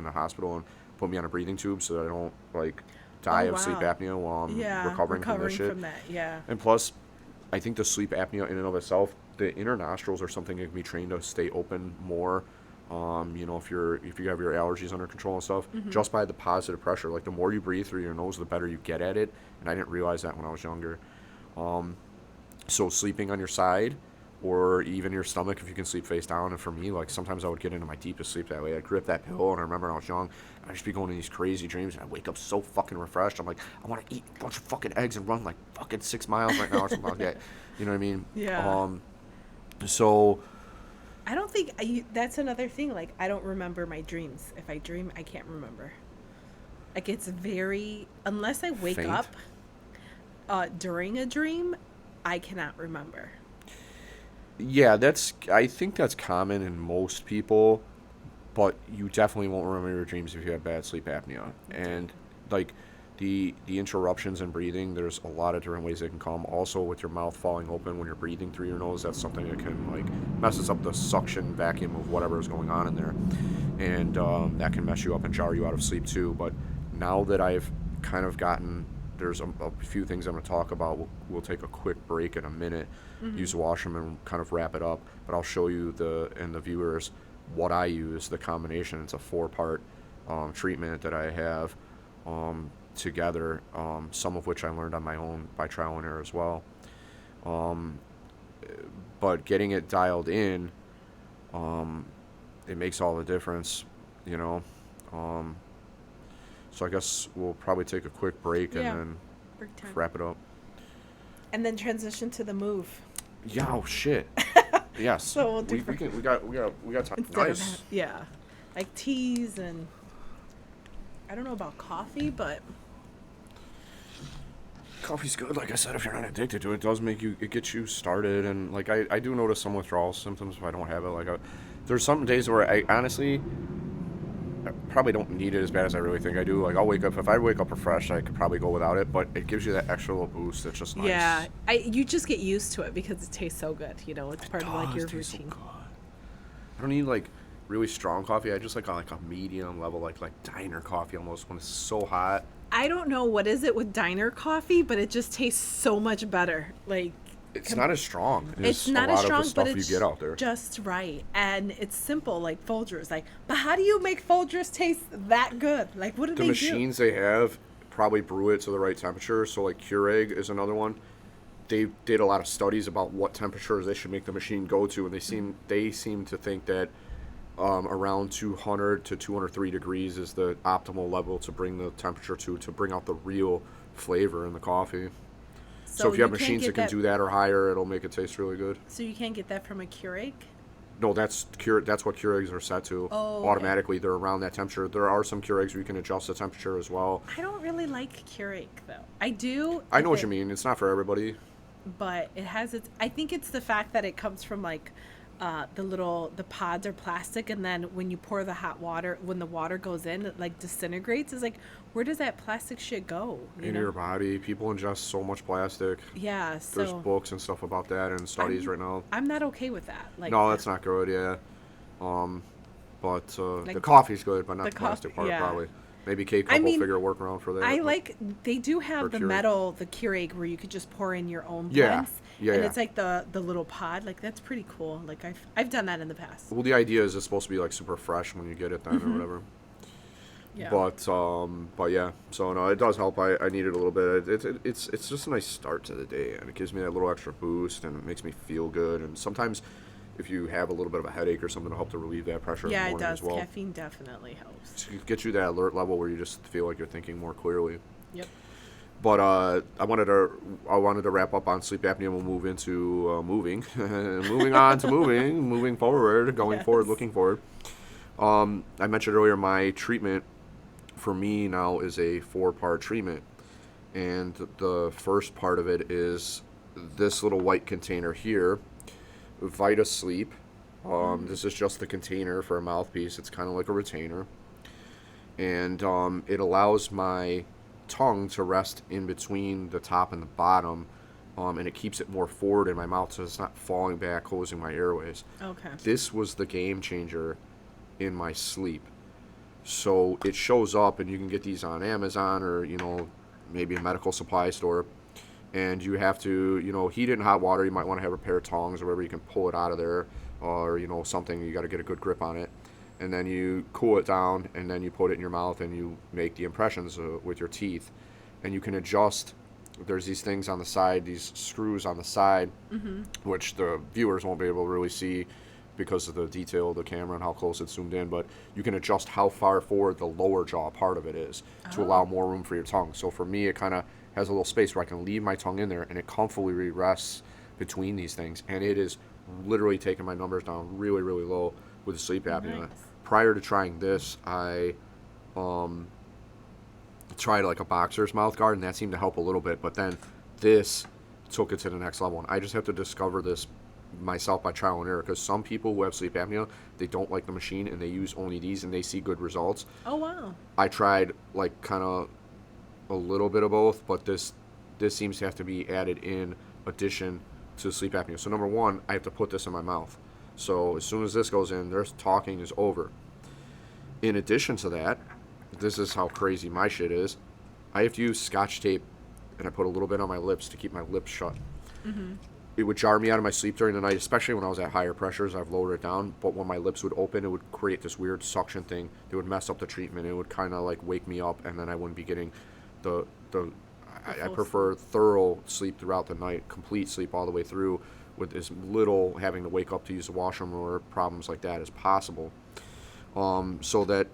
the hospital and put me on a breathing tube so that I don't like die of sleep apnea while I'm recovering from this shit? From that, yeah. And plus, I think the sleep apnea in and of itself, the inner nostrils are something that can be trained to stay open more. If you have your allergies under control and stuff, just by the positive pressure, like the more you breathe through your nose, the better you get at it. And I didn't realize that when I was younger. So sleeping on your side or even your stomach, if you can sleep face down. And for me, like sometimes I would get into my deepest sleep that way. I'd grip that pillow, and I remember when I was young, I'd just be going in these crazy dreams, and I'd wake up so fucking refreshed. I'm like, I want to eat a bunch of fucking eggs and run like fucking 6 miles right now or something like that. You know what I mean? Yeah. So I don't think that's another thing. Like, I don't remember my dreams. If I dream, I can't remember. Like, it's very, unless I wake faint. up during a dream, I cannot remember. Yeah, I think that's common in most people, but you definitely won't remember your dreams if you have bad sleep apnea. And like the interruptions in breathing, there's a lot of different ways they can come. Also, with your mouth falling open when you're breathing through your nose, that's something that can like messes up the suction vacuum of whatever is going on in there, and that can mess you up and jar you out of sleep too. But now that I've kind of gotten there's a few things I'm going to talk about. We'll take a quick break in a minute, use the washroom and kind of wrap it up. But I'll show you and the viewers what I use, the combination. It's a 4-part treatment that I have together, some of which I learned on my own by trial and error as well. But getting it dialed in, it makes all the difference, you know. So I guess we'll probably take a quick break and then wrap it up. And then transition to the move. Yeah. Oh shit. Yes. So we'll do we got time. Nice. Like teas and I don't know about coffee, but coffee's good. Like I said, if you're not addicted to it, it does it gets you started. And like I do notice some withdrawal symptoms if I don't have it. Like there's some days where I honestly probably don't need it as bad as I really think I do. Like I'll wake up, if I wake up refreshed, I could probably go without it, but it gives you that extra little boost. It's just nice. Yeah, you just get used to it because it tastes so good. You know, it's part of like your routine. So good. I don't need like really strong coffee. I just like a medium level, like diner coffee almost when it's so hot. I don't know what is it with diner coffee, but it just tastes so much better. Like it's not as strong. It's not as strong, but it's you get out there. Just right, and it's simple. Like Folgers, but how do you make Folgers taste that good? Like what do they do? The machines they have probably brew it to the right temperature. So like Keurig is another one. They did a lot of studies about what temperatures they should make the machine go to, and they seem to think that around 200 to 203 degrees is the optimal level to bring the temperature to bring out the real flavor in the coffee. So if you have machines that can do that or higher, it'll make it taste really good. So you can't get that from a Keurig? No, that's what Keurigs are set to. Oh, automatically. They're around that temperature. There are some Keurigs where you can adjust the temperature as well. I don't really like Keurig, though. I do. I know what you mean. It's not for everybody. But it has its... I think it's the fact that it comes from, like... the pods are plastic, and then when you pour the hot water, when the water goes in, it like disintegrates. It's like, where does that plastic shit go? In your body. People ingest so much plastic. Yeah, so there's books and stuff about that and studies right now. I'm not okay with that. Like, no, that's not good. Yeah, but the coffee's good, but not the plastic part probably. Maybe K-Cup will figure a workaround for that. They do have the metal, the Keurig, where you could just pour in your own blends. Yeah, and it's like the little pod. Like, that's pretty cool. Like, I've done that in the past. Well, the idea is it's supposed to be, like, super fresh when you get it then or whatever. Yeah. But yeah. So, no, it does help. I need it a little bit. It's just a nice start to the day, and it gives me that little extra boost, and it makes me feel good. And sometimes if you have a little bit of a headache or something, to help to relieve that pressure in the morning as well. Yeah, it does. Caffeine definitely helps. To get you that alert level where you just feel like you're thinking more clearly. Yep. But I wanted to wrap up on sleep apnea. We'll move into moving, moving on to moving forward, going forward, looking forward. I mentioned earlier my treatment for me now is a 4-part treatment, and the first part of it is this little white container here, Vita Sleep. This is just the container for a mouthpiece. It's kind of like a retainer, and it allows my tongue to rest in between the top and the bottom, and it keeps it more forward in my mouth so it's not falling back, closing my airways. Okay. This was the game changer in my sleep. So it shows up, and you can get these on Amazon or maybe a medical supply store, and you have to heat it in hot water. You might want to have a pair of tongs or whatever, you can pull it out of there, or something. You got to get a good grip on it. And then you cool it down, and then you put it in your mouth, and you make the impressions with your teeth. And you can adjust. There's these things on the side, these screws on the side, which the viewers won't be able to really see because of the detail of the camera and how close it's zoomed in. But you can adjust how far forward the lower jaw part of it is to allow more room for your tongue. So for me, it kind of has a little space where I can leave my tongue in there, and it comfortably rests between these things. And it is literally taking my numbers down really, really low with sleep apnea. Nice. Prior to trying this, I tried like a boxer's mouth guard, and that seemed to help a little bit. But then this took it to the next level, and I just have to discover this myself by trial and error, because some people who have sleep apnea, they don't like the machine, and they use only these, and they see good results. Oh, wow. I tried like kind of a little bit of both, but this seems to have to be added in addition to sleep apnea. So number one, I have to put this in my mouth. So as soon as this goes in, their talking is over. In addition to that, this is how crazy my shit is. I have to use Scotch tape and I put a little bit on my lips to keep my lips shut. It would jar me out of my sleep during the night, especially when I was at higher pressures. I've lowered it down, but when my lips would open, it would create this weird suction thing. It would mess up the treatment. It would kind of like wake me up, and then I wouldn't be getting I prefer thorough sleep throughout the night, complete sleep all the way through, with as little having to wake up to use the washroom or problems like that as possible. So that,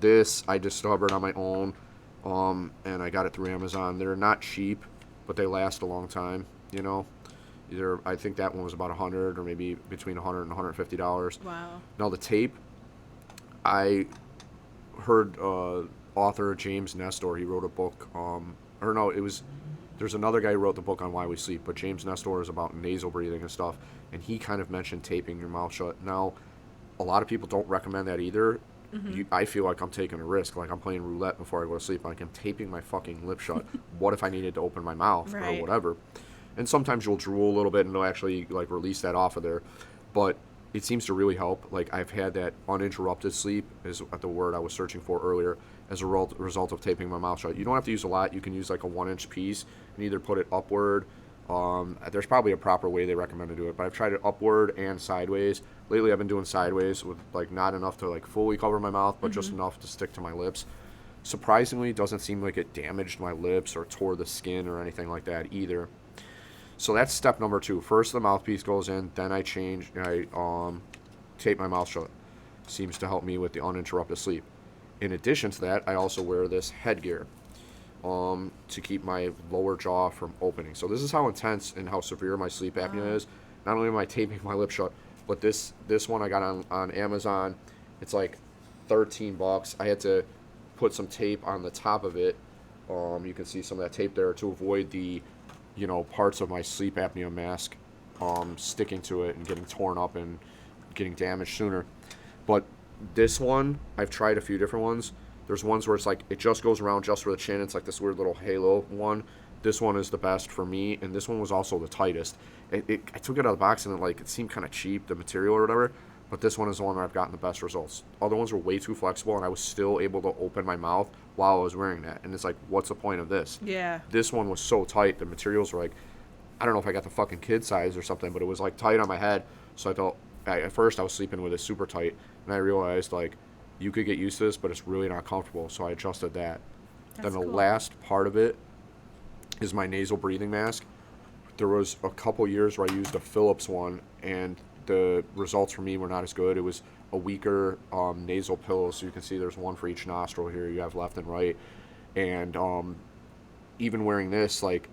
this I discovered on my own, and I got it through Amazon. They're not cheap, but they last a long time. I think that one was about $100 or maybe between $100 and $150. Wow. Now the tape, I heard author James Nestor. He wrote a book. There's another guy who wrote the book on why we sleep, but James Nestor is about nasal breathing and stuff, and he kind of mentioned taping your mouth shut. Now, a lot of people don't recommend that either. I feel like I'm taking a risk, like I'm playing roulette before I go to sleep, like I'm taping my fucking lip shut. What if I needed to open my mouth or whatever? And sometimes you'll drool a little bit and it'll actually like release that off of there, but it seems to really help. Like I've had that uninterrupted sleep, is the word I was searching for earlier, as a result of taping my mouth shut. You don't have to use a lot. You can use like a 1-inch piece and either put it upward. There's probably a proper way they recommend to do it, but I've tried it upward and sideways. Lately I've been doing sideways with like not enough to like fully cover my mouth, but just enough to stick to my lips. Surprisingly, it doesn't seem like it damaged my lips or tore the skin or anything like that either. So that's step number 2. First the mouthpiece goes in, then I tape my mouth shut. Seems to help me with the uninterrupted sleep. In addition to that, I also wear this headgear to keep my lower jaw from opening. So this is how intense and how severe my sleep apnea is. Not only am I taping my lip shut, but this one I got on Amazon. It's like $13. I had to put some tape on the top of it. You can see some of that tape there to avoid the parts of my sleep apnea mask sticking to it and getting torn up and getting damaged sooner. But this one, I've tried a few different ones. There's ones where it's like it just goes around just for the chin. It's like this weird little halo one. This one is the best for me, and this one was also the tightest. I took it out of the box and it seemed kind of cheap, the material or whatever, but this one is the one where I've gotten the best results. Other ones were way too flexible, and I was still able to open my mouth while I was wearing that. And it's like, what's the point of this? Yeah. This one was so tight. The materials were like, I don't know if I got the fucking kid size or something, but it was like tight on my head. So I thought, at first I was sleeping with it super tight, and I realized like, you could get used to this, but it's really not comfortable. So I adjusted that. Then the last part of it is my nasal breathing mask. There was a couple years where I used a Philips one, and the results for me were not as good. It was a weaker nasal pillow, so you can see there's one for each nostril here. You have left and right. And even wearing this, like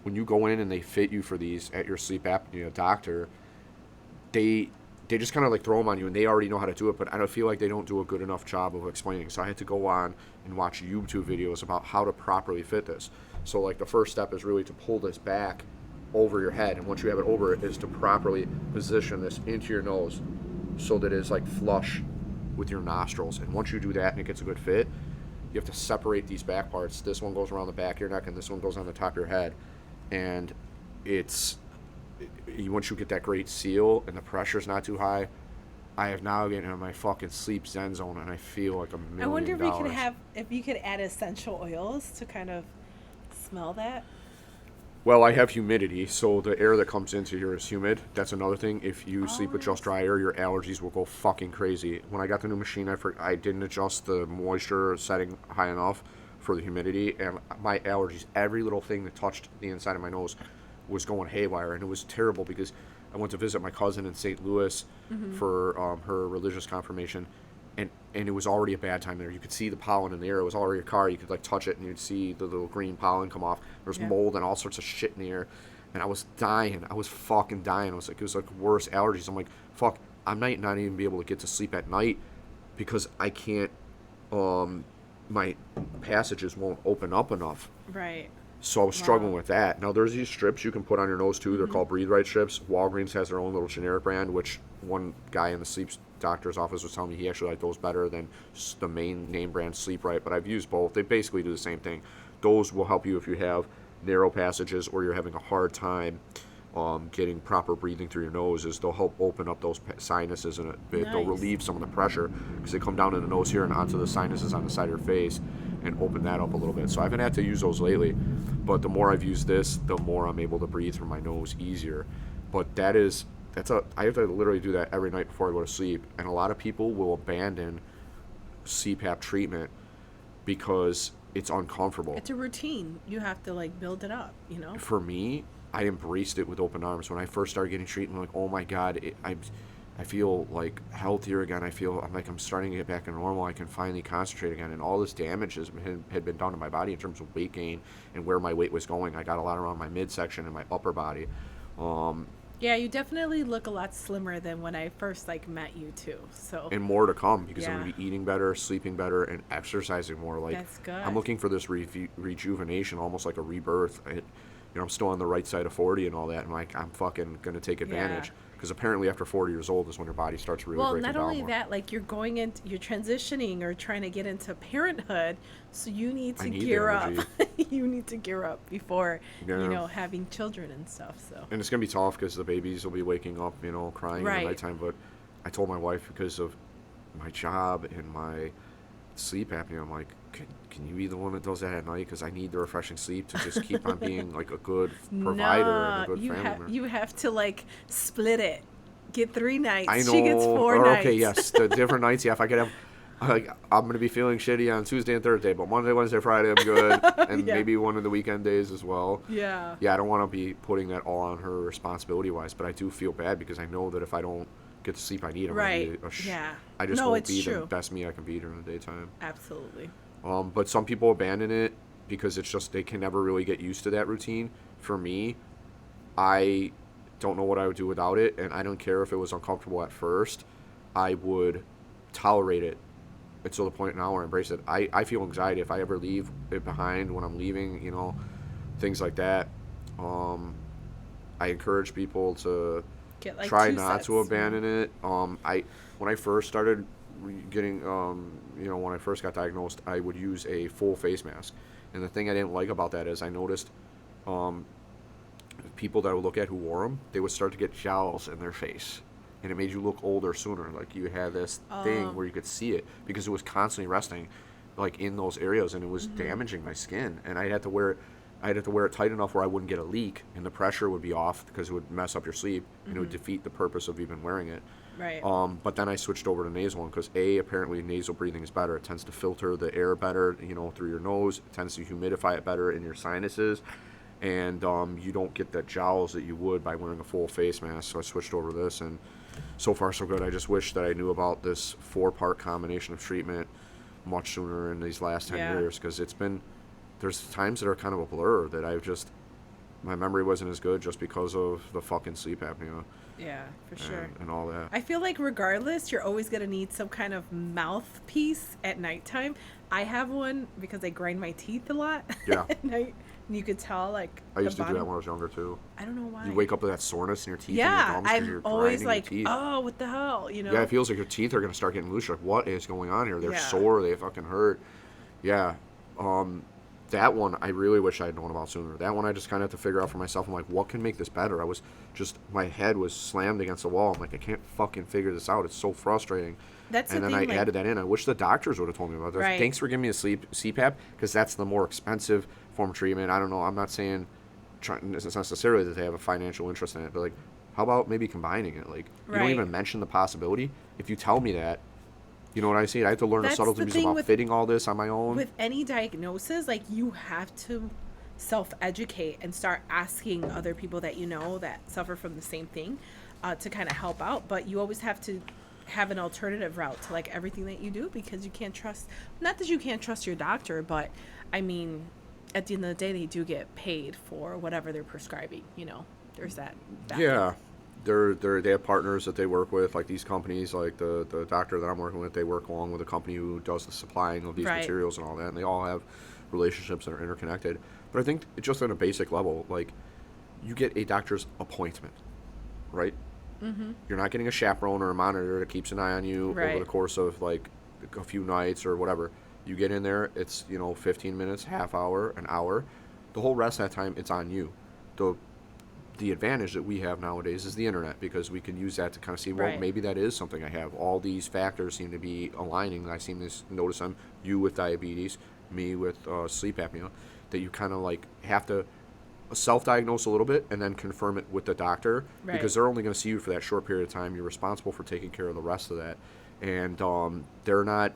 when you go in and they fit you for these at your sleep apnea doctor, they just kind of like throw them on you, and they already know how to do it, but I don't feel like they don't do a good enough job of explaining. So I had to go on and watch YouTube videos about how to properly fit this. So like the first step is really to pull this back over your head, and once you have it over it, is to properly position this into your nose so that it is like flush with your nostrils. And once you do that and it gets a good fit, you have to separate these back parts. This one goes around the back of your neck, and this one goes on the top of your head. And once you get that great seal and the pressure's not too high, I have now gotten in my fucking sleep zen zone, and I feel like $1 million. I wonder if you could add essential oils to kind of smell that. Well, I have humidity, so the air that comes into here is humid. That's another thing. If you sleep with just dry air, your allergies will go fucking crazy. When I got the new machine, I didn't adjust the moisture setting high enough for the humidity, and my allergies, every little thing that touched the inside of my nose was going haywire, and it was terrible because I went to visit my cousin in St. Louis for her religious confirmation, and it was already a bad time there. You could see the pollen in the air. It was already a car. You could like touch it, and you'd see the little green pollen come off. There was mold and all sorts of shit in the air, and I was dying. I was fucking dying. It was like worse allergies. I'm like, fuck, I might not even be able to get to sleep at night because I can't. My passages won't open up enough. Right. So I was struggling with that. Now, there's these strips you can put on your nose, too. They're called Breathe Right strips. Walgreens has their own little generic brand, which one guy in the sleep doctor's office was telling me he actually liked those better than the main name brand Sleep Right. But I've used both. They basically do the same thing. Those will help you if you have narrow passages or you're having a hard time getting proper breathing through your nose. They'll help open up those sinuses in a bit. Nice. They'll relieve some of the pressure because they come down in the nose here and onto the sinuses on the side of your face. and open that up a little bit. So I haven't had to use those lately, but the more I've used this, the more I'm able to breathe through my nose easier. But I have to literally do that every night before I go to sleep. And a lot of people will abandon CPAP treatment because it's uncomfortable. It's a routine. You have to like build it up, you know? For me, I embraced it with open arms. When I first started getting treatment, I'm like, oh my God, I feel like healthier again. I'm starting to get back to normal. I can finally concentrate again. And all this damage had been done to my body in terms of weight gain and where my weight was going. I got a lot around my midsection and my upper body. Yeah, you definitely look a lot slimmer than when I first like met you too. So and more to come because I'm Yeah. going to be eating better, sleeping better, and exercising more. Like That's good. I'm looking for this rejuvenation, almost like a rebirth. I'm still on the right side of 40 and all that. And like, I'm fucking going to take advantage. Yeah. Because apparently after 40 years old is when your body starts really Well, breaking not down only more. that, like you're transitioning or trying to get into parenthood, so you need I to need the gear up. energy. You need to gear up before, Yeah. having children and stuff. So And it's going to be tough because the babies will be waking up, crying Right. in the nighttime. But I told my wife, because of my job and my sleep apnea, I'm like, can you be the one that does that at night? Because I need the refreshing sleep to just keep on being like a good provider and a good family member. you have to like split it. Get 3 nights. I know. She gets 4 or, nights. Okay, yes, the different nights. Yeah, if I could have, I'm going to be feeling shitty on Tuesday and Thursday, but Monday, Wednesday, Friday, I'm good, and Yeah. maybe one of the weekend days as well. Yeah. Yeah, I don't want to be putting that all on her responsibility-wise, but I do feel bad because I know that if I don't get the sleep I need, I'm Right. going to be Yeah. I just No, won't it's be the true. best me I can be during the daytime. Absolutely. But some people abandon it because it's just they can never really get used to that routine. For me, I don't know what I would do without it, and I don't care if it was uncomfortable at first. I would tolerate it until the point now where I embrace it. I feel anxiety if I ever leave it behind when I'm leaving, things like that. I encourage people to Get like try 2 not sets, to abandon it. When I first started getting, when I first got diagnosed, I would use a full face mask. And the thing I didn't like about that is I noticed people that I would look at who wore them, they would start to get jowls in their face. And it made you look older sooner. Like you had this thing where you could see it because it was constantly resting like in those areas, and it was damaging my skin. And I had to wear it tight enough where I wouldn't get a leak and the pressure would be off because it would mess up your sleep and it would defeat the purpose of even wearing it. Right. But then I switched over to nasal one because apparently nasal breathing is better. It tends to filter the air better, through your nose. It tends to humidify it better in your sinuses, and you don't get the jowls that you would by wearing a full face mask. So I switched over to this, and so far so good. I just wish that I knew about this 4-part combination of treatment much sooner in these last 10 Yeah. years, because there's times that are kind of a blur that my memory wasn't as good just because of the fucking sleep apnea. Yeah, for sure. And all that. I feel like regardless, you're always going to need some kind of mouthpiece at nighttime. I have one because I grind my teeth a lot Yeah. at night. And you could tell, like, I used to do that when I was younger, too. I don't know why. You wake up with that soreness in your teeth Yeah, and your gums because you're I'm always grinding like, your teeth. oh, what the hell, Yeah, it feels like your teeth are going to start getting loose. You're like, what is going on here? They're Yeah. sore. They fucking hurt. Yeah. That one, I really wish I had known about sooner. That one, I just kind of had to figure out for myself. I'm like, what can make this better? My head was slammed against the wall. I'm like, I can't fucking figure this out. It's so frustrating. That's And the then thing, I like- added that in. I wish the doctors would have told me about this. Right. Thanks for giving me a CPAP, because that's the more expensive form of treatment. I don't know. I'm not saying it's necessarily that they have a financial interest in it, but like, how about maybe combining it? Like, you don't Right. even mention the possibility. If you tell me that, you know what I see? I have to learn That's the the subtleties thing about with- fitting all this on my own. With any diagnosis, like, you have to self-educate and start asking other people that you know that suffer from the same thing to kind of help out. But you always have to have an alternative route to, like, everything that you do, because you can't trust, not that you can't trust your doctor, but I mean, at the end of the day, they do get paid for whatever they're prescribing, there's that factor. Yeah, they have partners that they work with, like these companies, like the doctor that I'm working with. They work along with a company who does the supplying of these Right. materials and all that, and they all have relationships that are interconnected. But I think just on a basic level, like, you get a doctor's appointment, right? Mm-hmm. You're not getting a chaperone or a monitor that keeps an eye on you Right. over the course of like a few nights or whatever. You get in there, it's 15 minutes, half hour, an hour. The whole rest of that time, it's on you. The advantage that we have nowadays is the internet, because we can use that to kind of see, well, Right. maybe that is something I have. All these factors seem to be aligning. I seem to notice you with diabetes, me with sleep apnea, that you kind of like have to self-diagnose a little bit and then confirm it with the doctor, Right. because they're only going to see you for that short period of time. You're responsible for taking care of the rest of that, and they're not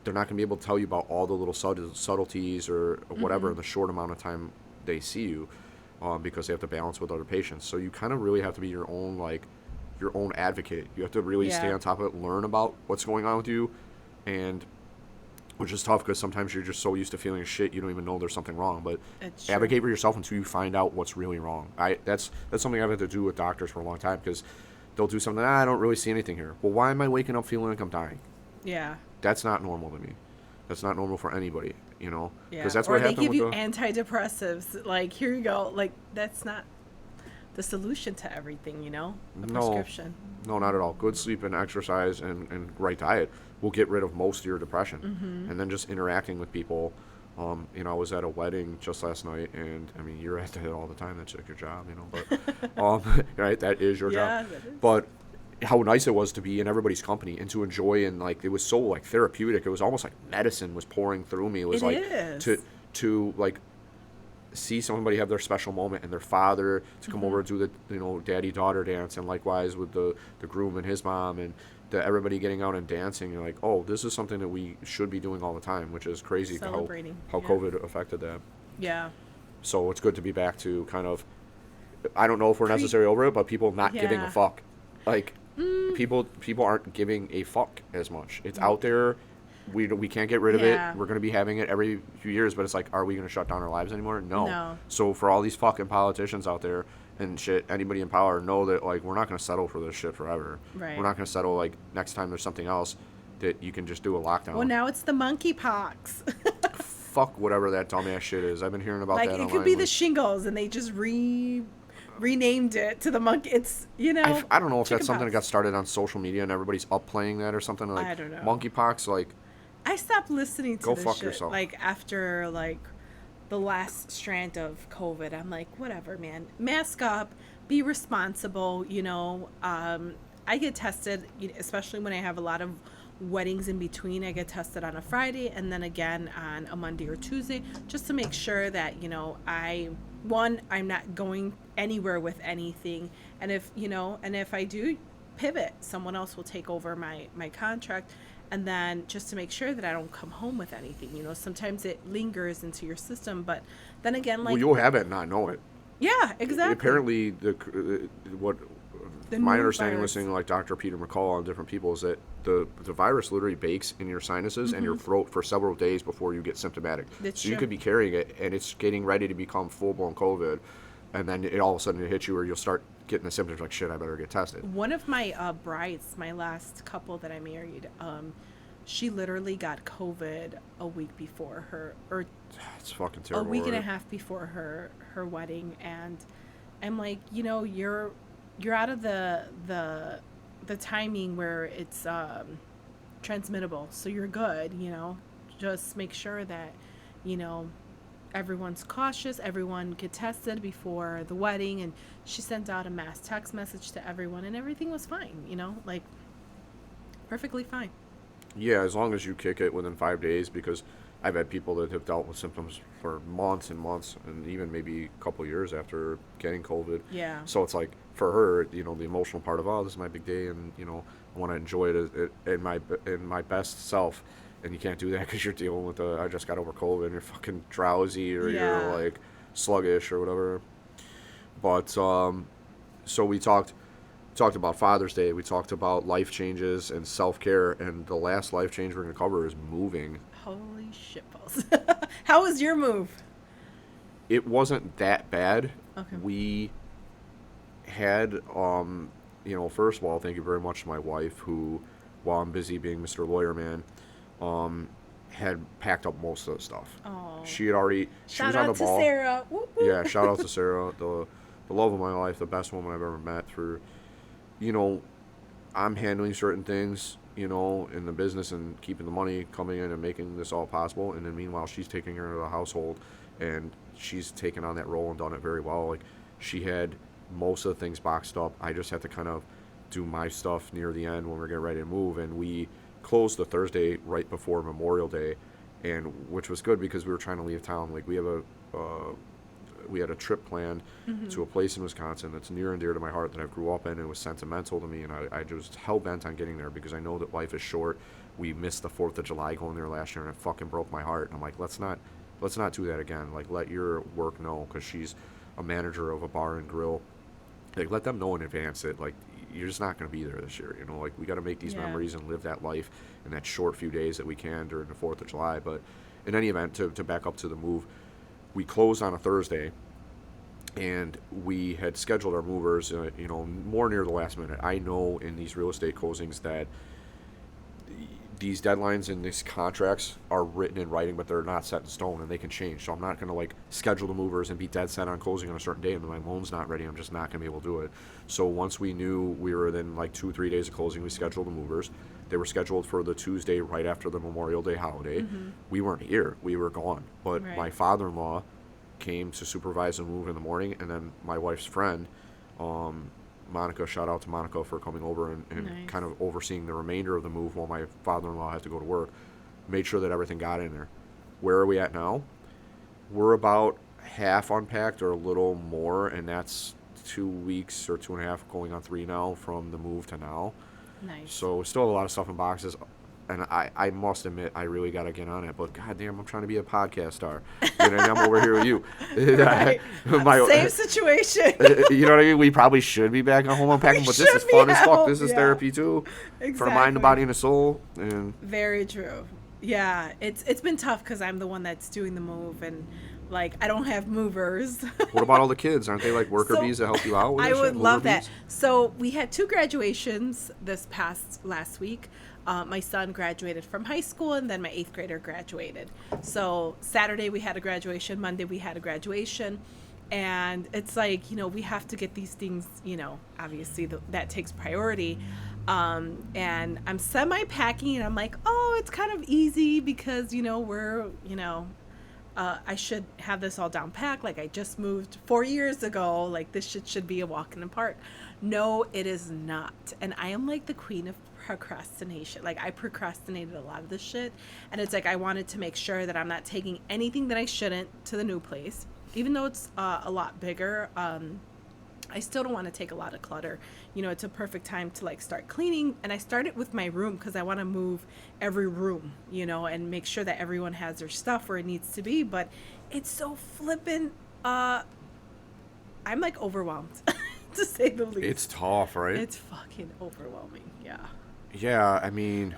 going to be able to tell you about all the little subtleties or whatever in the short amount of time they see you, because they have to balance with other patients. So you kind of really have to be your own advocate. You have to really stay on top of it, learn about what's going on with you, and which is tough because sometimes you're just so used to feeling shit you don't even know there's something wrong. But advocate for yourself until you find out what's really wrong. That's something I've had to do with doctors for a long time, because they'll do something. I don't really see anything here. Well, why am I waking up feeling like I'm dying? Yeah. That's not normal to me. That's not normal for anybody, you know? Yeah. Because that's or what they happened give with you antidepressives. Like, here you go. Like, that's not the solution to everything, you know? A prescription. No, not at all. Good sleep and exercise and right diet will get rid of most of your depression. And then just interacting with people. You know, I was at a wedding just last night, and I mean, you're at it all the time. That's like your job, you know. But right, that is your job. That is. But how nice it was to be in everybody's company and to enjoy, and like it was so like therapeutic. It was almost like medicine was pouring through me. It was to like see somebody have their special moment, and their father to come over and do the daddy-daughter dance, and likewise with the groom and his mom, and everybody getting out and dancing. You're like, oh, this is something that we should be doing all the time, which is crazy how COVID affected that. Yeah. So it's good to be back to kind of, I don't know if we're necessarily over it, but people not giving a fuck. Like, people aren't giving a fuck as much. It's out there. We can't get rid of it. We're going to be having it every few years, but it's like, are we going to shut down our lives anymore? No. So for all these fucking politicians out there and shit, anybody in power, know that, like, we're not going to settle for this shit forever. Right. We're not going to settle, like, next time there's something else that you can just do a lockdown. Well, now it's the monkeypox. Fuck whatever that dumbass shit is. I've been hearing about that online. Like, it could be the shingles, and they just renamed it to the monkey. It's, you know. I don't know if that's something that got started on social media and everybody's upplaying that or something. Like, I don't know. Monkeypox, like. I stopped listening to this shit. Yourself. Like, after, like, the last strand of COVID. I'm like, whatever, man. Mask up. Be responsible, you know. I get tested, especially when I have a lot of weddings in between. I get tested on a Friday and then again on a Monday or Tuesday, just to make sure that, you know, I'm not going anywhere with anything. And if I do pivot, someone else will take over my contract. And then just to make sure that I don't come home with anything, you know, sometimes it lingers into your system, but then again, like, well, you'll have it and not know it. Yeah, exactly. Apparently, my understanding, listening to like Dr. Peter McCall on different people, is that the virus literally bakes in your sinuses and your throat for several days before you get symptomatic. That's so true. You could be carrying it, and it's getting ready to become full-blown COVID, and then all of a sudden it hits you, or you'll start getting the symptoms like, shit, I better get tested. One of my brides, my last couple that I married, she literally got COVID a week before her, or it's fucking terrible. A week and a half before her wedding, and I'm like, you know, you're out of the timing where it's transmittable, so you're good, you know. Just make sure that, you know, everyone's cautious, everyone get tested before the wedding. And she sent out a mass text message to everyone, and everything was fine, you know, like perfectly fine. Yeah, as long as you kick it within 5 days, because I've had people that have dealt with symptoms for months and months, and even maybe a couple years after getting COVID. Yeah. So it's like, for her, you know, the emotional part of, oh, this is my big day, and, you know, I want to enjoy it in my best self. And you can't do that because you're dealing with I just got over COVID, and you're fucking drowsy, or you're like sluggish or whatever. But so we talked about Father's Day. We talked about life changes and self-care, and the last life change we're going to cover is moving. Holy shitballs. How was your move? It wasn't that bad. Okay. We had, you know, first of all, thank you very much to my wife, who, while I'm busy being Mr. Lawyer Man, had packed up most of the stuff. Oh. She had already, she was on the ball. Shout out to Sarah. Whoop, whoop. Yeah, shout out to Sarah, the love of my life, the best woman I've ever met. For, you know, I'm handling certain things, you know, in the business and keeping the money coming in and making this all possible. And then meanwhile, she's taking care of the household, and she's taken on that role and done it very well. Like, she had most of the things boxed up. I just had to kind of do my stuff near the end when we're getting ready to move. And we closed the Thursday right before Memorial Day, and which was good because we were trying to leave town. Like, we had a trip planned to a place in Wisconsin that's near and dear to my heart that I grew up in and was sentimental to me, and I just hell-bent on getting there because I know that life is short. We missed the 4th of July going there last year, and it fucking broke my heart. And I'm like, let's not do that again. Like, let your work know, because she's a manager of a bar and grill. Like, let them know in advance that, like, you're just not going to be there this year. You know, like, we got to make these memories and live that life in that short few days that we can during the 4th of July. But in any event, to back up to the move, we closed on a Thursday, and we had scheduled our movers, more near the last minute. I know in these real estate closings that these deadlines and these contracts are written in writing, but they're not set in stone, and they can change. So I'm not going to, like, schedule the movers and be dead set on closing on a certain day, and my loan's not ready. I'm just not going to be able to do it. So once we knew we were within, like, 2-3 days of closing, we scheduled the movers. They were scheduled for the Tuesday right after the Memorial Day holiday. We weren't here. We were gone. But my father-in-law came to supervise the move in the morning, and then my wife's friend, Monica, shout out to Monica for coming over and kind of overseeing the remainder of the move while my father-in-law had to go to work, made sure that everything got in there. Where are we at now? We're about half unpacked or a little more, and that's 2 weeks or 2.5 going on 3 now from the move to now. Nice. So still a lot of stuff in boxes. And I must admit, I really got to get on it. But goddamn, I'm trying to be a podcast star. And I'm over here with you. Right. Same situation. You know what I mean? We probably should be back on home unpacking, but this is fun as fuck. This is therapy too. Exactly. For the mind, the body, and the soul. And very true. Yeah, it's been tough because I'm the one that's doing the move, and like I don't have movers. What about all the kids? Aren't they like worker bees that help you out with I would love that. Bees? So we had 2 graduations last week. My son graduated from high school, and then my 8th grader graduated. So Saturday we had a graduation, Monday we had a graduation, and it's like, we have to get these things, obviously that takes priority. And I'm semi-packing, and I'm like, oh, it's kind of easy because, I should have this all down packed. Like, I just moved 4 years ago. Like, this should be a walk in the park. No, it is not. And I am like the queen of procrastination. Like, I procrastinated a lot of this shit. And it's like, I wanted to make sure that I'm not taking anything that I shouldn't to the new place. Even though it's a lot bigger, I still don't want to take a lot of clutter. It's a perfect time to like start cleaning. And I started with my room because I want to move every room, and make sure that everyone has their stuff where it needs to be. But it's so flippin', I'm like overwhelmed, to say the least. It's tough, right? It's fucking overwhelming, yeah. Yeah, I mean,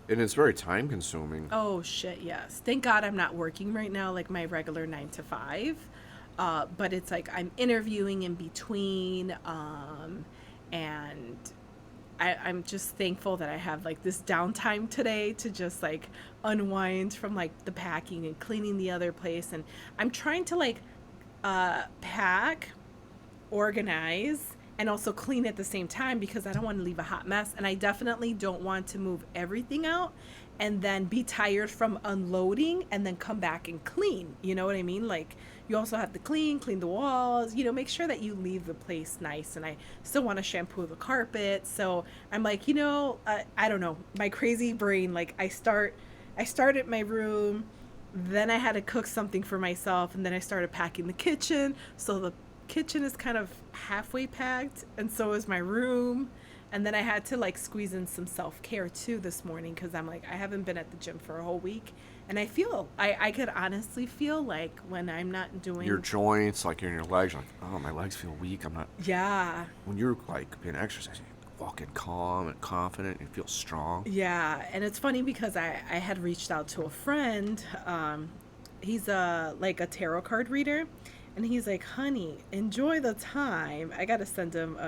and it's very time consuming. Oh, shit, yes. Thank God I'm not working right now like my regular 9 to 5. But it's like I'm interviewing in between, and I'm just thankful that I have like this downtime today to just like unwind from like the packing and cleaning the other place. And I'm trying to like pack, organize, and also clean at the same time because I don't want to leave a hot mess. And I definitely don't want to move everything out and then be tired from unloading and then come back and clean. You know what I mean? Like, you also have to clean the walls, make sure that you leave the place nice. And I still want to shampoo the carpet. So I'm like, I don't know, my crazy brain, like I started my room, then I had to cook something for myself, and then I started packing the kitchen. So the kitchen is kind of halfway packed, and so is my room. And then I had to like squeeze in some self-care too this morning because I'm like, I haven't been at the gym for a whole week. And I feel, I could honestly feel like when I'm not doing... Your joints, like in your legs, you're like, oh, my legs feel weak. I'm not... Yeah. When you're like being exercising, walking calm and confident, you feel strong. Yeah. And it's funny because I had reached out to a friend. He's a tarot card reader. And he's like, honey, enjoy the time. I got to send him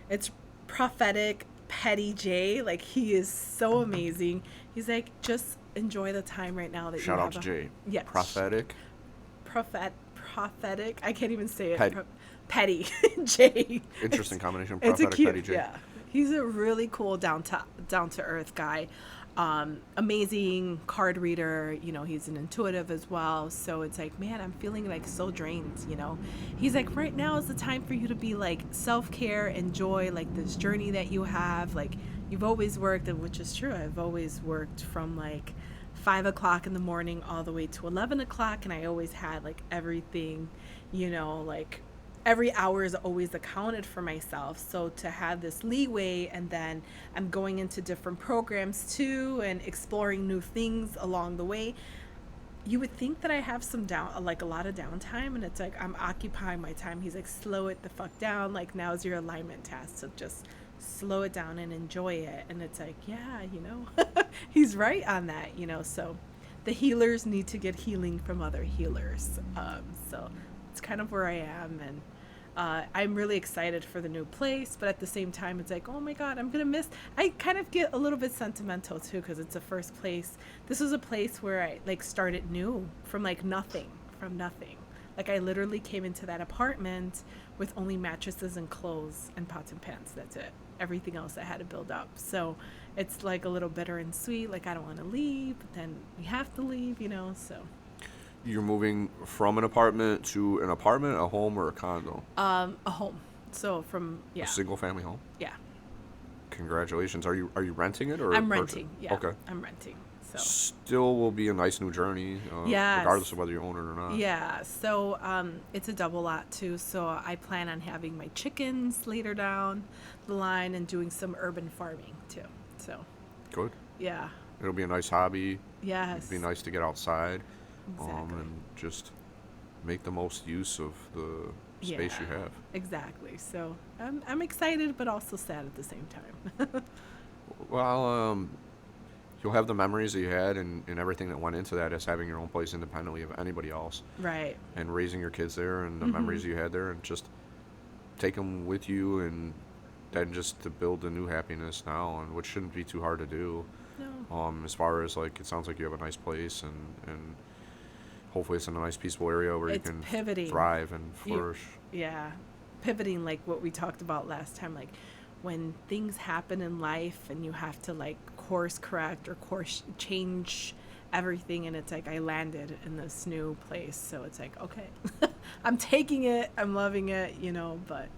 it's Prophetic Petty J. Like, he is so amazing. He's like, just enjoy the time right now that Shout you out have. to Jay. Yeah. Prophetic. Prophetic. I can't even say it. Petty. Petty J. Interesting combination. It's a Prophetic cute, Petty J. yeah. He's a really cool down to earth guy. Amazing card reader. He's an intuitive as well. So it's like, man, I'm feeling like so drained. He's like, right now is the time for you to be like self-care, enjoy like this journey that you have. Like, you've always worked, which is true. I've always worked from like 5 o'clock in the morning all the way to 11 o'clock. And I always had like everything, like every hour is always accounted for myself. So to have this leeway, and then I'm going into different programs too and exploring new things along the way. You would think that I have a lot of downtime, and it's like I'm occupying my time. He's like, slow it the fuck down. Like, now's your alignment task. So just slow it down and enjoy it. And it's like, yeah, he's right on that, So the healers need to get healing from other healers. So it's kind of where I am. And I'm really excited for the new place, but at the same time, it's like, oh my God, I'm going to miss. I kind of get a little bit sentimental too, because it's the first place. This was a place where I like started new from like nothing, Like I literally came into that apartment with only mattresses and clothes and pots and pans. That's it. Everything else I had to build up. So it's like a little bitter and sweet. Like I don't want to leave, but then we have to leave, so. You're moving from an apartment to an apartment, a home, or a condo? A home. So a single family home? Yeah. Congratulations. Are you renting it, or I'm renting? Yeah. Okay. I'm renting. So still will be a nice new journey, yes. regardless of whether you own it or not. Yeah. So it's a double lot too. So I plan on having my chickens later down the line and doing some urban farming too. So. Good. Yeah. It'll be a nice hobby. Yes. It'll be nice to get outside. Exactly. And just make the most use of the space you have. Exactly. So I'm excited, but also sad at the same time. Well, you'll have the memories that you had and everything that went into that as having your own place independently of anybody else. Right. And raising your kids there and the memories you had there, and just take them with you, and then just to build a new happiness now, and which shouldn't be too hard to do. No. As far as like, it sounds like you have a nice place, and hopefully it's in a nice peaceful area where it's you can pivoting. Thrive and flourish. Pivoting, like what we talked about last time, like when things happen in life and you have to like course correct or course change everything, and it's like I landed in this new place, so it's like, okay, I'm taking it, I'm loving it, but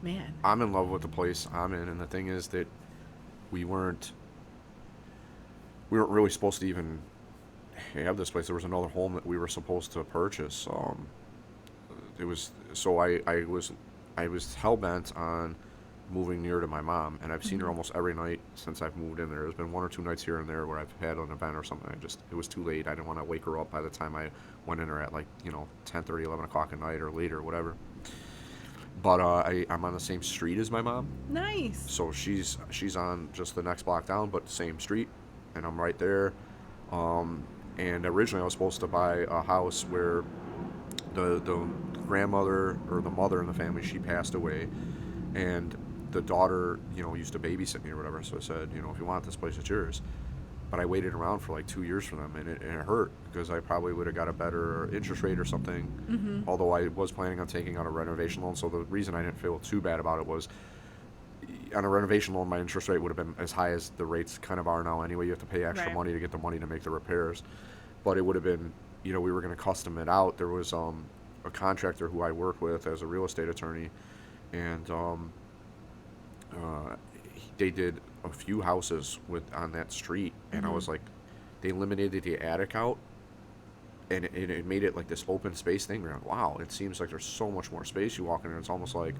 man, I'm in love with the place I'm in, and the thing is that we weren't really supposed to even have this place. There was another home that we were supposed to purchase. It was so I was hell bent on moving near to my mom, and I've seen her almost every night since I've moved in there. There's been 1 or 2 nights here and there where I've had an event or something. It was too late. I didn't want to wake her up by the time I went in there at like 10:30, 11 o'clock at night or later, whatever. But I'm on the same street as my mom. Nice. So she's on just the next block down, but same street, and I'm right there. And originally I was supposed to buy a house where the grandmother or the mother in the family, she passed away, and the daughter, used to babysit me or whatever. So I said, if you want this place, it's yours. But I waited around for like 2 years for them, and it hurt, because I probably would have got a better interest rate or something. Although I was planning on taking out a renovation loan. So the reason I didn't feel too bad about it was, on a renovation loan, my interest rate would have been as high as the rates kind of are now anyway. You have to pay extra money to get the money to make the repairs. But it would have been, we were going to custom it out. There was a contractor who I worked with as a real estate attorney, and they did a few houses on that street, and I was like, they eliminated the attic out, and it made it like this open space thing. We're like, wow, it seems like there's so much more space. You walk in there, it's almost like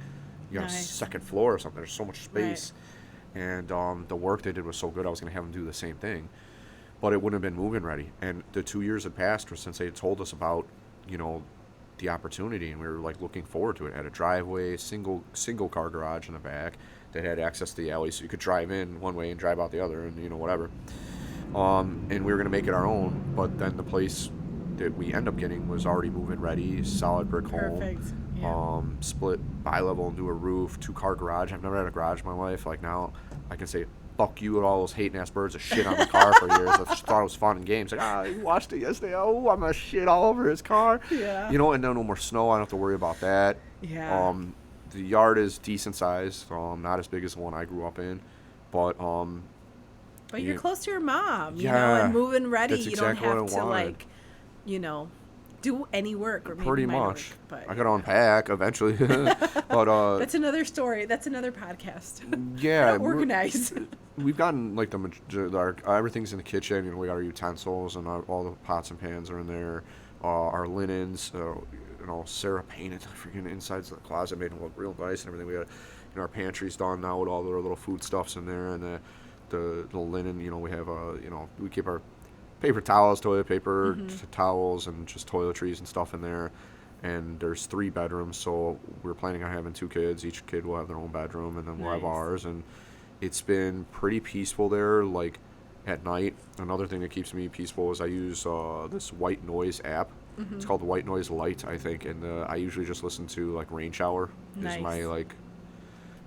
you got a second floor or something. There's so much space. Right. And the work they did was so good, I was going to have them do the same thing. But it wouldn't have been move-in ready. And the 2 years had passed since they had told us about, the opportunity, and we were like looking forward to it. It had a driveway, single car garage in the back that had access to the alley, so you could drive in one way and drive out the other, and whatever. And we were going to make it our own, but then the place that we end up getting was already move-in ready, solid brick home. Perfect. Yeah. Split bi-level into a roof, 2-car garage. I've never had a garage in my life. Like, now I can say fuck you and all those hating ass birds that shit on the car for years. I just thought it was fun and games. Like, you watched it yesterday. Oh, I'm gonna shit all over his car. Yeah. And then no more snow. I don't have to worry about that. Yeah. The yard is decent sized. Not as big as the one I grew up in, but But you're close to your mom, yeah, and moving ready. That's you exactly don't have what I to wanted. Do any work, or maybe pretty minor much. Work, but I gotta unpack eventually. But that's another story. That's another podcast. Yeah, organize. we've gotten like everything's in the kitchen. You know, we got our utensils and all the pots and pans are in there. Our linens, you know, Sarah painted the freaking insides of the closet, made them look real nice and everything. We got, you know, our pantry's done now with all our little food stuffs in there, and the linen. You know, we have you know, we keep our paper towels, toilet paper, towels, and just toiletries and stuff in there. And there's 3 bedrooms, so we're planning on having 2 kids. Each kid will have their own bedroom, and then we'll have ours. And it's been pretty peaceful there, like at night. Another thing that keeps me peaceful is I use this white noise app. It's called the White Noise Light, I think, and I usually just listen to like rain shower. Is my like,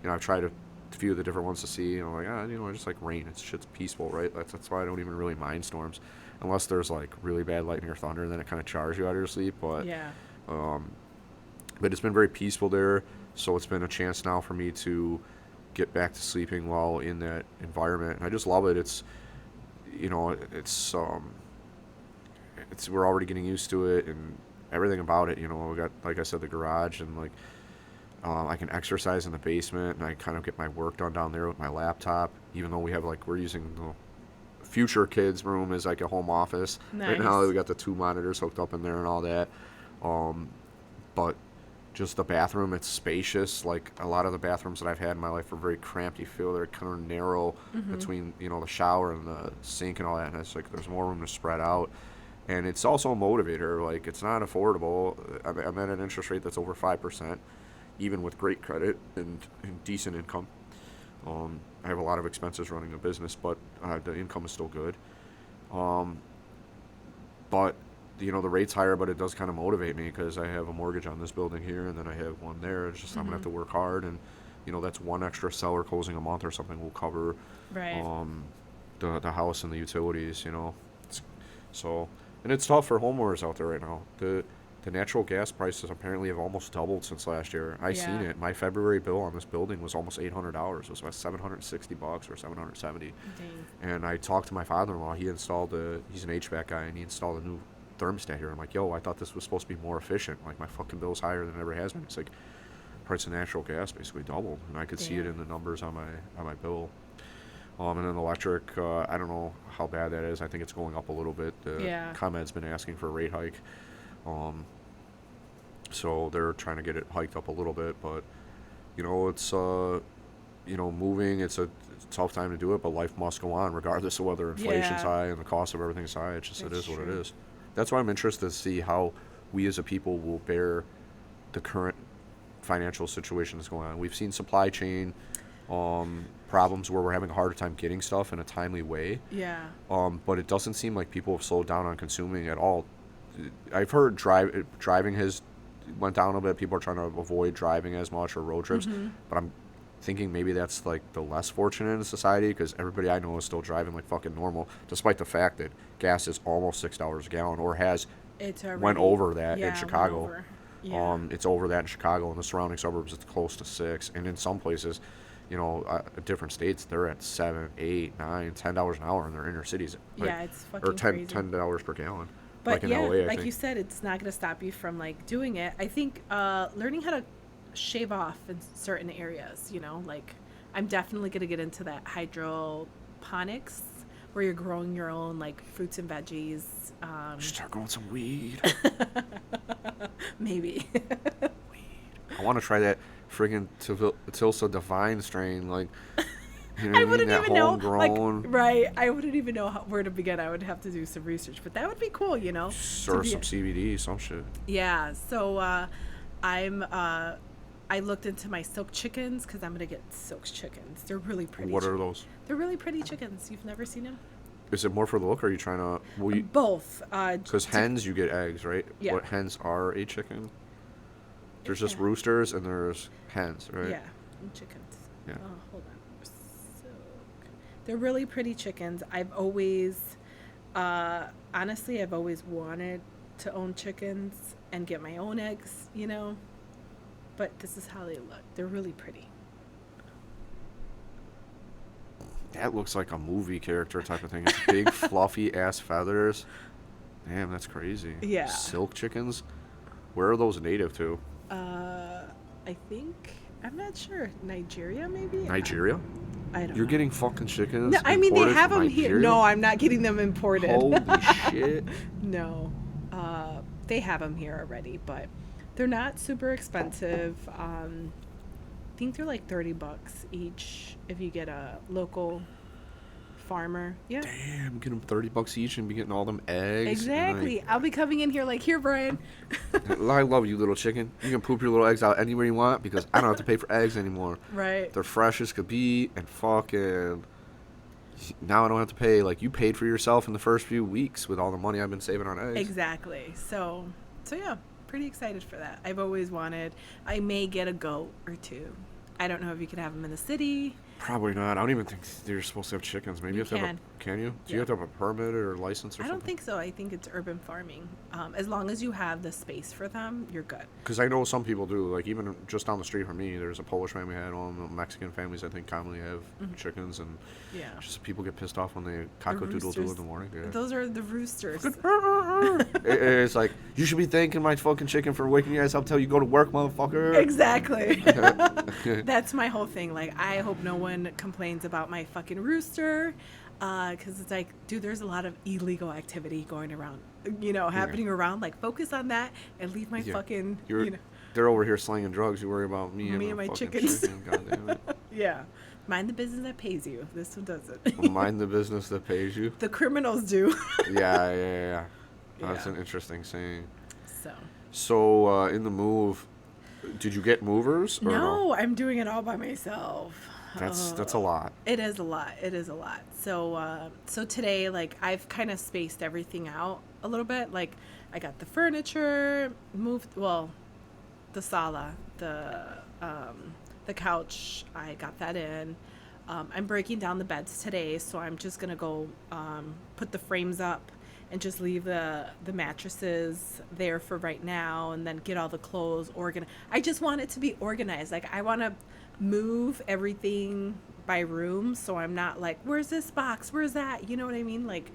you know, I've tried a few of the different ones to see, and I'm like, you know, I just like rain. It's shit's peaceful, right? That's why I don't even really mind storms, unless there's like really bad lightning or thunder, and then it kind of jars you out of your sleep. But Yeah. but it's been very peaceful there, so it's been a chance now for me to get back to sleeping while in that environment, and I just love it. It's, you know, it's we're already getting used to it and everything about it. You know, we got, like I said, the garage, and like I can exercise in the basement, and I kind of get my work done down there with my laptop, even though we have like, we're using the future kids room as like a home office. Nice. Right now we got the 2 monitors hooked up in there and all that, but just the bathroom, it's spacious. Like a lot of the bathrooms that I've had in my life are very cramped. You feel they're kind of narrow between, you know, the shower and the sink and all that, and it's like there's more room to spread out. And it's also a motivator. Like, it's not affordable. I'm at an interest rate that's over 5%, even with great credit and decent income. I have a lot of expenses running a business, but the income is still good. But, you know, the rate's higher, but it does kind of motivate me because I have a mortgage on this building here, and then I have one there. It's just I'm going to have to work hard, and, you know, that's one extra seller closing a month or something will cover the house and the utilities, you know. So... And it's tough for homeowners out there right now. The natural gas prices apparently have almost doubled since last year. I seen it. My February bill on this building was almost $800. It was about $760 or $770. Dang. And I talked to my father-in-law. He's an HVAC guy, and he installed a new thermostat here. I'm like, yo, I thought this was supposed to be more efficient. Like, my fucking bill's higher than it ever has been. It's like, price of natural gas basically doubled, and I could see it in the numbers on my bill. And then electric, I don't know how bad that is. I think it's going up a little bit. ComEd's been asking for a rate hike. So they're trying to get it hiked up a little bit. But, you know, it's, you know, moving, it's a tough time to do it, but life must go on regardless of whether inflation's high and the cost of everything's high. It is what it is. That's why I'm interested to see how we as a people will bear the current financial situation that's going on. We've seen supply chain problems where we're having a harder time getting stuff in a timely way. Yeah. But it doesn't seem like people have slowed down on consuming at all. I've heard driving has went down a bit. People are trying to avoid driving as much or road trips. But I'm thinking maybe that's like the less fortunate in society, because everybody I know is still driving like fucking normal, despite the fact that gas is almost $6 a gallon, or went over that in Chicago. It's over that in Chicago, and the surrounding suburbs it's close to $6, and in some places, you know, different states, they're at $7, $8, $9, $10 an hour in their inner cities. Like, it's fucking crazy. $10 per gallon. But like in LA, like you said, it's not going to stop you from like doing it. I think learning how to shave off in certain areas, you know, like I'm definitely going to get into that hydroponics where you're growing your own like fruits and veggies. Start growing some weed. Maybe. I want to try that friggin' Tilsa Divine strain, like, you know, I wouldn't even know, like, right? I wouldn't even know where to begin. I would have to do some research, but that would be cool, you know. Or some CBD, some shit. Yeah. So I looked into my silk chickens because I'm gonna get silk chickens. They're really pretty. What are those? They're really pretty chickens. You've never seen them? Is it more for the look, or are you trying to? Both. Because hens, you get eggs, right? Yeah. What hens are a chicken? There's just roosters and there's hens, right? Yeah, and chickens. Yeah. Oh, hold on. Silk. They're really pretty chickens. I've always, honestly, I've always wanted to own chickens and get my own eggs, you know. But this is how they look. They're really pretty. That looks like a movie character type of thing. It's big, fluffy ass feathers. Damn, that's crazy. Yeah. Silk chickens? Where are those native to? I think, I'm not sure. Nigeria, maybe? Nigeria? I don't You're know. getting fucking chickens. No, I mean they imported have from them here. Nigeria? No, I'm not getting them imported. Holy shit. No, they have them here already, but they're not super expensive. I think they're like $30 each if you get a local farmer. Yeah. Damn, get them $30 each and be getting all them eggs. Exactly. I'll be coming in here like, here, Brian. I love you, little chicken. You can poop your little eggs out anywhere you want because I don't have to pay for eggs anymore. Right. They're fresh as could be, and fucking now I don't have to pay. Like, you paid for yourself in the first few weeks with all the money I've been saving on eggs. Exactly. So yeah, pretty excited for that. I've always wanted. I may get a goat or two. I don't know if you can have them in the city. Probably not. I don't even think you're supposed to have chickens. Maybe you have to have can you? Do you have to have a permit or a license or something? I don't think so. I think it's urban farming. As long as you have the space for them, you're good. Because I know some people do. Like, even just down the street from me, there's a Polish family had one. Mexican families, I think, commonly have chickens. And just people get pissed off when they cock-a-doodle-doo in the morning. Yeah. Those are the roosters. It's like, you should be thanking my fucking chicken for waking you guys up till you go to work, motherfucker. Exactly. That's my whole thing. Like, I hope no one complains about my fucking rooster. Because it's like, dude, there's a lot of illegal activity going around, happening around. Like, focus on that and leave my fucking, They're over here slinging drugs. You worry about me and my chickens. Chicken. God damn it. Yeah. Mind the business that pays you. This one doesn't. Mind the business that pays you? The criminals do. Yeah. That's an interesting saying. So, in the move, did you get movers? Or no, I'm doing it all by myself. That's a lot. It is a lot. So today, like, I've kind of spaced everything out a little bit. Like, I got the furniture moved. Well, the sala, the couch, I got that in. I'm breaking down the beds today, so I'm just gonna go put the frames up and just leave the mattresses there for right now, and then get all the clothes organized. I just want it to be organized. Like, I want to move everything by room, so I'm not like, where's this box? Where's that? You know what I mean? Like,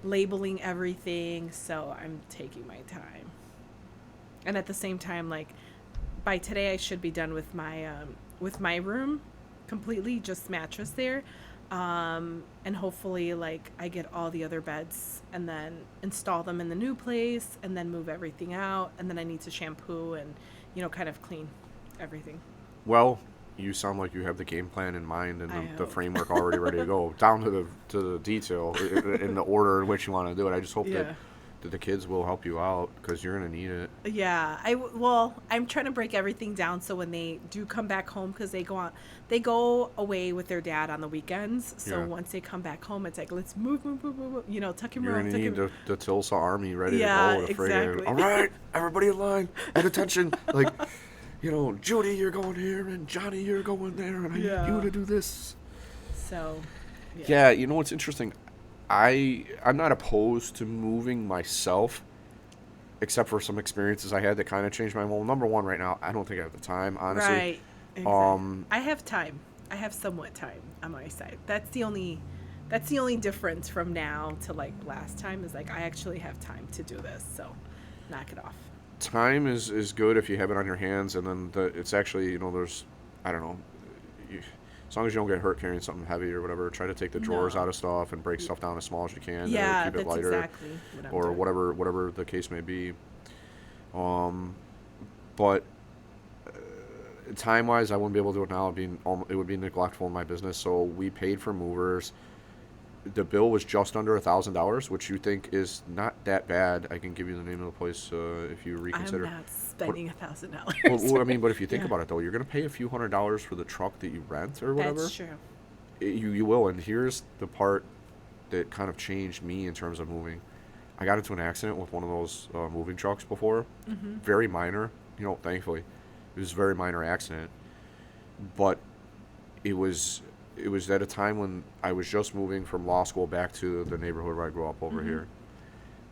labeling everything. So I'm taking my time. And at the same time, like, by today I should be done with my room completely, just mattress there. And hopefully, like, I get all the other beds and then install them in the new place and then move everything out. And then I need to shampoo and, kind of clean everything. Well, you sound like you have the game plan in mind and the framework already ready to go, down to the detail in the order in which you want to do it. I just hope that the kids will help you out, because you're going to need it. Yeah. I'm trying to break everything down so when they do come back home, because they go away with their dad on the weekends. So once they come back home, it's like, let's move, tuck him around. You're going to need the Tulsa Army ready to go. Exactly. All right, everybody in line, and attention. Like, Judy, you're going here, and Johnny, you're going there, and I need you to do this. So, yeah, what's interesting? I'm not opposed to moving myself, except for some experiences I had that kind of changed my. Well, number one, right now, I don't think I have the time, honestly. Right. Exactly. I have time. I have somewhat time on my side. That's the only difference from now to, like, last time, is, like, I actually have time to do this. So, knock it off. Time is good if you have it on your hands, and then it's actually, there's, I don't know, as long as you don't get hurt carrying something heavy or whatever, try to take the drawers out of stuff and break stuff down as small as you can to keep it lighter, exactly what or whatever the case may be. But time-wise, I wouldn't be able to do it now. It would be neglectful in my business. So we paid for movers. The bill was just under $1,000, which you think is not that bad. I can give you the name of the place if you reconsider. I'm not spending $1,000. Well, I mean, but if you think about it, though, you're going to pay a few $100s for the truck that you rent or whatever. That's true. You will, and here's the part that kind of changed me in terms of moving. I got into an accident with one of those moving trucks before. Mm-hmm. Very minor, thankfully. It was a very minor accident. But it was at a time when I was just moving from law school back to the neighborhood where I grew up over here.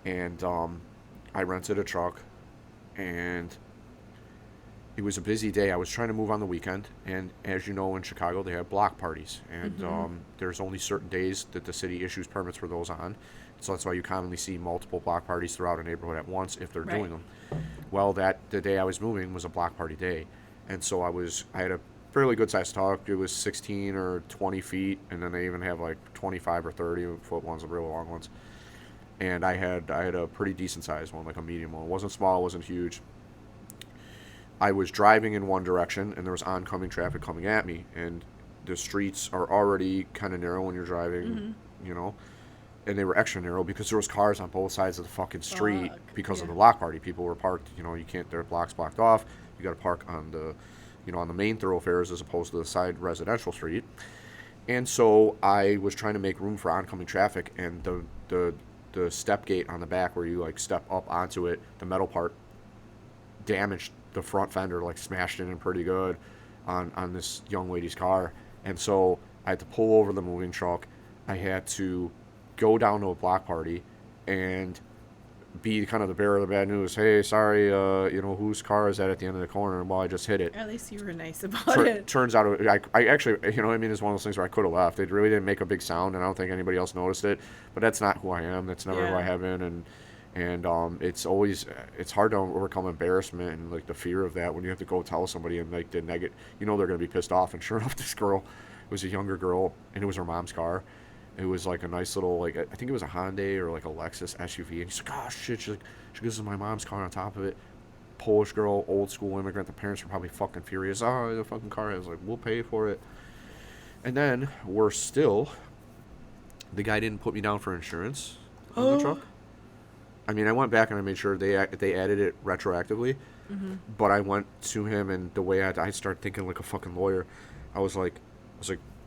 And I rented a truck, and it was a busy day. I was trying to move on the weekend, and as you know, in Chicago, they have block parties. And there's only certain days that the city issues permits for those on. So that's why you commonly see multiple block parties throughout a neighborhood at once if they're doing them. Well, the day I was moving was a block party day. And so I had a fairly good sized truck. It was 16 or 20 feet, and then they even have like 25 or 30-foot ones, the real long ones. And I had a pretty decent sized one, like a medium one. It wasn't small, it wasn't huge. I was driving in one direction, and there was oncoming traffic coming at me, and the streets are already kind of narrow when you're driving, you know, and they were extra narrow because there was cars on both sides of the fucking street because of the block party. People were parked, you know, you can't, their blocks blocked off. You got to park on the, you know, on the main thoroughfares as opposed to the side residential street. And so I was trying to make room for oncoming traffic, and the step gate on the back where you like step up onto it, the metal part damaged the front fender, like smashed it in pretty good on this young lady's car. And so I had to pull over the moving truck. I had to go down to a block party and be kind of the bearer of the bad news. Hey, sorry, you know, whose car is that at the end of the corner? Well, I just hit it. At least you were nice about it. Turns out, I actually, you know what I mean, it's one of those things where I could have left. It really didn't make a big sound, and I don't think anybody else noticed it. But that's not who I am. That's never who I have been. And it's always, it's hard to overcome embarrassment and like the fear of that when you have to go tell somebody and like the negative, you know, they're going to be pissed off. And sure enough, this girl was a younger girl, and it was her mom's car. It was like a nice little, like, I think it was a Hyundai or like a Lexus SUV. And she's like, oh shit, she's like, she goes, this is my mom's car on top of it. Polish girl, old school immigrant. The parents were probably fucking furious. Oh, the fucking car. I was like, we'll pay for it. And then the guy didn't put me down for insurance on the truck. I mean, I went back and I made sure they added it retroactively. But I went to him, and the way I started thinking like a fucking lawyer. I was like,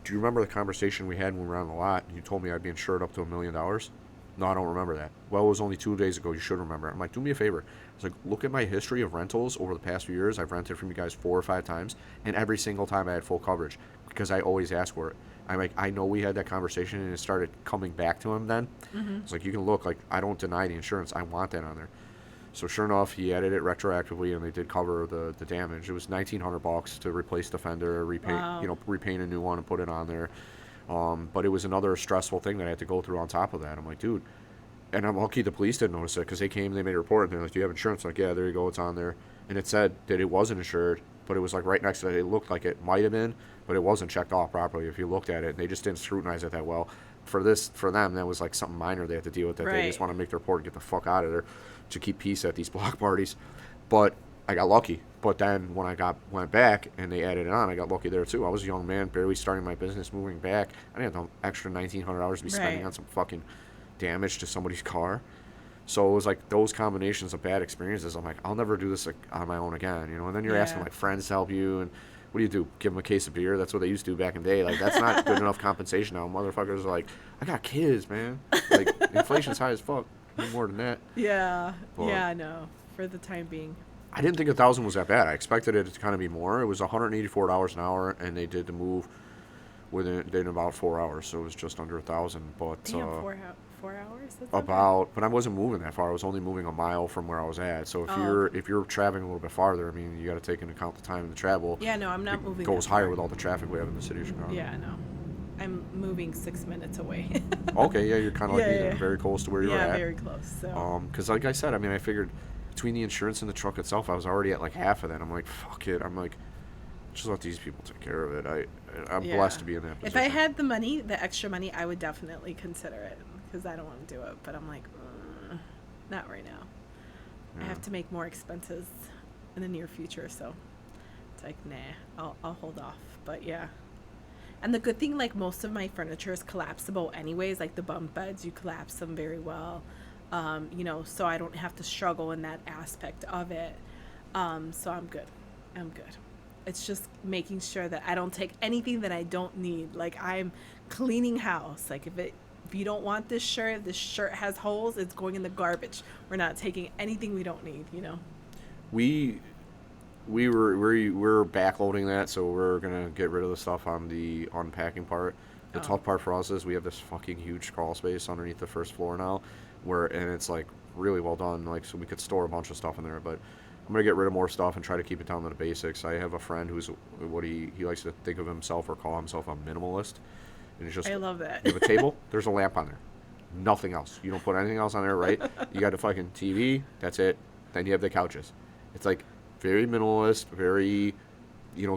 do you remember the conversation we had when we were on the lot? And you told me I'd be insured up to $1 million. No, I don't remember that. Well, it was only 2 days ago. You should remember it. I'm like, do me a favor. I was like, look at my history of rentals over the past few years. I've rented from you guys 4 or 5 times, and every single time I had full coverage because I always ask for it. I'm like, I know we had that conversation, and it started coming back to him then. It's like, you can look, like, I don't deny the insurance. I want that on there. So sure enough, he added it retroactively, and they did cover the damage. It was $1,900 to replace the fender, repaint a new one and put it on there. But it was another stressful thing that I had to go through on top of that. I'm like, dude, and I'm lucky the police didn't notice it because they came, they made a report, and they're like, do you have insurance? I'm like, yeah, there you go, it's on there. And it said that it wasn't insured, but it was like right next to it. It looked like it might have been, but it wasn't checked off properly if you looked at it. They just didn't scrutinize it that well. For them, that was like something minor they had to deal with. That They just want to make the report and get the fuck out of there to keep peace at these block parties. But I got lucky. But then when I went back and they added it on, I got lucky there too. I was a young man, barely starting my business, moving back. I didn't have the extra $1,900 to be spending on some fucking damage to somebody's car. So it was like those combinations of bad experiences. I'm like, I'll never do this on my own again, you know. And then you're asking like friends to help you, and what do? Give them a case of beer? That's what they used to do back in the day. Like, that's not good enough compensation now. Motherfuckers are like, I got kids, man. Like, inflation's high as fuck. Need more than that. Yeah. But yeah, no. For the time being. I didn't think 1,000 was that bad. I expected it to kind of be more. It was $184 an hour, and they did the move within about 4 hours, so it was just under 1,000. But damn, 4 hours. That's but I wasn't moving that far. I was only moving a mile from where I was at. So if you're traveling a little bit farther, I mean, you got to take into account the time and the travel. Yeah, no, I'm not moving. It goes higher with all the traffic we have in the city of Chicago. Yeah, no, I'm moving 6 minutes away. Okay, yeah, you're kind of like me, very close to where you're at. Yeah, very close. So. Because like I said, I mean, I figured between the insurance and the truck itself, I was already at like half of that. I'm like, fuck it. I'm like, just let these people take care of it. I'm blessed to be in that position. If I had the money, the extra money, I would definitely consider it because I don't want to do it. But I'm like, not right now. Yeah. I have to make more expenses in the near future, so it's like, nah, I'll hold off. But yeah. And the good thing, like, most of my furniture is collapsible anyways. Like the bunk beds, you collapse them very well. You know, so I don't have to struggle in that aspect of it. So I'm good. It's just making sure that I don't take anything that I don't need. Like, I'm cleaning house. Like, if you don't want this shirt has holes, it's going in the garbage. We're not taking anything we don't need, you know. We're backloading that, so we're gonna get rid of the stuff on the unpacking part. The tough part for us is we have this fucking huge crawl space underneath the first floor now, and it's like really well done, like, so we could store a bunch of stuff in there. But I'm gonna get rid of more stuff and try to keep it down to the basics. I have a friend who's what he likes to think of himself or call himself a minimalist, and it's just, I love that. You have a table, there's a lamp on there, nothing else. You don't put anything else on there, right? You got a fucking TV, that's it. Then you have the couches. It's like very minimalist, very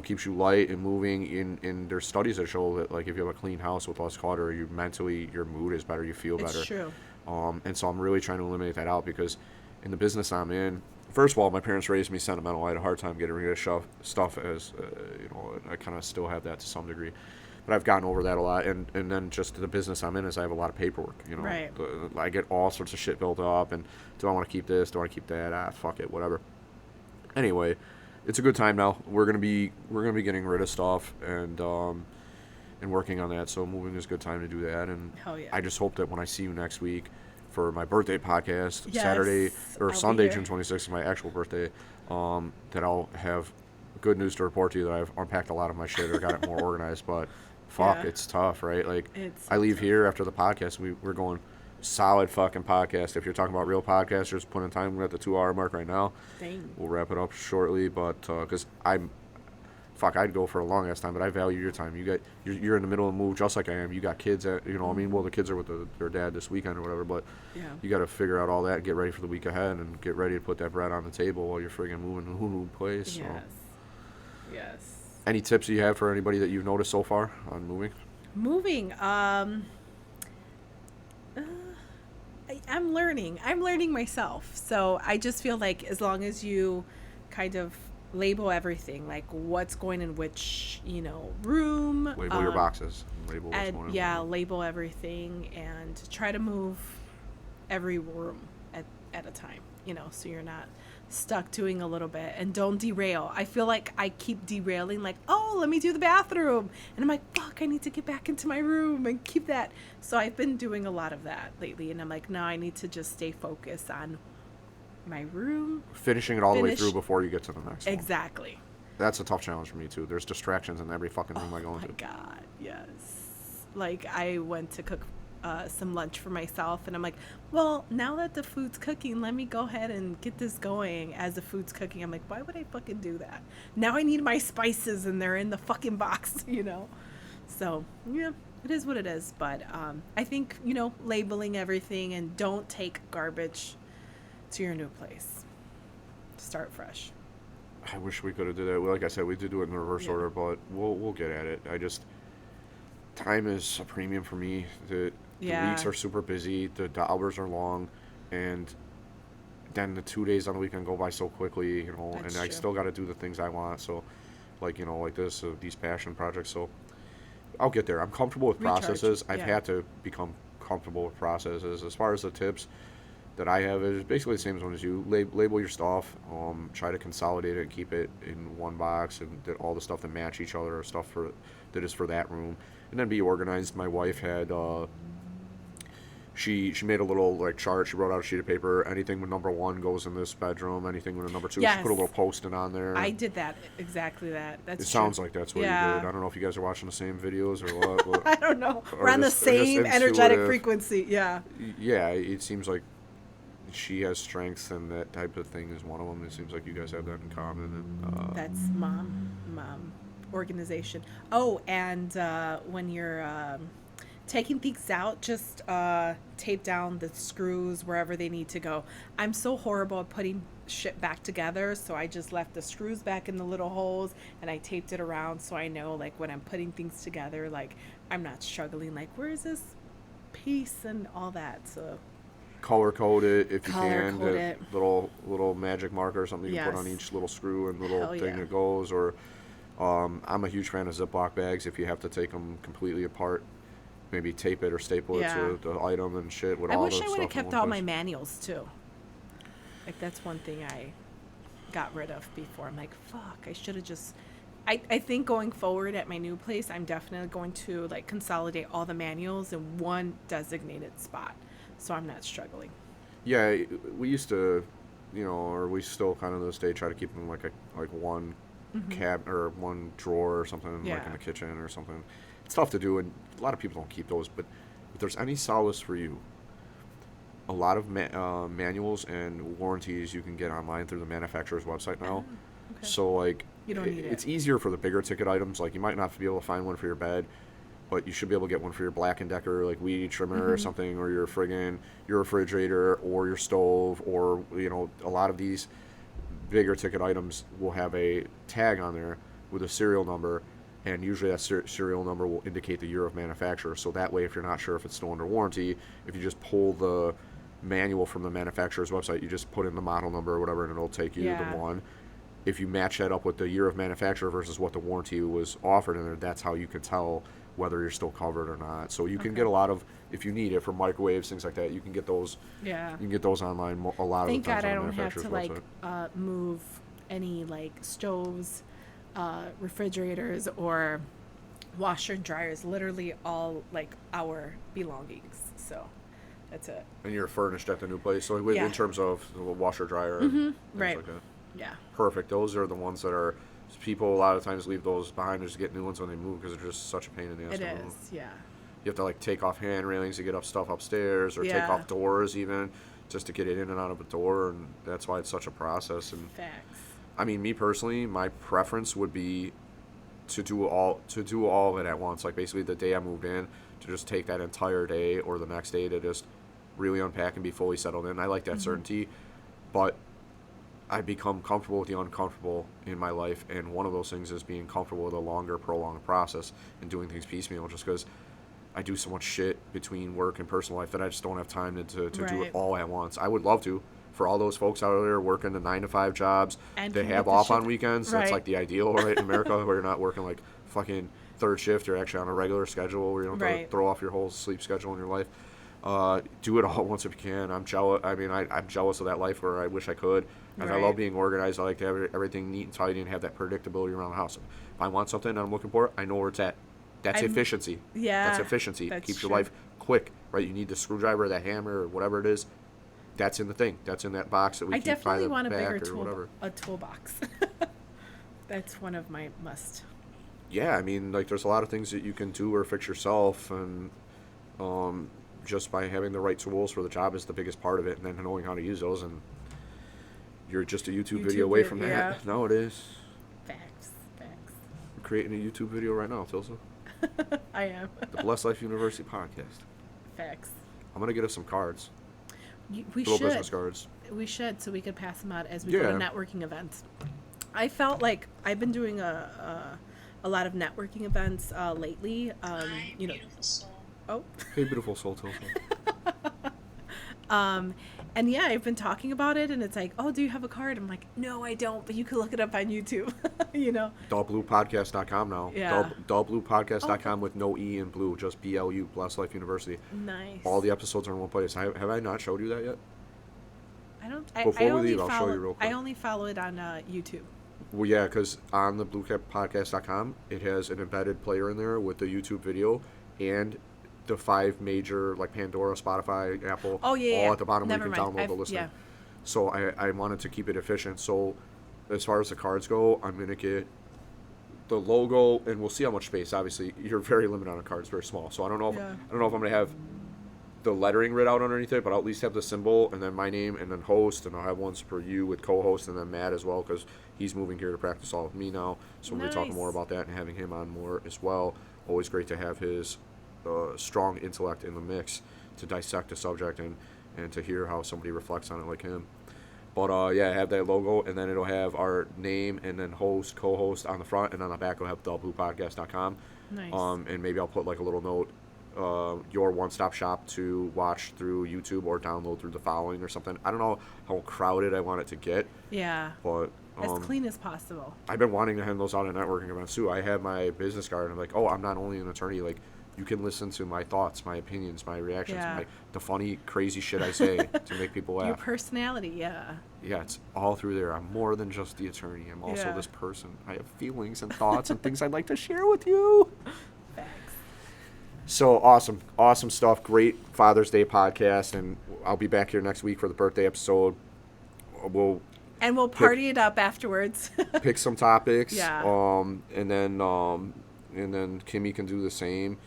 keeps you light and moving. And there's studies that show that, like, if you have a clean house with less clutter, you mentally, your mood is better, you feel better. It's true. And so I'm really trying to eliminate that out, because in the business I'm in, first of all, my parents raised me sentimental. I had a hard time getting rid of stuff, as I kind of still have that to some degree, but I've gotten over that a lot. And then just the business I'm in is I have a lot of paperwork. Right. I get all sorts of shit built up, and do I want to keep this? Do I want to keep that? Fuck it, whatever. Anyway, it's a good time now. We're gonna be getting rid of stuff and working on that. So moving is a good time to do that. And Hell yeah. I just hope that when I see you next week for my birthday podcast, Yes, Saturday or I'll Sunday, be here. June 26th is my actual birthday, that I'll have good news to report to you that I've unpacked a lot of my shit or got it more organized. But fuck, Yeah. it's tough, right? Like, It's I leave tough. here after the podcast, we're going solid fucking podcast. If you're talking about real podcasters, put in time. We're at the 2-hour mark right now. Dang. We'll wrap it up shortly, but because I'd go for a long ass time, but I value your time. You're in the middle of the move just like I am. You got kids at, I mean, well, the kids are with their dad this weekend or whatever, but Yeah. you got to figure out all that and get ready for the week ahead and get ready to put that bread on the table while you're friggin' moving to a new place. Yes. So. Yes. Any tips you have for anybody that you've noticed so far on moving? Moving. I'm learning. I'm learning myself. So I just feel like as long as you kind of label everything, like what's going in which, room. Label your boxes. Label what's And going yeah, on. label everything and try to move every room at a time, so you're not stuck doing a little bit, and don't derail. I feel like I keep derailing, like, oh, let me do the bathroom, and I'm like, fuck, I need to get back into my room and keep that. So I've been doing a lot of that lately, and I'm like, no, I need to just stay focused on my room. Finishing it all the way through before you get to the next one. Exactly. That's a tough challenge for me too. There's distractions in every fucking room I go Oh into. my God, yes. Like, I went to cook some lunch for myself, and I'm like, well, now that the food's cooking, let me go ahead and get this going as the food's cooking. I'm like, why would I fucking do that? Now I need my spices, and they're in the fucking box, So, yeah, it is what it is. But I think, labeling everything, and don't take garbage to your new place. Start fresh. I wish we could have did that. Like I said, we did do it in reverse Yeah. order, but we'll get at it. Time is a premium for me. The Yeah. weeks are super busy. The hours are long, and then the 2 days on the weekend go by so quickly, That's and I true. still got to do the things I want. So, like this, these passion projects. So, I'll get there. I'm comfortable with Recharge, processes. I've yeah. had to become comfortable with processes. As far as the tips that I have, is basically the same as you. Label your stuff. Try to consolidate it and keep it in one box, and all the stuff that match each other, or stuff that is for that room, and then be organized. My wife had. She made a little chart. She wrote out a sheet of paper. Anything with number 1 goes in this bedroom. Anything with a number 2, Yes. she put a little post-it on there. I did that, exactly that. That's It true. sounds like that's what Yeah. you did. I don't know if you guys are watching the same videos or what. But I don't know. Or We're on the just- or just same energetic intuitive. frequency. Yeah. Yeah, it seems like she has strengths, and that type of thing is one of them. It seems like you guys have that in common. And That's mom organization. Oh, and when you're taking things out, just tape down the screws wherever they need to go. I'm so horrible at putting shit back together, so I just left the screws back in the little holes, and I taped it around, so I know, like, when I'm putting things together, like, I'm not struggling, like, where is this piece and all that. So color code it if you Color can. code The it. little magic marker or something you can put on Yes. each little screw and little Hell thing yeah. that goes. Or I'm a huge fan of Ziploc bags. If you have to take them completely apart, maybe tape it or staple Yeah. it to the item and shit with I all wish the I would stuff have in kept one all my place. manuals too. Like, that's one thing I got rid of before. I'm like, fuck, I should have just. I think going forward at my new place, I'm definitely going to consolidate all the manuals in one designated spot, so I'm not struggling. Yeah, we used to, or we still kind of to this day try to keep them like one cabinet or one drawer or something, like Yeah. in the kitchen or something. It's tough to do, and a lot of people don't keep those. But if there's any solace for you, a lot of manuals and warranties you can get online through the manufacturer's website now. Okay. So You don't need it's it. easier for the bigger ticket items. Like, you might not be able to find one for your bed, but you should be able to get one for your Black & Decker, like weed trimmer or something, or your refrigerator or your stove, or a lot of these bigger ticket items will have a tag on there with a serial number, and usually that serial number will indicate the year of manufacture. So that way, if you're not sure if it's still under warranty, if you just pull the manual from the manufacturer's website, you just put in the model number or whatever, and it'll take you to the one. If you match that up with the year of manufacture versus what the warranty was offered in there, that's how you can tell whether you're still covered or not. So you can get a lot of, if you need it for microwaves, things like that, you can get those. Yeah. You can get those online a lot Thank of the times God on I the don't have to manufacturer's move any stoves, refrigerators, or washer and dryers. Literally all our belongings. So that's it. And you're furnished at the new place, so in terms of the washer dryer and things like that. Yeah. Perfect. Those are the ones that are, people a lot of times leave those behind just to get new ones when they move because they're just such a pain in the ass. It is, yeah. You have to take off hand railings to get up stuff upstairs, or take off doors even just to get it in and out of a door, and that's why it's such a process. And facts. I mean, me personally, my preference would be to do all of it at once. Basically the day I moved in, to just take that entire day or the next day to just really unpack and be fully settled in. I like that certainty, but I become comfortable with the uncomfortable in my life, and one of those things is being comfortable with a longer, prolonged process and doing things piecemeal, just because I do so much shit between work and personal life that I just don't have time to do it all at once. I would love to. For all those folks out there working the 9-to-5 jobs, and they have off on weekends. That's the ideal, right, in America, where you're not working fucking third shift. You're actually on a regular schedule where you don't have to throw off your whole sleep schedule in your life. Do it all at once if you can. I'm jealous. I mean, I'm jealous of that life where I wish I could. And I love being organized. I like to have everything neat and tidy and have that predictability around the house. If I want something and I'm looking for it, I know where it's at. That's efficiency. Yeah. That's efficiency. It keeps your life quick, right? You need the screwdriver, that hammer, or whatever it is. That's in the thing. That's in that box that we keep by the back or whatever. I definitely want a toolbox. That's one of my must. Yeah, I mean, there's a lot of things that you can do or fix yourself, and just by having the right tools for the job is the biggest part of it, and then knowing how to use those, and you're just a YouTube video away from that. Yeah. No, it is. Facts. I'm creating a YouTube video right now, Tilsa. I am. The Blessed Life University podcast. Facts. I'm going to get us some cards. We little should. Business cards. We should, so we could pass them out as we go to networking events. I felt like I've been doing a lot of networking events lately. Beautiful soul. Oh. Hey, beautiful soul, Tilsa. And yeah, I've been talking about it, and it's like, oh, do you have a card? I'm like, no, I don't, but you can look it up on YouTube, BluePodcast.com now. Yeah. BluePodcast.com with no E in blue, just BLU, Blessed Life University. Nice. All the episodes are in one place. Have I not showed you that yet? I don't. Before we leave, I'll show you real quick. I only follow it on YouTube. Well, yeah, because on the BluePodcast.com, it has an embedded player in there with the YouTube video and the 5 major, Pandora, Spotify, Apple, all at the bottom where you can download the listening. Yeah. So I wanted to keep it efficient. So as far as the cards go, I'm going to get the logo, and we'll see how much space. Obviously, you're very limited on a card. It's very small. So I don't know if I'm going to have the lettering writ out underneath it, but I'll at least have the symbol and then my name and then host, and I'll have ones for you with co-host and then Matt as well, because he's moving here to practice all with me now. So we'll be talking more about that and having him on more as well. Always great to have his strong intellect in the mix to dissect a subject and to hear how somebody reflects on it like him. But have that logo, and then it'll have our name and then host, co-host on the front, and on the back it'll have thebluepodcast.com. Nice. And maybe I'll put a little note, your one-stop shop to watch through YouTube or download through the following or something. I don't know how crowded I want it to get. Yeah. But as clean as possible. I've been wanting to hand those out at networking events too. I have my business card, and I'm like, oh, I'm not only an attorney, you can listen to my thoughts, my opinions, my reactions, the funny, crazy shit I say to make people laugh. Your personality, yeah. Yeah, it's all through there. I'm more than just the attorney. I'm also this person. I have feelings and thoughts and things I'd like to share with you. Thanks. So awesome stuff. Great Father's Day podcast, and I'll be back here next week for the birthday episode. We'll party it up afterwards. Pick some topics. Yeah. And then Kimmy can do the same.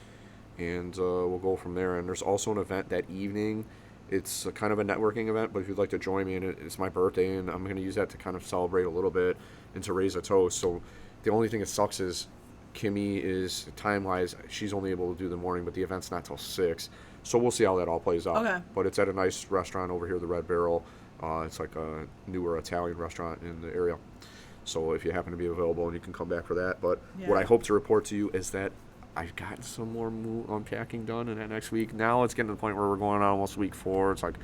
And we'll go from there. And there's also an event that evening. It's a kind of a networking event, but if you'd like to join me, and it's my birthday, and I'm going to use that to kind of celebrate a little bit and to raise a toast. So the only thing that sucks is Kimmy is, time-wise, she's only able to do the morning, but the event's not till 6. So we'll see how that all plays out. Okay. But it's at a nice restaurant over here, the Red Barrel. It's like a newer Italian restaurant in the area. So if you happen to be available, and you can come back for that. But Yeah. what I hope to report to you is that I've gotten some more unpacking done in that next week. Now it's getting to the point where we're going on almost week 4. It's like,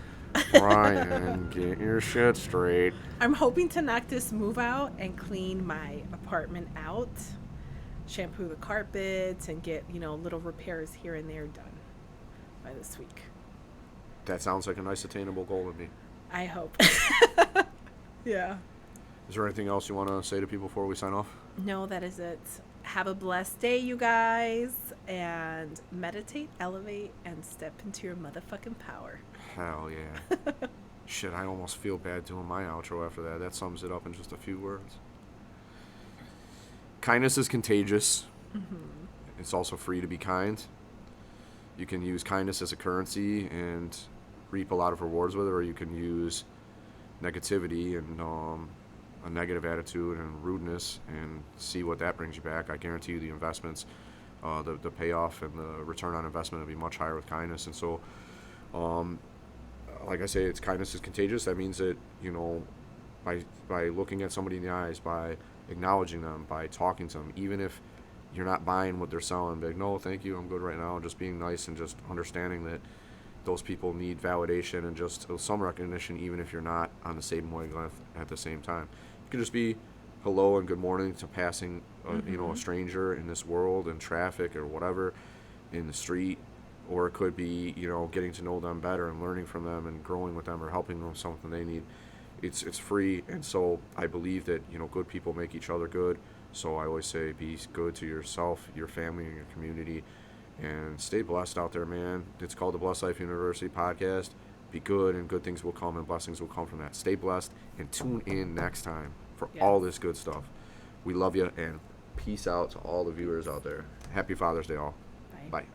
Brian, get your shit straight. I'm hoping to knock this move out and clean my apartment out, shampoo the carpets, and get, little repairs here and there done by this week. That sounds like a nice attainable goal to me. I hope. Yeah. Is there anything else you want to say to people before we sign off? No, that is it. Have a blessed day, you guys, and meditate, elevate, and step into your motherfucking power. Hell yeah. Shit, I almost feel bad doing my outro after that. That sums it up in just a few words. Kindness is contagious. Mm-hmm. It's also free to be kind. You can use kindness as a currency and reap a lot of rewards with it, or you can use negativity and a negative attitude and rudeness and see what that brings you back. I guarantee you the investments, the payoff and the return on investment will be much higher with kindness. And so, like I say, kindness is contagious. That means that, by looking at somebody in the eyes, by acknowledging them, by talking to them, even if you're not buying what they're selling, be like, no, thank you, I'm good right now, and just being nice and just understanding that those people need validation and just some recognition, even if you're not on the same wavelength at the same time. It could just be hello and good morning to passing, a stranger in this world, in traffic or whatever, in the street, or it could be, getting to know them better and learning from them and growing with them or helping them with something they need. It's free, and so I believe that, good people make each other good. So I always say be good to yourself, your family, and your community, and stay blessed out there, man. It's called the Blessed Life University podcast. Be good, and good things will come, and blessings will come from that. Stay blessed, and tune in next time for all this good stuff. We love you, and peace out to all the viewers out there. Happy Father's Day, all. Bye. Bye.